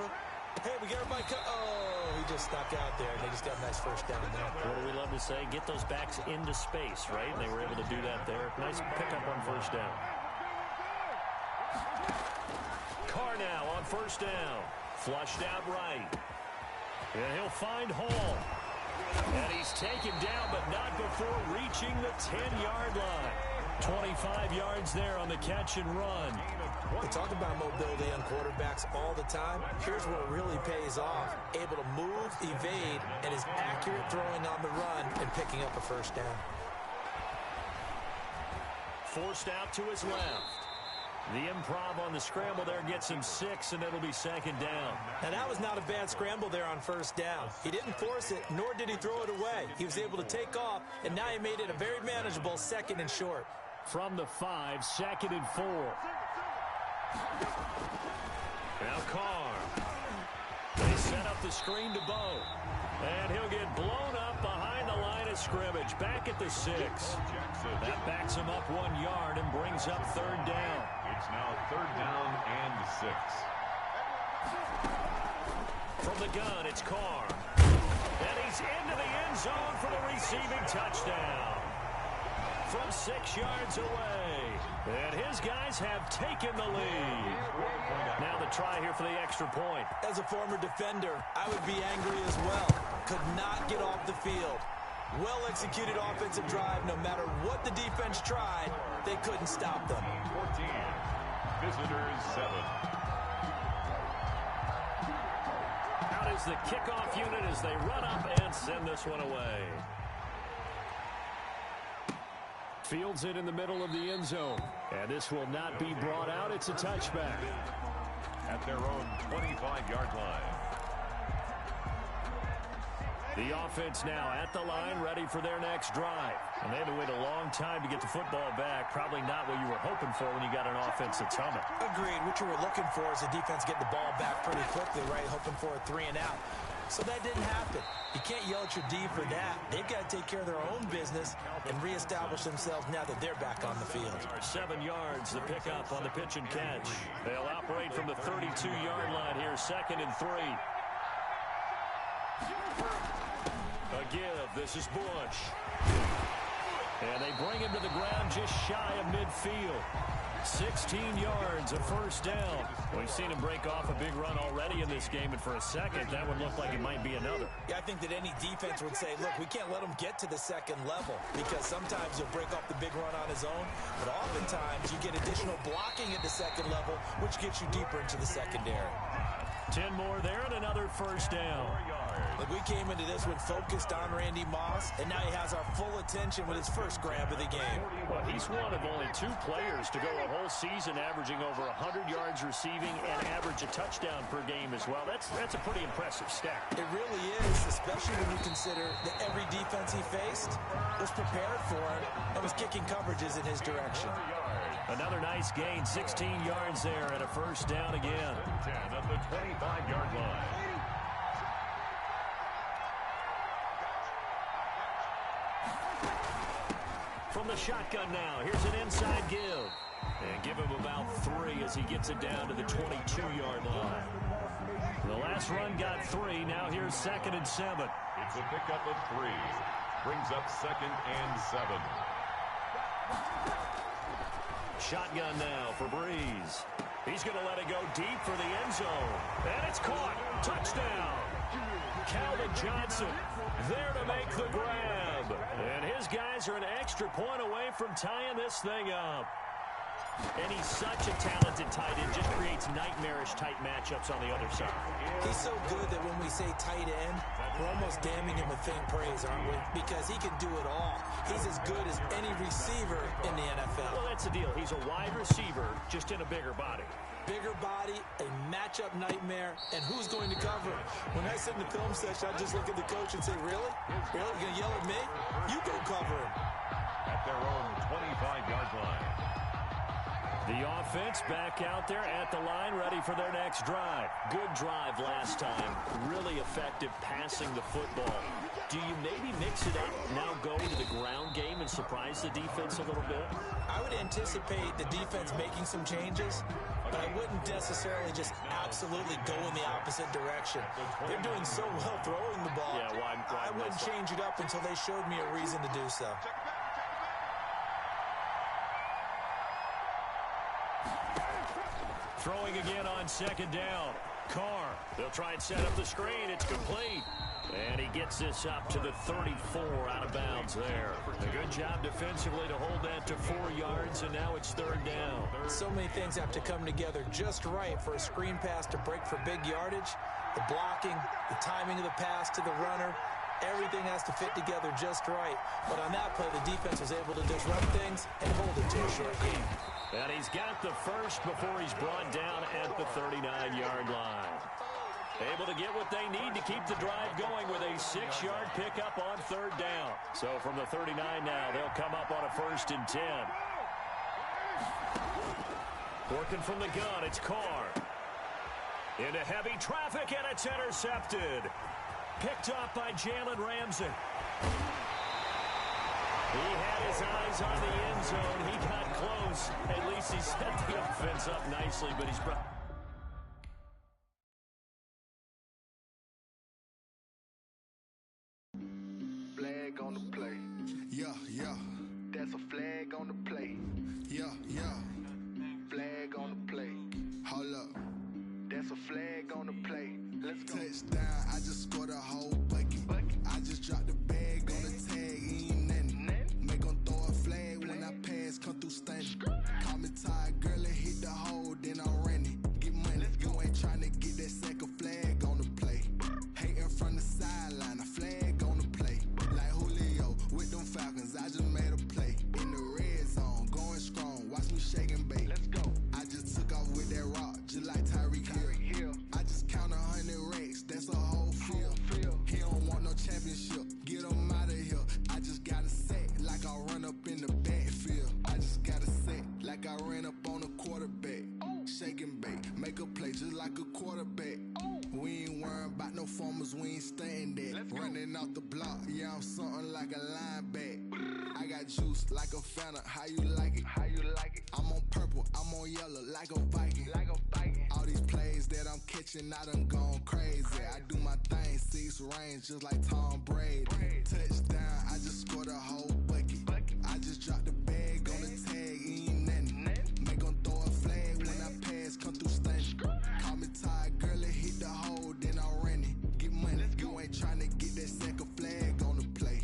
Speaker 9: hey, we got everybody he just snuck out there, and they just got a nice first down there.
Speaker 8: What do we love to say? Get those backs into space, right? And they were able to do that there. Nice pickup on first down. Carr now on first down. Flushed out right. And he'll find Hall. And he's taken down, but not before reaching the 10-yard line. 25 yards there on the catch and run.
Speaker 9: We talk about mobility on quarterbacks all the time. Here's where it really pays off. Able to move, evade, and is accurate throwing on the run and picking up a first down.
Speaker 8: Forced out to his left. The improv on the scramble there gets him 6, and it'll be second down.
Speaker 9: Now, that was not a bad scramble there on first down. He didn't force it, nor did he throw it away. He was able to take off, and now he made it a very manageable 2nd and short.
Speaker 8: From the 5, 2nd and 4. Now Carr. They set up the screen to Bo. And he'll get blown up behind the line of scrimmage. Back at the 6. That backs him up 1 yard and brings up third down.
Speaker 6: It's now 3rd down and 6.
Speaker 8: From the gun, it's Carr. And he's into the end zone for the receiving touchdown. From 6 yards away. And his guys have taken the lead. Now the try here for the extra point.
Speaker 9: As a former defender, I would be angry as well. Could not get off the field. Well-executed offensive drive. No matter what the defense tried, they couldn't stop them.
Speaker 6: 14. Visitors 7.
Speaker 8: Out is the kickoff unit as they run up and send this one away. Fields it in the middle of the end zone. And this will not be brought out. It's a touchback.
Speaker 6: At their own 25-yard line.
Speaker 8: The offense now at the line, ready for their next drive. And they had to wait a long time to get the football back. Probably not what you were hoping for when you got an offense that's humming.
Speaker 9: Agreed. What you were looking for is the defense getting the ball back pretty quickly, right? Hoping for a 3 and out. So that didn't happen. You can't yell at your D for that. They've got to take care of their own business and reestablish themselves now that they're back on the field.
Speaker 8: 7 yards, the pickup on the pitch and catch. They'll operate from the 32-yard line here, 2nd and 3. A give. This is Bush. And they bring him to the ground just shy of midfield. 16 yards, a first down. We've seen him break off a big run already in this game, and for a second, that would look like it might be another.
Speaker 9: Yeah, I think that any defense would say, look, we can't let him get to the second level because sometimes he'll break off the big run on his own, but oftentimes you get additional blocking at the second level, which gets you deeper into the secondary.
Speaker 8: 10 more there and another first down.
Speaker 9: Look, we came into this one focused on Randy Moss, and now he has our full attention with his first grab of the game.
Speaker 8: Well, he's one of only 2 players to go a whole season averaging over 100 yards receiving and average a touchdown per game as well. That's a pretty impressive stat.
Speaker 9: It really is, especially when you consider that every defense he faced was prepared for him and was kicking coverages in his direction.
Speaker 8: Another nice gain, 16 yards there and a first down again.
Speaker 6: 10 at the 25-yard line.
Speaker 8: From the shotgun now, here's an inside give. And give him about 3 as he gets it down to the 22-yard line. The last run got 3, now here's 2nd and 7.
Speaker 6: It's a pickup of 3. Brings up 2nd and 7.
Speaker 8: Shotgun now for Brees. He's going to let it go deep for the end zone. And it's caught. Touchdown. Calvin Johnson there to make the grab. And his guys are an extra point away from tying this thing up. And he's such a talented tight end, just creates nightmarish-type matchups on the other side.
Speaker 9: He's so good that when we say tight end, we're almost damning him with faint praise, aren't we? Because he can do it all. He's as good as any receiver in the NFL.
Speaker 8: Well, that's the deal. He's a wide receiver, just in a bigger body.
Speaker 9: Bigger body, a matchup nightmare, and who's going to cover him? When I sit in the film session, I just look at the coach and say, really? Really? You're going to yell at me? You go cover him.
Speaker 6: At their own 25-yard line.
Speaker 8: The offense back out there at the line, ready for their next drive. Good drive last time. Really effective passing the football. Do you maybe mix it up, now go to the ground game and surprise the defense a little bit?
Speaker 9: I would anticipate the defense making some changes, but I wouldn't necessarily just absolutely go in the opposite direction. They're doing so well throwing the ball.
Speaker 8: Yeah, why
Speaker 9: I wouldn't change it up until they showed me a reason to do so.
Speaker 8: Throwing again on 2nd down. Carr. They'll try and set up the screen. It's complete. And he gets this up to the 34 out of bounds there. A good job defensively to hold that to 4 yards, and now it's 3rd down.
Speaker 9: So many things have to come together just right for a screen pass to break for big yardage. The blocking, the timing of the pass to the runner, everything has to fit together just right. But on that play, the defense was able to disrupt things and hold it to a short game.
Speaker 8: And he's got the first before he's brought down at the 39-yard line. Able to get what they need to keep the drive going with a 6-yard pickup on 3rd down. So from the 39 now, they'll come up on a 1st and 10. Working from the gun, it's Carr. Into heavy traffic, and it's intercepted. Picked up by Jalen Ramsey. He had his eyes on the end zone. He got close. At least he set the offense up nicely, but he's brought...
Speaker 11: flag on the play. Yeah, yeah. That's a flag on the play. Yeah, yeah. Flag on the play. Hold up. That's a flag on the play. Let's go. Touchdown, I just scored a whole bucket. I just dropped the bag on the tag, ain't nothing. Make 'em throw a flag when I pass, come through stunning. Call me tired, girl, and hit the hole, then I'm running. Get money, you ain't tryna get that second flag on the play. Hating from the sideline, a flag on the play. Like Julio with them Falcons, I just made a play. In the red zone, going strong, watch me shake and bake. Let's go. I just took off with that rock, just like Tyreek Hill. I just count 100 racks, that's a whole field. He don't want no championship, get him out of here. I just got a set, like I run up in the backfield. I just got a set, like I ran up on a quarterback. Shake and bake, make a play just like a quarterback. We ain't worrying about no formers, we ain't staying there. Running off the block, yeah, I'm something like a lineback. I got juice like a Fanta, how you like it? How you like it? I'm on purple, I'm on yellow, like a Viking. Like a Viking. All these plays that I'm catching, I done gone crazy. I do my thing, 6 range, just like Tom Brady. Touchdown, I just scored a whole bucket. I just dropped the bag on the tag, ain't nothing. Make 'em throw a flag when I pass, come through stunning. Call me tired, girl, and hit the hole, then I'm running. Get money, you ain't tryna get that second flag on the play.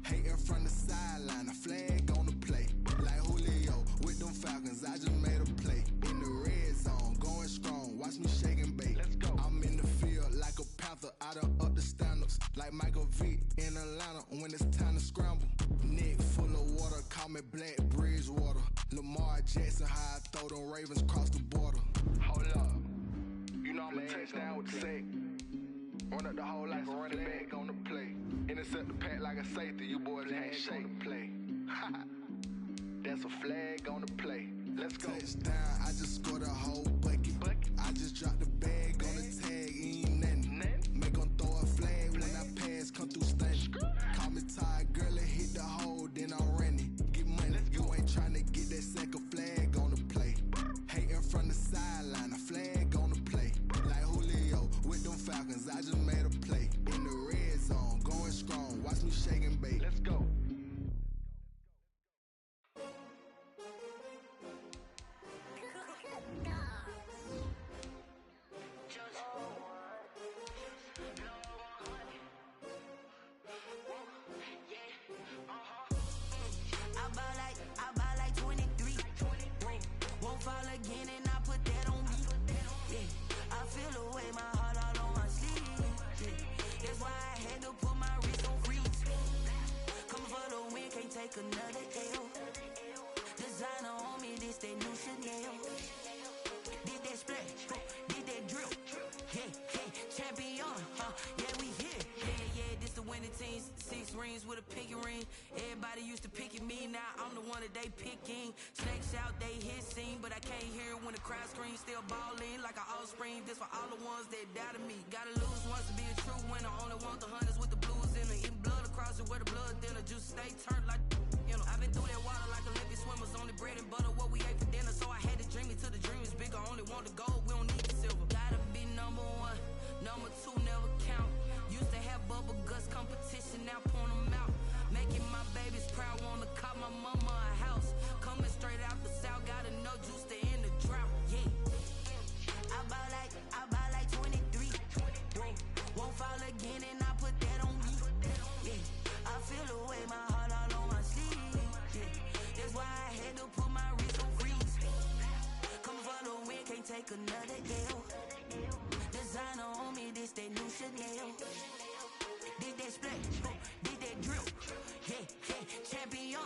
Speaker 11: Hating from the sideline, a flag on the play. Like Julio with them Falcons, I just made a play. In the red zone, going strong, watch me shake and bake. Let's go. I'm in the field like a panther, I done up the standards. Like Michael Vick in Atlanta when it's time to scramble. Neck full of water, call me Black Brees water. Lamar Jackson, how I throw them Ravens cross the border. Hold up. You know I'm a touchdown with the sack. Run up the hole like a running back on the play. Intercept the pack like a safety, you boys ain't shake the play. That's a flag on the play. Let's go. Touchdown, I just scored a whole bucket. I just dropped the bag on the tag, ain't nothing. Make 'em throw a flag when I pass, come through stunning. Call me tired, girl, and hit the hole, then I'm running. Get money, you ain't tryna get that second flag on the play. Hating from the sideline, a flag on the play. Like Julio with them Falcons, I just made a play. In the red zone, going strong, watch me shake and bake. Let's go.
Speaker 2: I buy like 23. Won't fall again and I put that on me. Yeah, I feel the way, my heart all on my sleeve. Yeah, that's why I had to put my wrist on freeze. Coming for the win, can't take another L. Designer on me, this that new Chanel. Did that splash, did that drill. Yeah, yeah, champion, yeah, we here. Yeah, this the winning team. 6 rings with a pinky ring. Everybody used to picking me, now I'm the one that they picking. Snakes out, they hit scene, but I can't hear it when the crowd screams. Still balling like an offspring. This for all the ones that doubted me. Gotta lose once to be a true winner. Only want the hunters with the blues in it. Eating blood across it where the blood thinner. Juice stay turned like, you know. I've been through that water like Olympic swimmers. Only bread and butter, what we ate for dinner. So I had to dream it till the dream is bigger. Only want the gold, we don't need the silver. Gotta be number 1, number 2 never count. Used to have bubble guts competition, now point them out. Making my babies proud, wanna call my mama a house. Coming straight out the south, gotta know juice to end the drought. Yeah, I buy like 23. Won't fall again and I put that on me. Yeah, I feel the way, my heart all on my sleeve. Yeah, that's why I had to put my wrist on freeze. Coming for the win, can't take another L. Designer on me, this that new Chanel. Did that splash, did that drill. Yeah, yeah, champion,